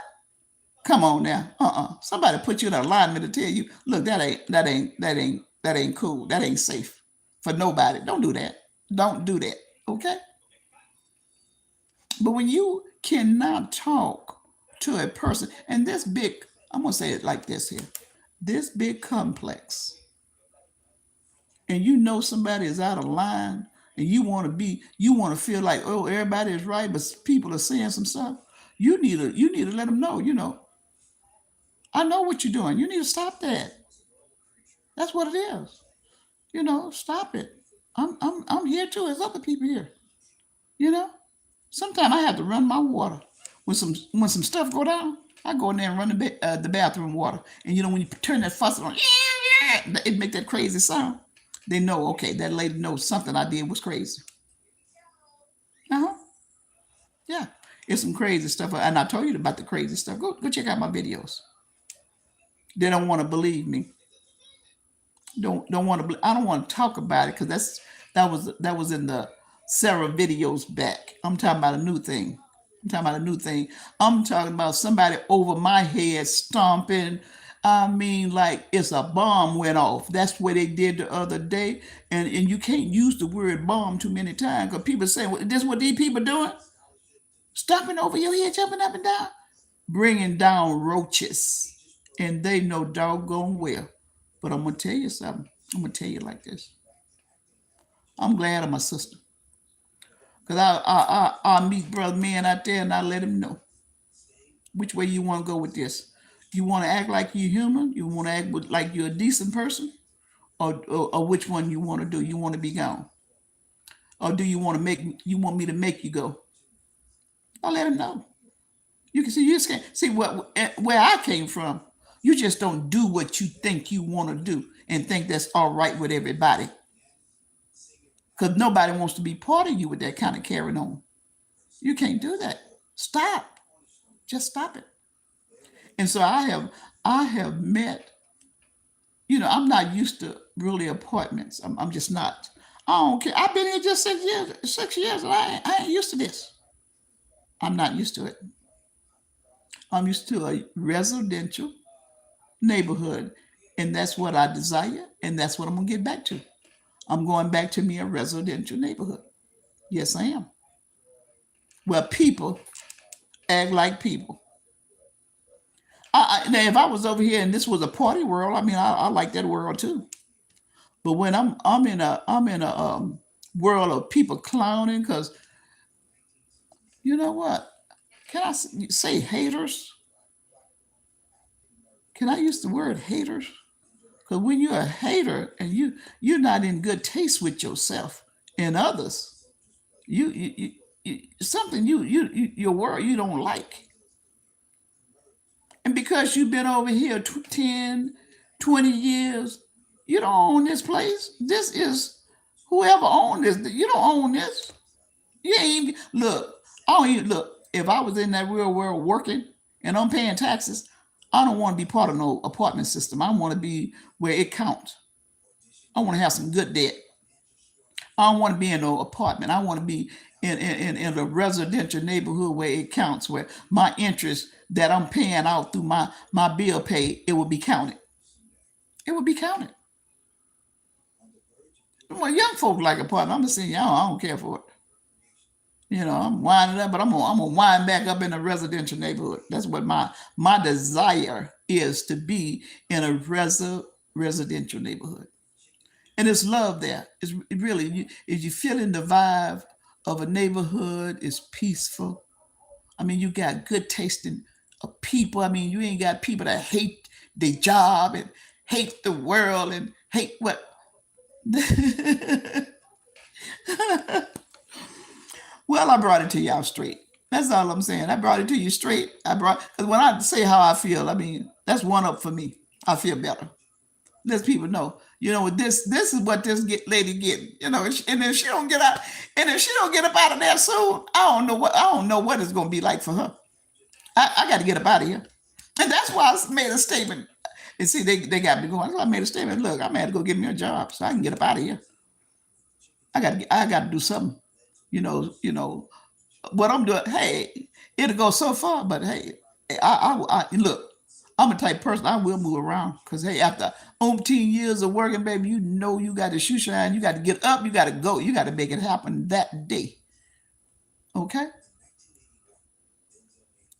Come on now. Somebody put you in alignment to tell you, look, that ain't cool. That ain't safe for nobody. Don't do that. Don't do that. Okay? But when you cannot talk to a person, and this big, I'm gonna say it like this here. This big complex, and somebody is out of line, and you want to feel like, oh, everybody is right, but people are saying some stuff. You need to let them know, I know what you're doing. You need to stop that. That's what it is. Stop it. I'm here too. There's other people here. You know. Sometimes I have to run my water when some stuff go down. I go in there and run the bathroom water. And when you turn that faucet on, it make that crazy sound. They know, okay, that lady knows something I did was crazy. Uh huh. Yeah, it's some crazy stuff, and I told you about the crazy stuff. Go check out my videos. They don't want to believe me. Don't want to. I don't want to talk about it, because that was in the Sarah videos back. I'm talking about a new thing. I'm talking about somebody over my head stomping. I mean, like it's a bomb went off. That's what they did the other day. And you can't use the word bomb too many times, because people say, well, this is what these people doing? Stomping over your head, jumping up and down, bringing down roaches. And they know doggone well. But I'm going to tell you something. I'm going to tell you like this. I'm glad of my sister. Because I meet brother men out there, and I let him know which way you want to go with this. You want to act like you're human? You want to act like you're a decent person? Or which one you want to do? You want to be gone? or do you want me to make you go? I'll let him know. You can see you just can't see where I came from. You just don't do what you think you want to do and think that's all right with everybody. Because nobody wants to be part of you with that kind of carrying on. You can't do that. Stop. Just stop it. And so I have met, I'm not used to really appointments. I'm just not. I don't care. I've been here just 6 years, 6 years, and I ain't used to this. I'm not used to it. I'm used to a residential neighborhood. And that's what I desire. And that's what I'm going to get back to. I'm going back to me a residential neighborhood. Yes, I am. Where people act like people. Now, if I was over here and this was a party world, I mean, I like that world too. But when I'm in a world of people clowning, because you know what? Can I say haters? Can I use the word haters? Because when you're a hater and you're not in good taste with yourself and others, something your world you don't like, and because you've been over here 10, 20 years, you don't own this place. This is whoever owned this. You don't own this. You ain't even, look. I don't even look. If I was in that real world working and I'm paying taxes, I don't want to be part of no apartment system. I want to be where it counts. I want to have some good debt. I don't want to be in no apartment. I want to be in a residential neighborhood where it counts, where my interest that I'm paying out through my bill pay, it will be counted. It will be counted. Well, young folk like apartment. I'm just saying, I don't care for it. I'm winding up, but I'm gonna wind back up in a residential neighborhood. That's what my desire is, to be in a residential neighborhood. And it's love there. It's really, if you feeling the vibe of a neighborhood, it's peaceful. I mean, you got good tasting people. I mean, you ain't got people that hate their job and hate the world and hate what. Well, I brought it to y'all straight. That's all I'm saying. I brought it to you straight. Because when I say how I feel, I mean, that's one up for me. I feel better. Let people know, this is what this lady getting, and if she don't get out, and if she don't get up out of there soon, I don't know what it's gonna be like for her. I got to get up out of here, and that's why I made a statement. And see, they got me going. So I made a statement. Look, I'm gonna have to go get me a job so I can get up out of here. I got to do something. What I'm doing. Hey, it'll go so far, but hey, look. I'm a type of person I will move around because hey, after umpteen years of working, baby, you got to shoe shine. You got to get up. You got to go. You got to make it happen that day. Okay.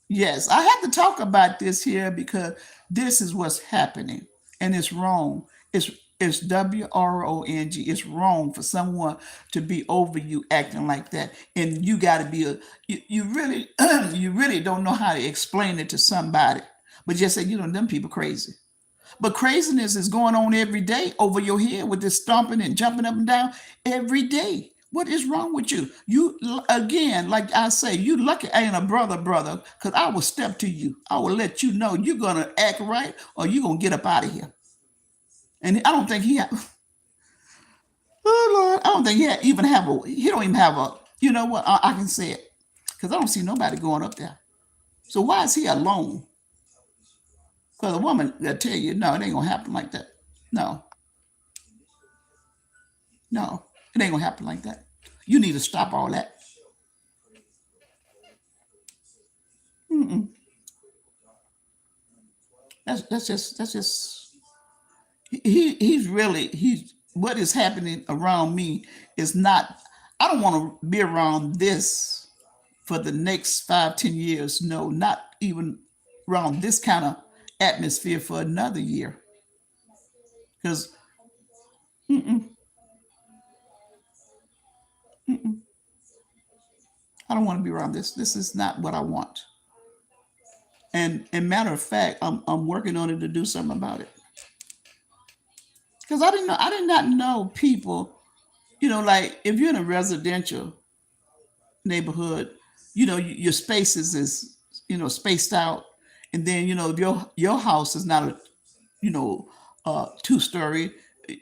Yes, I have to talk about this here because this is what's happening, and it's wrong. It's WRONG. It's wrong for someone to be over you acting like that, and you got to be you really you really don't know how to explain it to somebody, but just say them people crazy. But craziness is going on every day over your head with this stomping and jumping up and down every day. What is wrong with you? Again, like I say, you lucky I ain't a brother, because I will step to you. I will let you know you're gonna act right or you're gonna get up out of here. And I don't think oh Lord, I don't think he don't even have a, you know what, I can say it. Because I don't see nobody going up there. So why is he alone? Because a woman will tell you, no, it ain't gonna happen like that. No, no, it ain't gonna happen like that. You need to stop all that. Mm-mm. That's just he's what is happening around me is not. I don't want to be around this for the next 5, 10 years. No, not even around this kind of atmosphere for another year. Because I don't want to be around this. This is not what I want. And matter of fact, I'm working on it to do something about it. Because I did not know people. Like if you're in a residential neighborhood, your spaces is spaced out, and then if your house is not a you know 2-story,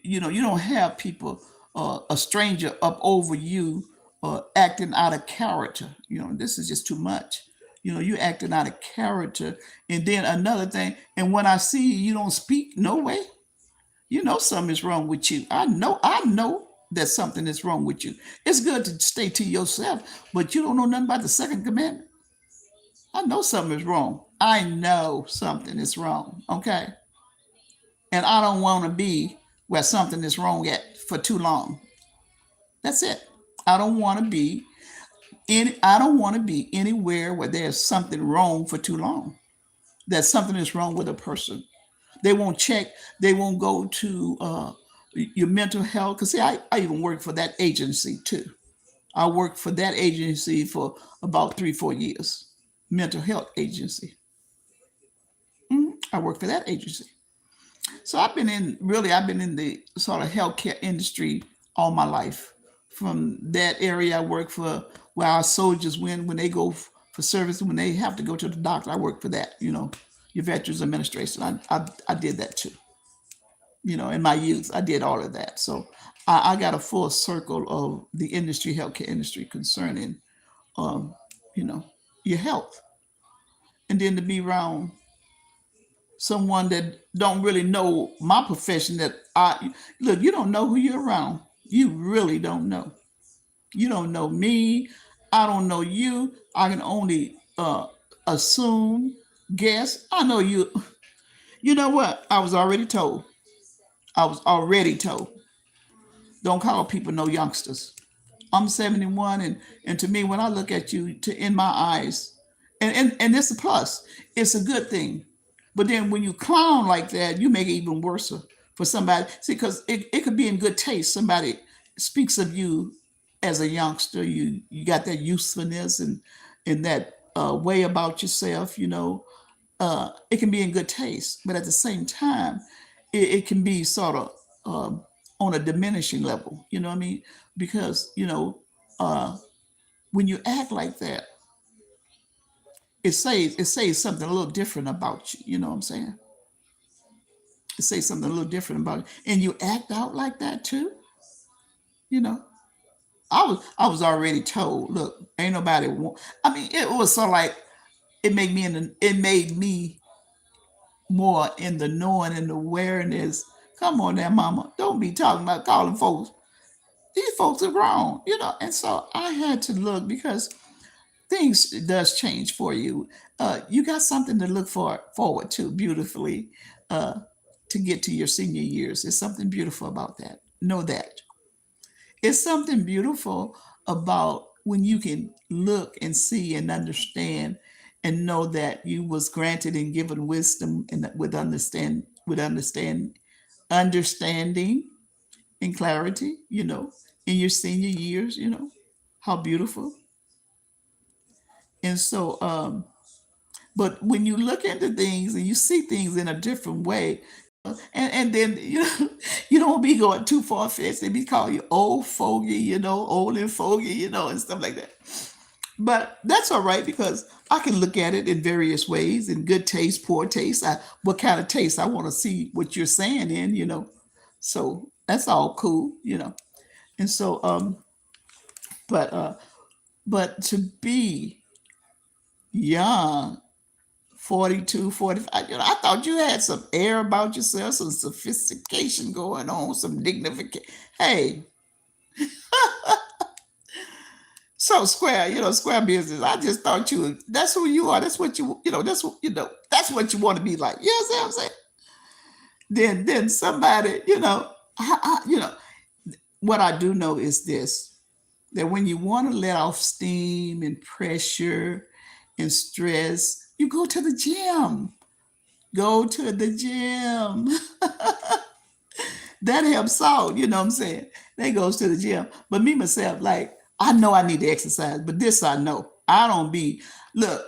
you don't have people, a stranger up over you, acting out of character. This is just too much. You acting out of character. And then another thing, and when I see you don't speak, no way, something is wrong with you. I know that something is wrong with you. It's good to stay to yourself, but you don't know nothing about the second commandment. I know something is wrong. I know something is wrong. Okay. And I don't want to be where something is wrong at for too long. That's it. I don't want to be I don't want to be anywhere where there's something wrong for too long. That something is wrong with a person. They won't check. They won't go to your mental health. Because see, I even work for that agency too. I worked for that agency for about 3, 4 years. Mental health agency. I worked for that agency. So I've been in the sort of healthcare industry all my life. From that area, I work for where our soldiers win when they go for service, when they have to go to the doctor. I work for that. Your Veterans Administration. I did that too. In my youth, I did all of that. So I got a full circle of the industry, healthcare industry, concerning um, you know, your health, and then to be around someone that don't really know my profession. That I look, you don't know who you're around. You really don't know. You don't know me. I don't know you. I can only assume, guess. I know you. You know what? I was already told. I was already told. Don't call people no youngsters. I'm 71, and to me, when I look at you, to in my eyes, and it's a plus. It's a good thing. But then when you clown like that, you make it even worse for somebody. See, because it could be in good taste. Somebody speaks of you as a youngster. You got that usefulness and that way about yourself. It can be in good taste, but at the same time, it can be sort of on a diminishing level. You know what I mean? Because uh, when you act like that, it says something a little different about you. You know what I'm saying? It says something a little different about you, and you act out like that too. You know, I was already told. Look, ain't nobody. I mean, it was so like it made me more in the knowing and awareness. Come on there, mama. Don't be talking about calling folks. These folks are grown, And so I had to look, because things does change for you. You got something to look forward to beautifully, uh, to get to your senior years. There's something beautiful about that. Know that. It's something beautiful about when you can look and see and understand and know that you was granted and given wisdom and with understanding and clarity, in your senior years, how beautiful. And so but when you look into things and you see things in a different way, and then you don't be going too far fetched. They be calling you old fogey, old and fogey, and stuff like that. But that's all right, because I can look at it in various ways, in good taste, poor taste. What kind of taste I want to see what you're saying in. So that's all cool. And so but but to be young, 42, 45, I thought you had some air about yourself, some sophistication going on, some dignification. Hey, so square, square business. I just thought that's who you are. That's what that's what you want to be like. You know what I'm saying? Then somebody, what I do know is this, that when you want to let off steam and pressure and stress, you go to the gym. Go to the gym. That helps out, you know what I'm saying? That goes to the gym. But me myself, like, I know I need to exercise, but this I know. I don't be, look,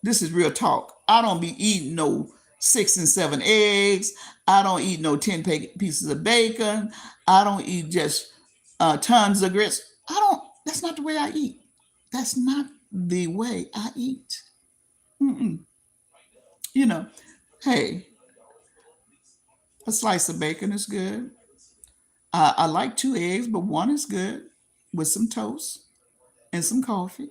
this is real talk. I don't be eating no 6 and 7 eggs. I don't eat no 10 pieces of bacon. I don't eat just tons of grits. I don't. That's not the way I eat. That's not the way I eat. Mm-mm. You know, hey, a slice of bacon is good. I like two eggs, but one is good with some toast and some coffee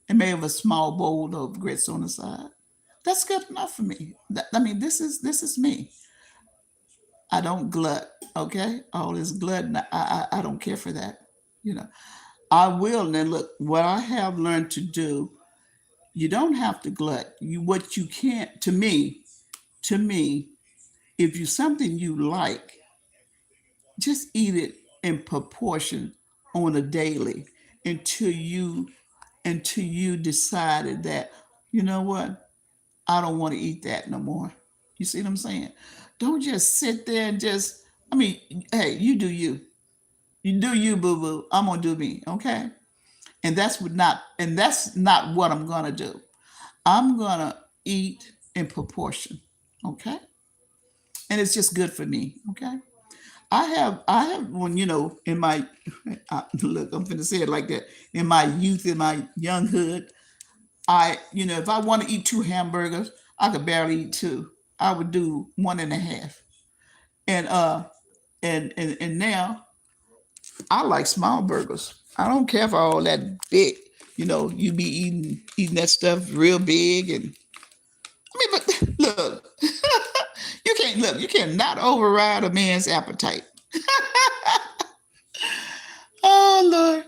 and maybe a small bowl of grits on the side. That's good enough for me. I mean, this is me. I don't glut. Okay, all this glutton, I don't care for that. You know, I will. Now look, what I have learned to do. You don't have to glut. You what you can't. To me, if you something you like, just eat it in proportion on a daily until you decided that you know what, I don't want to eat that no more. You see what I'm saying? Don't just sit there and just. I mean, hey, you do you. You do you, boo boo. I'm gonna do me, okay? And that's not what I'm gonna do. I'm gonna eat in proportion, okay? And it's just good for me, okay? I have when in my look, I'm gonna say it like that. In my youth, in my younghood, if I want to eat two hamburgers, I could barely eat two. I would do one and a half. And now I like small burgers. I don't care for all that big. You be eating that stuff real big, and I mean, but look, you cannot override a man's appetite. Oh Lord.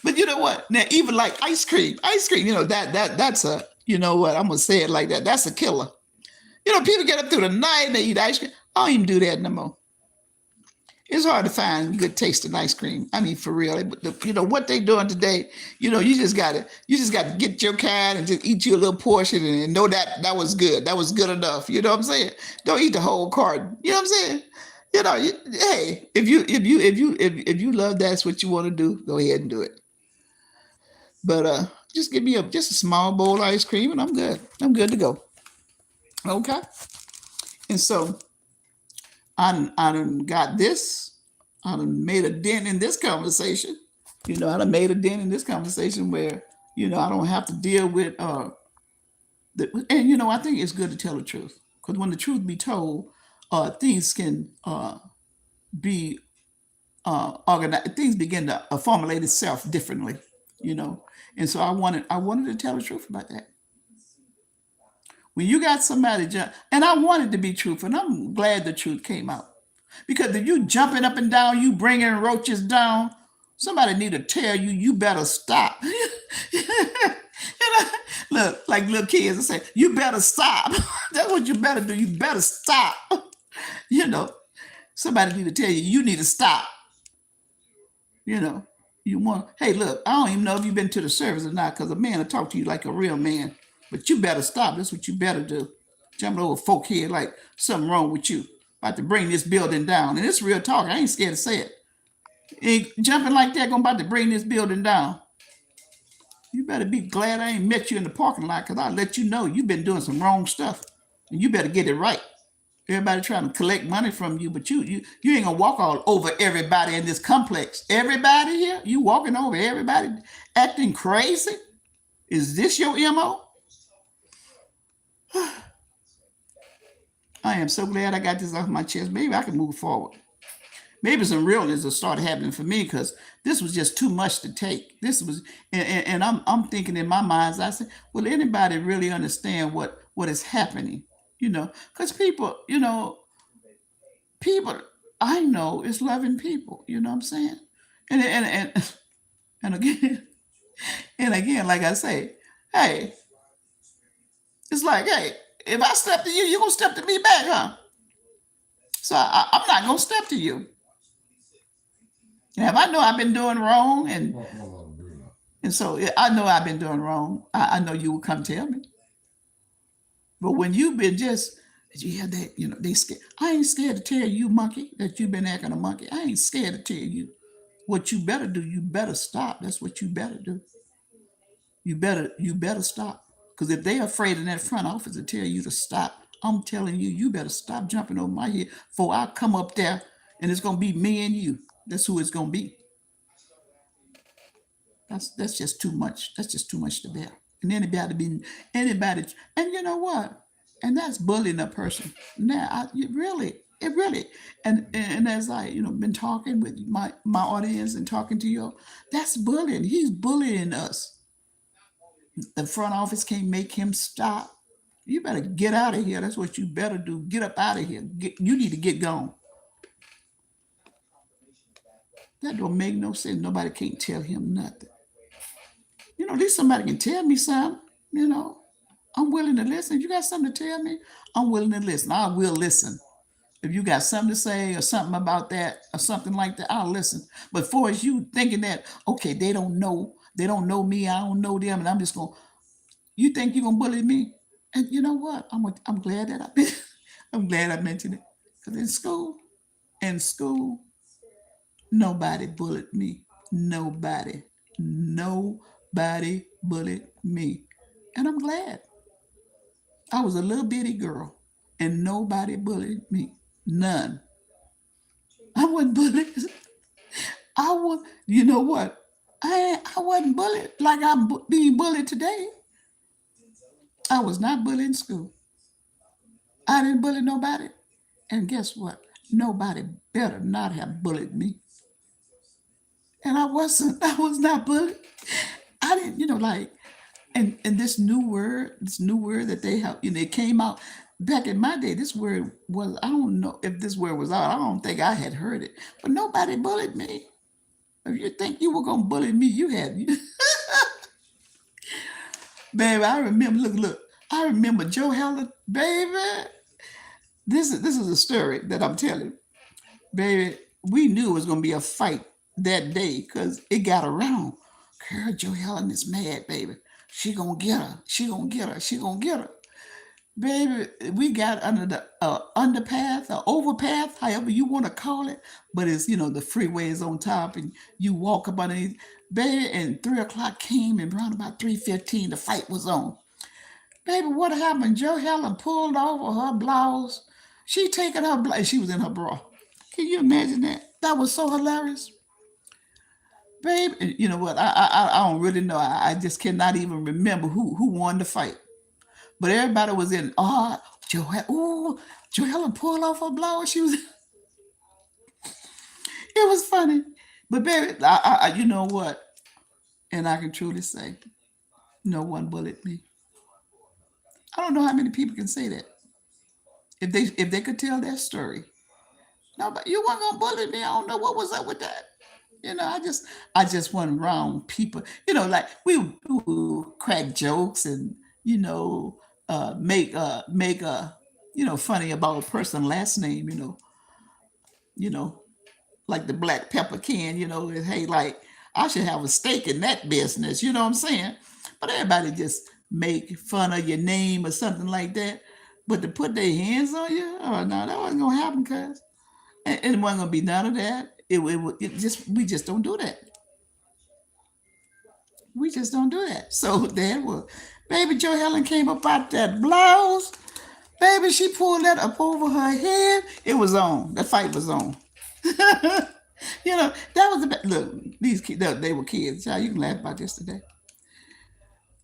But you know what? Now even like ice cream, that's a what, I'm gonna say it like that. That's a killer. People get up through the night and they eat ice cream. I don't even do that no more. It's hard to find good tasting ice cream. I mean, for real. What they doing today. You just got to get your kind and just eat you a little portion and know that was good. That was good enough. You know what I'm saying? Don't eat the whole carton. You know what I'm saying? Hey, if you love that's what you want to do, go ahead and do it. But just give me just a small bowl of ice cream and I'm good. I'm good to go. Okay. And so I done got this. I done made a dent in this conversation. I done made a dent in this conversation where, I don't have to deal with and I think it's good to tell the truth. Because when the truth be told, things can be organized, things begin to formulate itself differently, you know. And so I wanted to tell the truth about that. When you got somebody and I wanted to be truthful, and I'm glad the truth came out. Because if you jumping up and down, you bringing roaches down, somebody need to tell you, you better stop. Look, like little kids say, you better stop. That's what you better do. You better stop. You know, somebody need to tell you, you need to stop. You know, hey, look, I don't even know if you've been to the service or not, because a man will talk to you like a real man. But you better stop. That's what you better do. Jumping over folk here like something wrong with you. About to bring this building down. And it's real talk. I ain't scared to say it. Ain't jumping like that, going about to bring this building down. You better be glad I ain't met you in the parking lot, because I'll let you know you've been doing some wrong stuff. And you better get it right. Everybody trying to collect money from you, but you ain't gonna walk all over everybody in this complex. Everybody here, you walking over everybody acting crazy? Is this your MO? I am so glad I got this off my chest. Maybe I can move forward. Maybe some realness will start happening for me, because this was just too much to take. This was, and I'm thinking in my mind, I said, will anybody really understand what is happening? Because people I know is loving people. You know what I'm saying? And and again and again, like I say, hey, it's like, hey, if I step to you, you gonna step to me back, huh? So I'm not gonna step to you. And if I know I've been doing wrong, and so yeah, I know I've been doing wrong, I know you will come tell me. But when you've been just, yeah, that they scared. I ain't scared to tell you, monkey, that you've been acting a monkey. I ain't scared to tell you what you better do. You better stop. That's what you better do. You better stop. Because if they're afraid in that front office to tell you to stop, I'm telling you, you better stop jumping over my head before I come up there and it's gonna be me and you. That's who it's gonna be. That's just too much. That's just too much to bear. And anybody, and you know what? And that's bullying a person. Now, it really, and as I been talking with my audience and talking to you, that's bullying. He's bullying us. The front office can't make him stop. You better get out of here. That's what you better do. Get up out of here. You need to get gone. That don't make no sense. Nobody can't tell him nothing. At least somebody can tell me something. You know, I'm willing to listen. If you got something to tell me, I'm willing to listen. I will listen. If you got something to say or something about that or something like that, I'll listen. But for as you thinking that, okay, they don't know me, I don't know them, and I'm just gonna, you think you're gonna bully me? And you know what? I'm glad that I'm glad I mentioned it because in school, nobody bullied me. Nobody, nobody bullied me, and I'm glad. I was a little bitty girl, and nobody bullied me. None. I wasn't bullied. I was. You know what? I wasn't bullied like I'm being bullied today. I was not bullied in school. I didn't bully nobody. And guess what? Nobody better not have bullied me. And I wasn't. I was not bullied. I didn't. Like, and this new word that they have. It came out back in my day. This word was. I don't know if this word was out. I don't think I had heard it. But nobody bullied me. If you think you were gonna bully me, you had. Baby, I remember. Look. I remember Joe Heller, baby. This is a story that I'm telling, baby. We knew it was gonna be a fight that day because it got around. Girl, Joe Helen is mad, baby. She gonna get her. She gonna get her. She gonna get her. Baby, we got under the underpath or overpath, however you want to call it. But it's, the freeway is on top and you walk up underneath. Baby, and 3 o'clock came and around about 3:15, the fight was on. Baby, what happened? Joe Helen pulled over her blouse. She taking her blouse. She was in her bra. Can you imagine that? That was so hilarious. Babe, you know what? I don't really know. I just cannot even remember who won the fight. But everybody was in ooh, Joe Helen pulled off her blouse. She was it was funny. But baby, you know what? And I can truly say, no one bullied me. I don't know how many people can say that. If they could tell that story. No, but you weren't gonna bully me. I don't know what was up with that. I just went around people. Like we crack jokes and make funny about a person last name. You know like the black pepper can. Hey, like I should have a stake in that business. You know what I'm saying? But everybody just make fun of your name or something like that. But to put their hands on you, oh no, that wasn't gonna happen, cuz. And it wasn't gonna be none of that. It just we just don't do that. We just don't do that. So there was, baby Joe Helen came up out that blouse. Baby, she pulled that up over her head. It was on. The fight was on. That was the look. These kids, they were kids. Child, you can laugh about this today.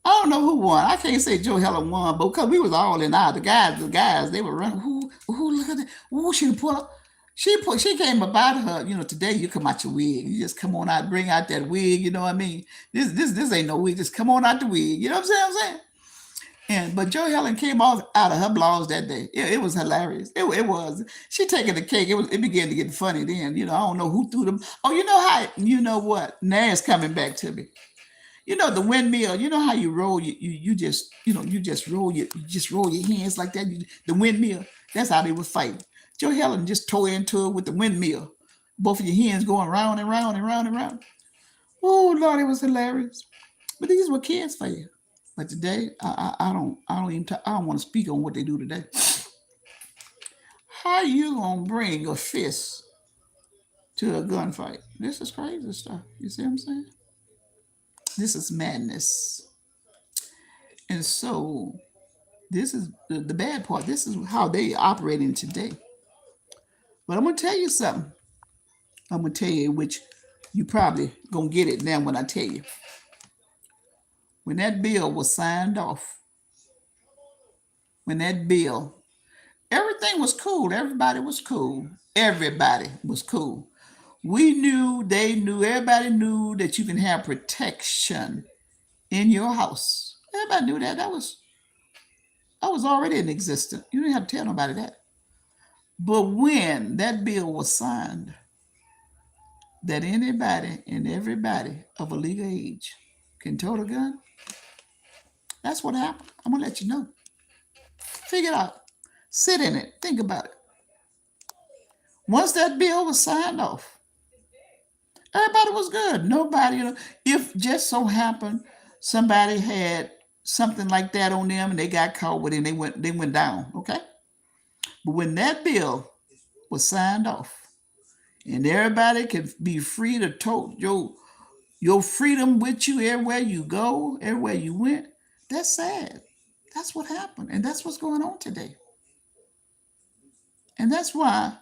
I don't know who won. I can't say Joe Helen won, but because we was all in out. The guys, they were running. Who look at that? Who she pull up? She came about her. Today you come out your wig. You just come on out, bring out that wig. You know what I mean? This ain't no wig. Just come on out the wig. You know what I'm saying? But Joe Helen came off out of her blouse that day. It was hilarious. It was. She taking the cake. It began to get funny then. I don't know who threw them. Oh, you know how? You know what? Now it's coming back to me. The windmill. You know how you roll you just roll your hands like that. The windmill. That's how they was fighting. Joe Helen just tore into it with the windmill. Both of your hands going round and round and round and round. Oh Lord, it was hilarious. But these were kids for you. But today, I don't want to speak on what they do today. How you gonna bring a fist to a gunfight? This is crazy stuff. You see what I'm saying? This is madness. And so this is the bad part. This is how they operating today. But I'm gonna tell you something. I'm gonna tell you, which you probably gonna get it now when I tell you. When that bill was signed off, when that bill, everything was cool. Everybody was cool. Everybody was cool. We knew, they knew, everybody knew that you can have protection in your house. Everybody knew that. That was already in existence. You didn't have to tell nobody that. But when that bill was signed, that anybody and everybody of a legal age can tote a gun, that's what happened. I'm gonna let you know. Figure it out. Sit in it. Think about it. Once that bill was signed off, everybody was good. Nobody, if just so happened somebody had something like that on them and they got caught with it and they went down. Okay. But when that bill was signed off and everybody could be free to tote your freedom with you everywhere you go, everywhere you went, that's sad. That's what happened. And that's what's going on today. And that's why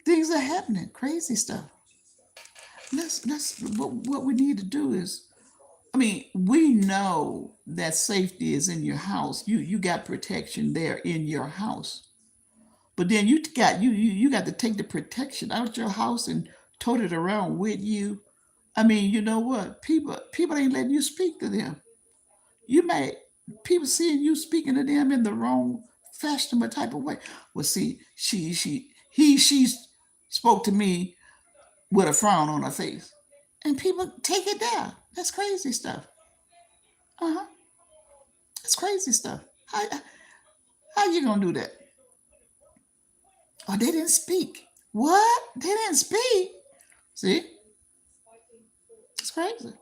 things are happening, crazy stuff. What we need to do is, I mean, we know that safety is in your house. You got protection there in your house. But then you got to take the protection out your house and tote it around with you. I mean, you know what? People ain't letting you speak to them. You may people seeing you speaking to them in the wrong fashionable type of way. Well, see, she spoke to me with a frown on her face, and people take it down. That's crazy stuff. Uh huh. That's crazy stuff. How you gonna do that? Oh, they didn't speak. What? They didn't speak. See, it's crazy.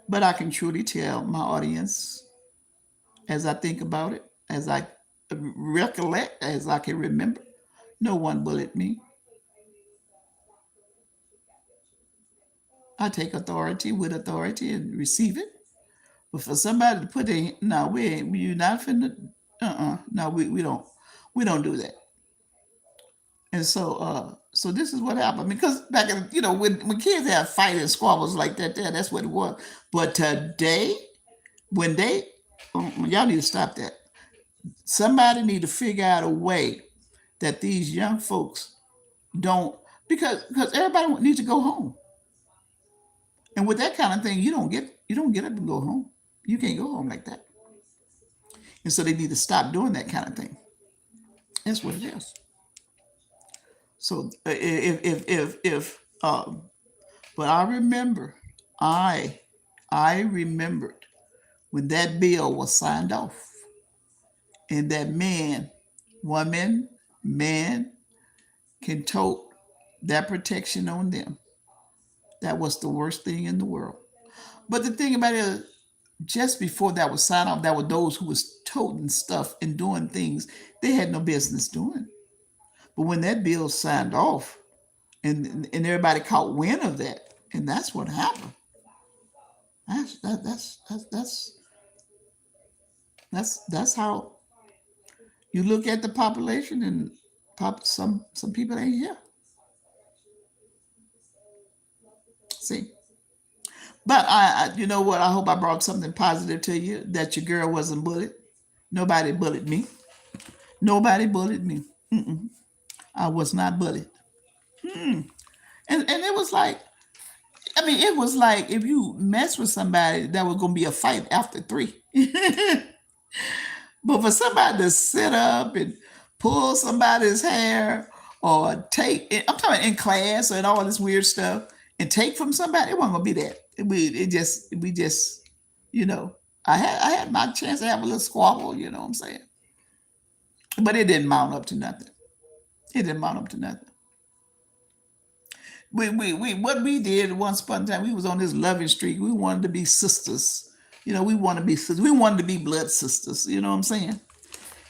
But I can truly tell my audience, as I think about it, as I recollect, as I can remember, no one bullied me. I take authority with authority and receive it. But for somebody to put a no, we ain't you not finna no, we don't do that. And so this is what happened. Because back in when kids have fighting squabbles like that, that's what it was. But today, when they y'all need to stop that. Somebody need to figure out a way that these young folks don't, because everybody needs to go home. And with that kind of thing, you don't get up and go home. You can't go home like that. And so they need to stop doing that kind of thing. That's what it is. So if but I I remembered when that bill was signed off, and that woman, man can tote that protection on them. That was the worst thing in the world. But the thing about it is, just before that was signed off, there were those who was toting stuff and doing things they had no business doing. But when that bill signed off, and everybody caught wind of that, and that's what happened. That's how you look at the population, and some people ain't here. See, but you know what? I hope I brought something positive to you, that your girl wasn't bullied. Nobody bullied me. Nobody bullied me. Mm-mm. I was not bullied. And it was like, I mean, it was like if you mess with somebody, that was gonna be a fight after three. But for somebody to sit up and pull somebody's hair, or I'm talking in class and all this weird stuff, and take from somebody, it wasn't gonna be that. We just, you know, I had my chance to have a little squabble, you know what I'm saying? But it didn't mount up to nothing. It didn't mount up to nothing. We what we did once upon a time, we was on this loving streak. We wanted to be sisters. We wanted to be sisters. We wanted to be blood sisters. You know what I'm saying?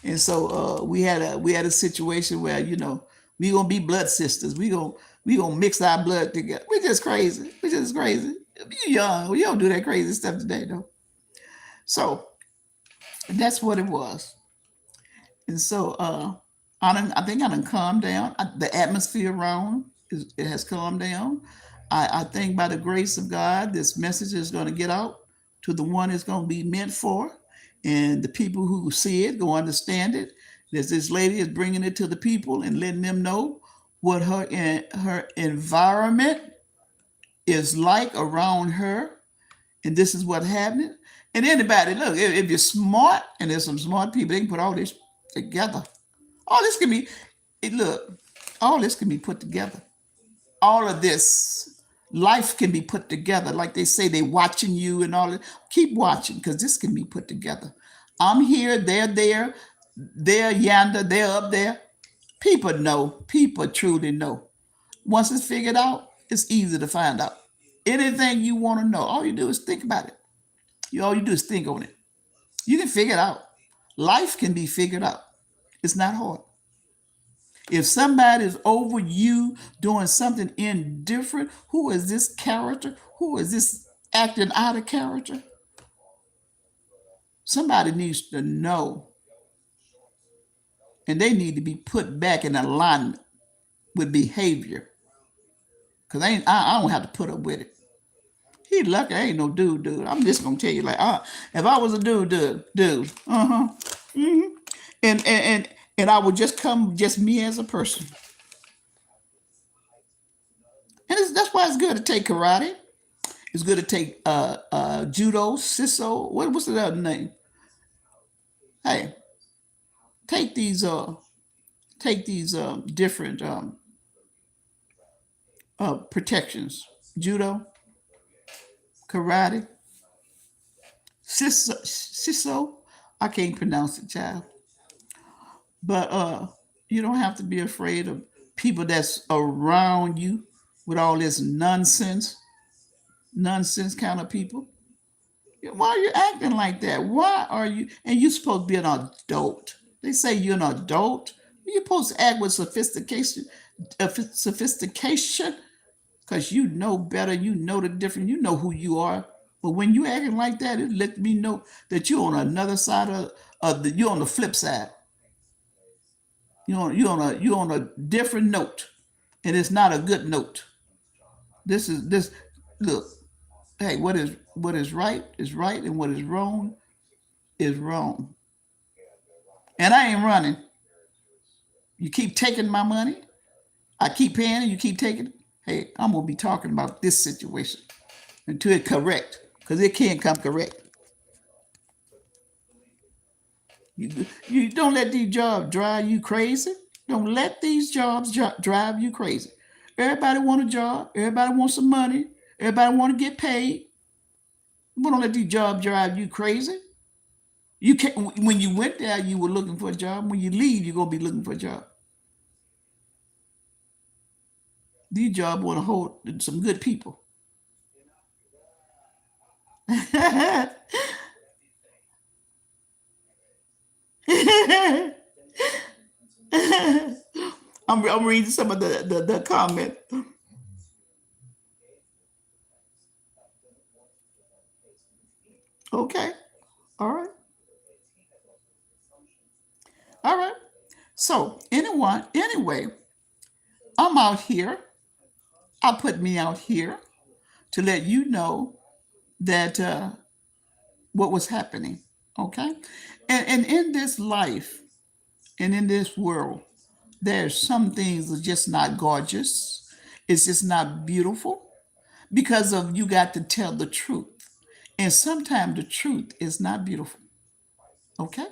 And so we had a situation where we gonna be blood sisters. We gonna mix our blood together. We just crazy. We just crazy. You young. We don't do that crazy stuff today though. So that's what it was. And so I think I done calmed down. The atmosphere around it has calmed down. I think by the grace of God, this message is going to get out to the one it's going to be meant for, and the people who see it go understand it. There's this lady is bringing it to the people and letting them know what her environment is like around her, and this is what happening. And anybody, look, if you're smart, and there's some smart people, they can put all this together. All this can be, look, all this can be put together. All of this, life can be put together. Like they say, they watching you and all that. Keep watching, because this can be put together. I'm here, they're there, they're yonder, they're up there. People know, people truly know. Once it's figured out, it's easy to find out. Anything you want to know, all you do is think about it. All you do is think on it. You can figure it out. Life can be figured out. It's not hard. If somebody's over you doing something indifferent, who is this character? Who is this acting out of character? Somebody needs to know, and they need to be put back in alignment with behavior. Cause I don't have to put up with it. He lucky I ain't no dude. I'm just gonna tell you like, if I was a dude, hmm and I would just come just me as a person. And that's why it's good to take karate. It's good to take judo, siso. What's the other name? Hey, take these different protections. Judo, karate, siso. I can't pronounce it, child. But you don't have to be afraid of people that's around you with all this nonsense kind of people. Why are you acting like that? Why are you? And you're supposed to be an adult. They say you're an adult. You're supposed to act with sophistication, because you know better. You know the difference. You know who you are. But when you acting like that, it let me know that you're on another side you're on the flip side. You're on a different note, and it's not a good note. This. Look, hey, what is right is right, and what is wrong is wrong. And I ain't running. You keep taking my money. I keep paying, and you keep taking it. Hey, I'm gonna be talking about this situation until it correct, because it can't come correct. You don't let these jobs drive you crazy. Don't let these jobs drive you crazy. Everybody want a job. Everybody wants some money. Everybody want to get paid. But don't let these jobs drive you crazy. You can't. When you went there, you were looking for a job. When you leave, you're gonna be looking for a job. These jobs want to hold some good people. I'm reading some of the comment. Okay. All right. All right. So anyway, I'm out here. I put me out here to let you know that what was happening. Okay. And in this life and in this world, there's some things that are just not gorgeous. It's just not beautiful because of you got to tell the truth. And sometimes the truth is not beautiful. Okay.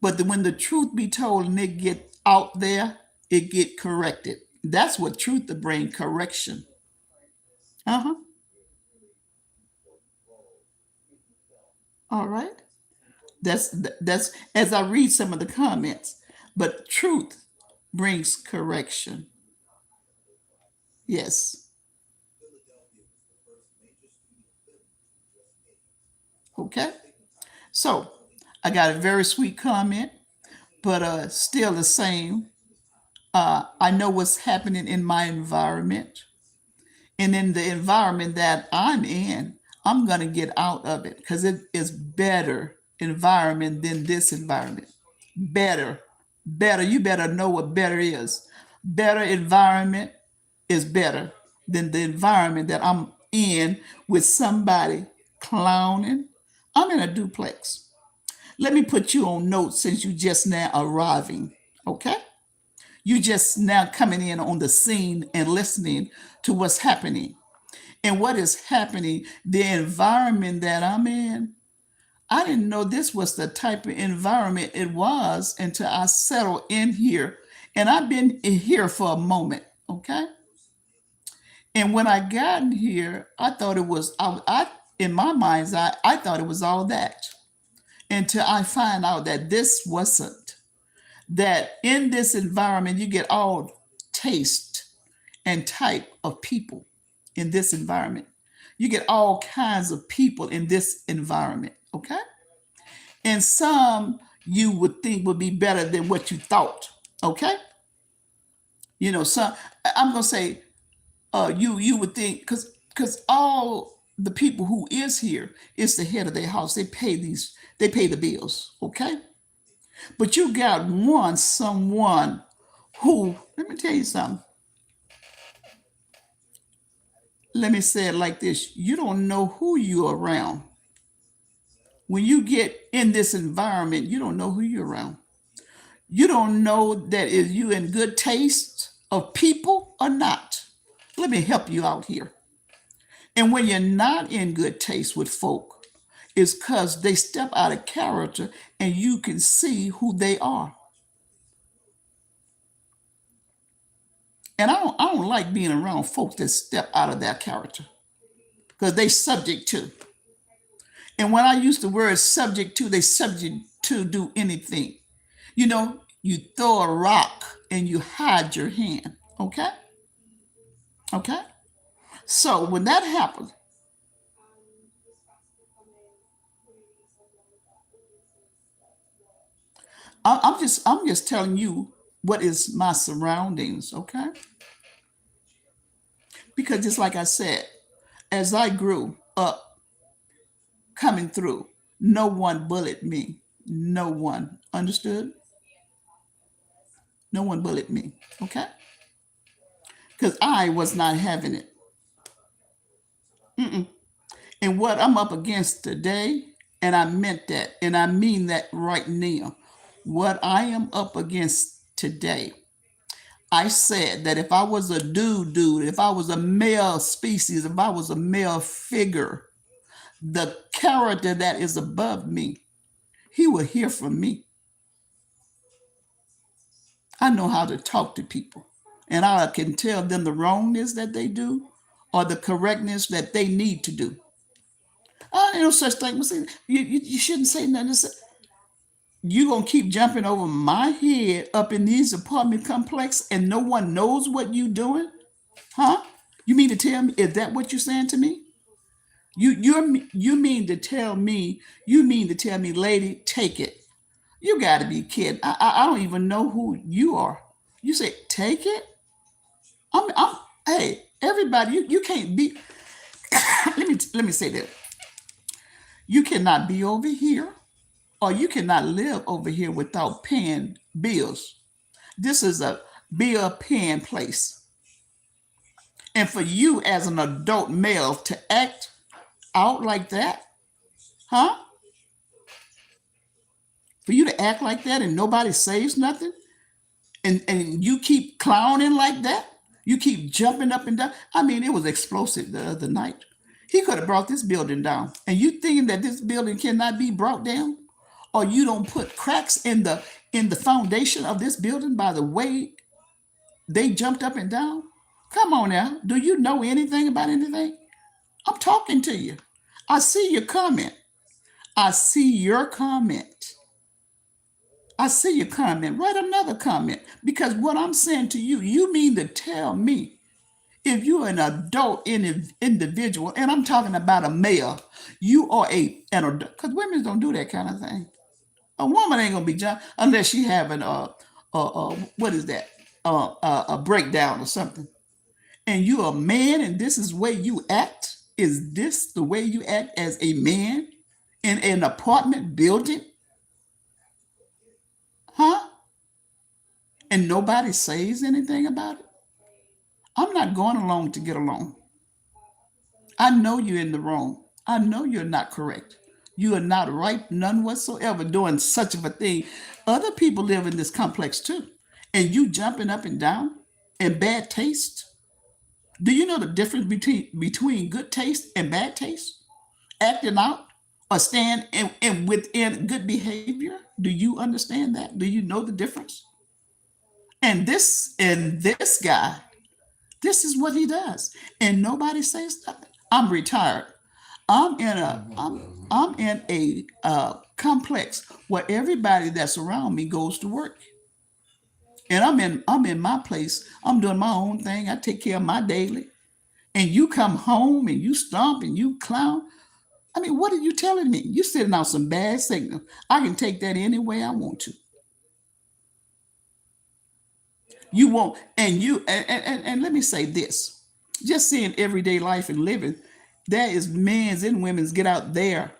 But when the truth be told and it get out there, it get corrected. That's what truth to bring correction. Uh-huh. All right. That's as I read some of the comments. But truth brings correction. Yes. Okay. So I got a very sweet comment, but still the same. I know what's happening in my environment. And in the environment that I'm in, I'm going to get out of it because it is better environment than this environment. Better. Better, you better know what better is. Better environment is better than the environment that I'm in with somebody clowning. I'm in a duplex. Let me put you on notes since you just now arriving. Okay? You just now coming in on the scene and listening to what's happening. And what is happening, the environment that I'm in, I didn't know this was the type of environment it was until I settled in here. And I've been in here for a moment, okay? And when I got in here, I thought it was, in my mind's eye, I thought it was all that. Until I find out that this wasn't. That in this environment, you get all taste and type of people in this environment. You get all kinds of people in this environment, okay? And some you would think would be better than what you thought, okay? You know, some I'm gonna say you would think because all the people who is here is the head of their house. They pay the bills, okay? But you got someone who, let me tell you something. Let me say it like this. You don't know who you're around. When you get in this environment, you don't know who you're around. You don't know that is you in good taste of people or not. Let me help you out here. And when you're not in good taste with folk, it's because they step out of character and you can see who they are. And I don't like being around folks that step out of their character because they subject to. And when I use the word subject to, they subject to do anything. You know, you throw a rock and you hide your hand. Okay? Okay? So when that happens, I'm just telling you what is my surroundings, okay? Because just like I said, as I grew up coming through, no one bullied me. No one. Understood? No one bullied me. Okay? Because I was not having it. Mm-mm. And what I'm up against today, and I meant that, and I mean that right now, what I am up against today, I said that if I was a dude, if I was a male species, if I was a male figure, the character that is above me, he will hear from me. I know how to talk to people, and I can tell them the wrongness that they do or the correctness that they need to do. I ain't no such thing. You shouldn't say nothing. You gonna keep jumping over my head up in these apartment complex and no one knows what you doing? Huh? You mean to tell me, is that what you're saying to me? You mean to tell me, lady, take it. You gotta be kidding. I don't even know who you are. You say take it? I'm hey, everybody, you can't be let me say that. You cannot be over here or you cannot live over here without paying bills. This is a bill paying place. And for you as an adult male to act out like that, huh? For you to act like that and nobody says nothing, and you keep clowning like that, you keep jumping up and down. I mean, it was explosive the other night. He could have brought this building down. And you thinking that this building cannot be brought down? Or you don't put cracks in the foundation of this building by the way they jumped up and down? Come on now. Do you know anything about anything? I'm talking to you. I see your comment. I see your comment. I see your comment. Write another comment. Because what I'm saying to you, you mean to tell me if you're an adult individual, and I'm talking about a male, you are an adult. Because women don't do that kind of thing. A woman ain't gonna be jumping unless she having what is that? A breakdown or something. And you a man, and this is the way you act. Is this the way you act as a man in an apartment building? Huh? and nobody says anything about it, I'm not going along to get along. I know you're in the wrong. I know you're not correct. You are not right, none whatsoever, doing such of a thing. Other people live in this complex too. And you jumping up and down in bad taste. Do you know the difference between good taste and bad taste? Acting out or stand in within good behavior? Do you understand that? Do you know the difference? And this guy, this is what he does. And nobody says nothing. I'm retired. I'm in a complex where everybody that's around me goes to work, and I'm in my place. I'm doing my own thing. I take care of my daily. And you come home and you stomp and you clown. I mean, what are you telling me? You sending out some bad signal. I can take that any way I want to. You won't, and let me say this: just seeing everyday life and living, there is men's and women's get out there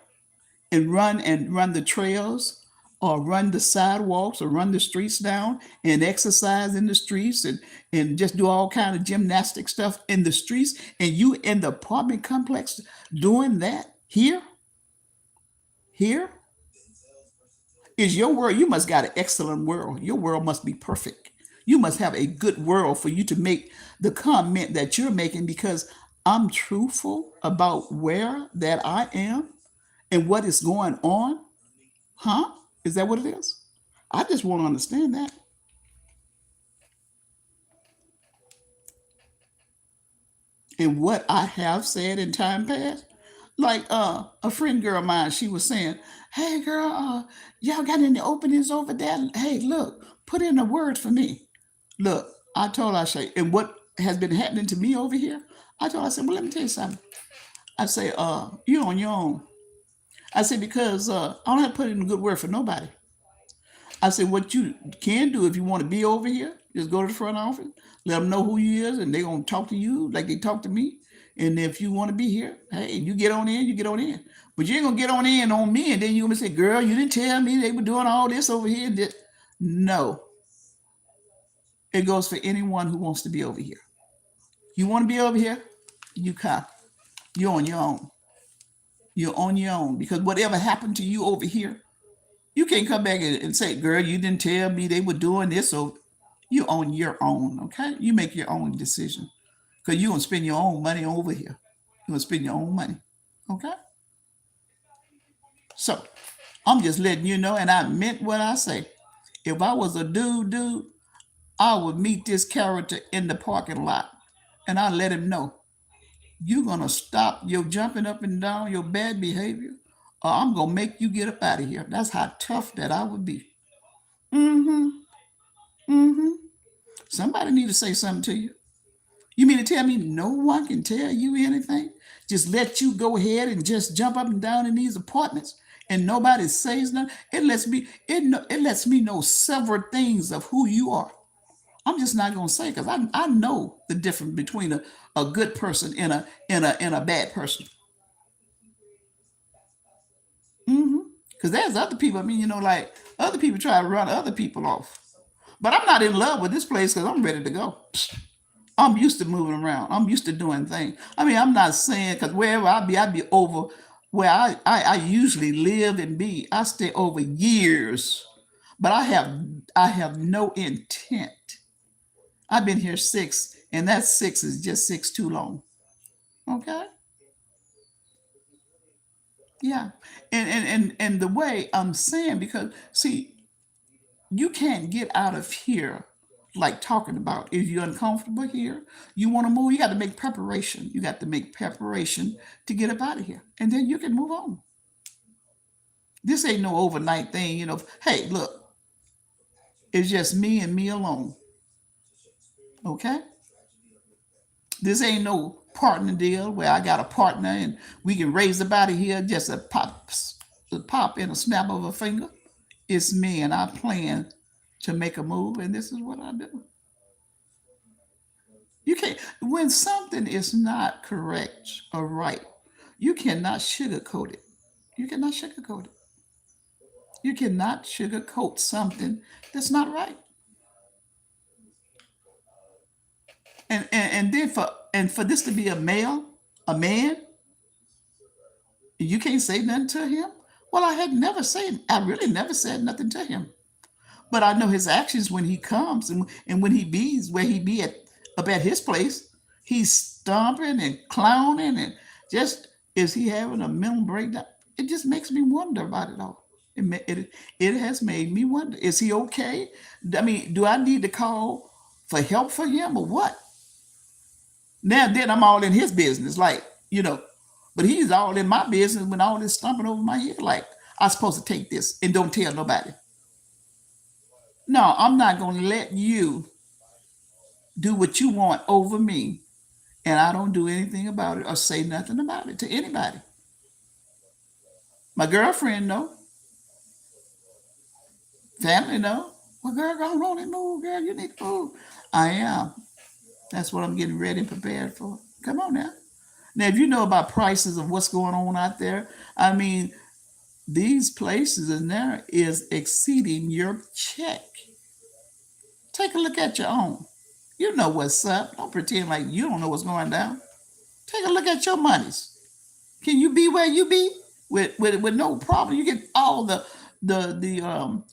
and run the trails or run the sidewalks or run the streets down and exercise in the streets and just do all kind of gymnastic stuff in the streets, and you in the apartment complex doing that here is your world. You must got an excellent world. Your world must be perfect. You must have a good world for you to make the comment that you're making, because I'm truthful about where that I am and what is going on. Huh? Is that what it is? I just want to understand that. And what I have said in time past. Like a friend girl of mine, she was saying, "Hey girl, y'all got any openings over there? Hey, look, put in a word for me." Look, I told her, I say, and what has been happening to me over here, I told her, I said, well, let me tell you something. I say, you on your own. I said, because I don't have to put in a good word for nobody. I said, what you can do if you want to be over here, just go to the front office, let them know who you is, and they're going to talk to you like they talk to me. And if you want to be here, hey, you get on in, you get on in. But you ain't going to get on in on me, and then you're going to say, girl, you didn't tell me they were doing all this over here. No, it goes for anyone who wants to be over here. You want to be over here, you come. You're on your own. You're on your own, because whatever happened to you over here, you can't come back and say, girl, you didn't tell me they were doing this. So you're on your own, okay? You make your own decision, because you're going to spend your own money over here. You're going to spend your own money, okay? So I'm just letting you know, and I meant what I say. If I was a dude, I would meet this character in the parking lot, and I let him know, you're going to stop your jumping up and down, your bad behavior, or I'm going to make you get up out of here. That's how tough that I would be. Mm-hmm. Mm-hmm. Somebody need to say something to you. You mean to tell me no one can tell you anything? Just let you go ahead and just jump up and down in these apartments and nobody says nothing? It lets me know several things of who you are. I'm just not gonna say, because I know the difference between a good person and a bad person. Mm-hmm. Because there's other people. I mean, like other people try to run other people off. But I'm not in love with this place because I'm ready to go. I'm used to moving around. I'm used to doing things. I mean, I'm not saying, because wherever I be over where I usually live and be. I stay over years, but I have no intent. I've been here six, and that six is just six too long. Okay, yeah, and the way I'm saying, because see, you can't get out of here like talking about. If you're uncomfortable here, you want to move, you got to make preparation. You got to make preparation to get up out of here, and then you can move on. This ain't no overnight thing. Hey, look, it's just me and me alone. Okay, this ain't no partner deal where I got a partner and we can raise up out of here just a pop in a snap of a finger. It's me, and I plan to make a move, and this is what I do. You can't, when something is not correct or right, you cannot sugarcoat it. You cannot sugarcoat it. You cannot sugarcoat something that's not right. And then for this to be a man, you can't say nothing to him. Well, I really never said nothing to him. But I know his actions when he comes and when he bees where he be at up at his place, he's stomping and clowning and just is he having a mental breakdown? It just makes me wonder about it all. It has made me wonder: is he okay? I mean, do I need to call for help for him or what? Now then, I'm all in his business, like but he's all in my business when all this stomping over my head. Like I'm supposed to take this and don't tell nobody. No, I'm not going to let you do what you want over me, and I don't do anything about it or say nothing about it to anybody. My girlfriend know, family know. Well, girl, go on and move, girl. You need to move. I am. That's what I'm getting ready and prepared for. Come on now. Now, if you know about prices of what's going on out there, I mean, these places in there is exceeding your check. Take a look at your own. You know what's up. Don't pretend like you don't know what's going down. Take a look at your monies. Can you be where you be with no problem? You get all the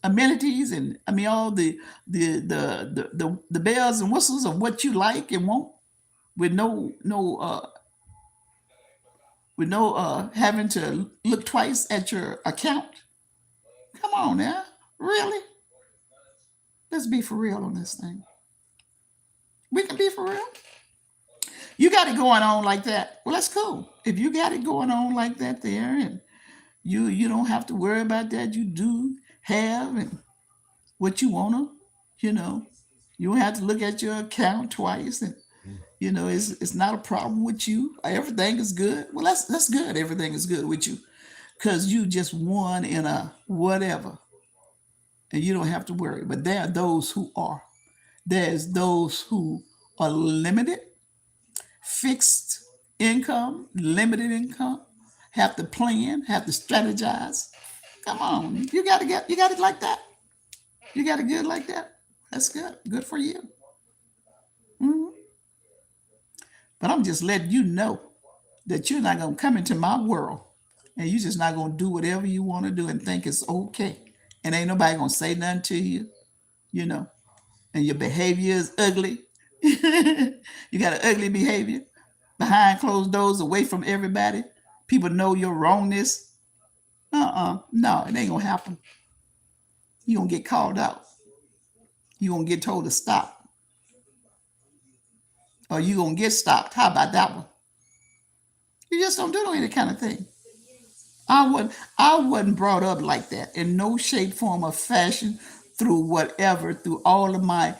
amenities and I mean all the bells and whistles of what you like and want with no having to look twice at your account. Come on now, really? Let's be for real on this thing. We can be for real. You got it going on like that. Well, that's cool. If you got it going on like that there, and you don't have to worry about that. You do have and what you wanna, you know. You don't have to look at your account twice, and it's not a problem with you. Everything is good. Well, that's good. Everything is good with you because you just won in a whatever, and you don't have to worry. But there are those who are. There's those who are limited, fixed income, limited income, have to plan, have to strategize. Come on, you got it like that. You got it good like that. That's good. Good for you. Mhm. But I'm just letting you know that you're not gonna come into my world and you're just not gonna do whatever you want to do and think it's okay. And ain't nobody gonna say nothing to you, you know. And your behavior is ugly. You got an ugly behavior behind closed doors, away from everybody. People know your wrongness. No, it ain't gonna happen. You're gonna get called out. You're gonna get told to stop. Or you're gonna get stopped. How about that one? You just don't do any kind of thing. I wasn't brought up like that in no shape, form, or fashion through whatever, through all of my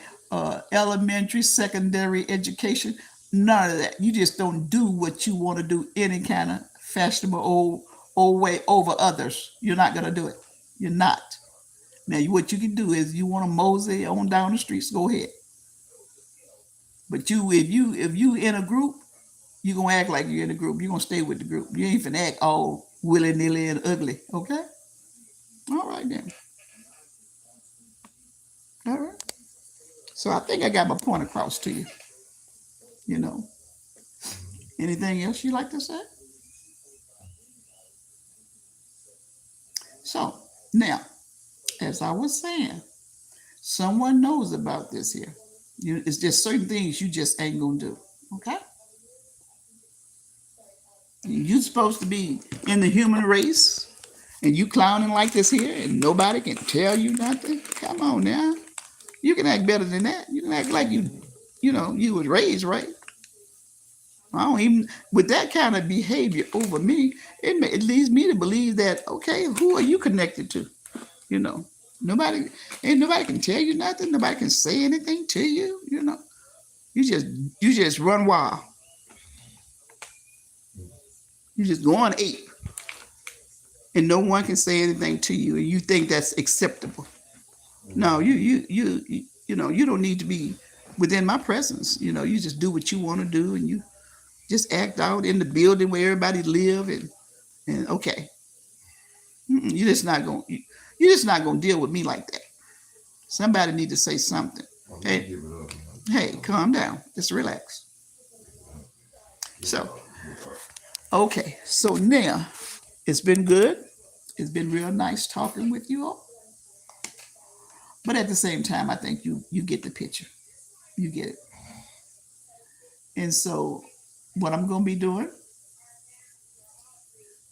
elementary, secondary education. None of that. You just don't do what you want to do any kind of fashionable old way over others. You're not gonna do it. You're not. Now, what you can do is you want to mosey on down the streets, go ahead. But if you in a group, you gonna act like you're in a group. You're gonna stay with the group. You ain't finna act all willy nilly and ugly. Okay? All right then. All right. So I think I got my point across to you. You know. Anything else you like to say? So now, as I was saying, someone knows about this here. It's just certain things you just ain't gonna do. Okay? You supposed to be in the human race, and you clowning like this here, and nobody can tell you nothing. Come on now, you can act better than that. You can act like you was raised right. I don't even with that kind of behavior over me. It leads me to believe that okay, who are you connected to? You know, nobody ain't nobody can tell you nothing. Nobody can say anything to you. You just you just run wild. You just go on ape, and no one can say anything to you, and you think that's acceptable. No, you don't need to be within my presence. You just do what you want to do, and you just act out in the building where everybody live, and okay, you're just not going. You're just not going to deal with me like that. Somebody need to say something. Hey, Hey, calm down. Just relax. So, okay. So now it's been good. It's been real nice talking with you all. But at the same time, I think you get the picture. You get it. And so, what I'm going to be doing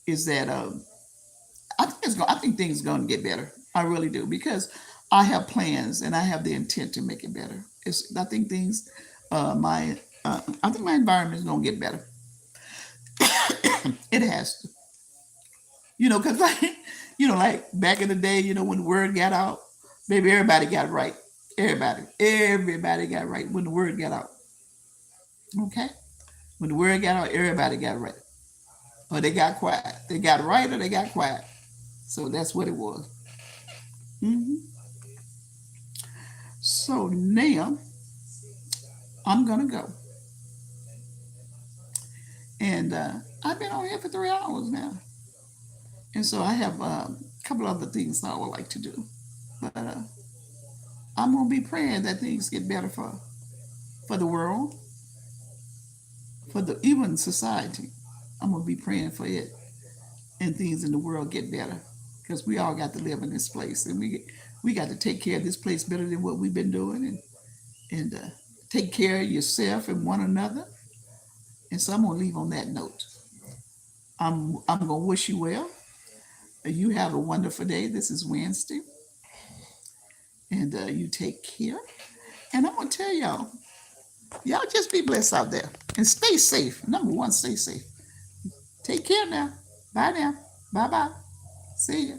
is that I think things are going to get better. I really do because I have plans and I have the intent to make it better. I think things, my I think my environment is going to get better. It has to, because like like back in the day, when the word got out, baby, everybody got it right. Everybody got it right when the word got out. Okay, when the word got out, everybody got it right, or they got quiet. They got it right or they got quiet. So that's what it was. Hmm. So now I'm gonna go, and I've been on here for 3 hours now, and so I have a couple other things I would like to do, but I'm gonna be praying that things get better for the world, for the even society. I'm gonna be praying for it and things in the world get better because we all got to live in this place, and we got to take care of this place better than what we've been doing, and take care of yourself and one another. And so I'm gonna leave on that note. I'm gonna wish you well. You have a wonderful day. This is Wednesday, and you take care. And I'm gonna tell y'all just be blessed out there and stay safe. Number one, stay safe. Take care now. Bye now. Bye bye. See ya.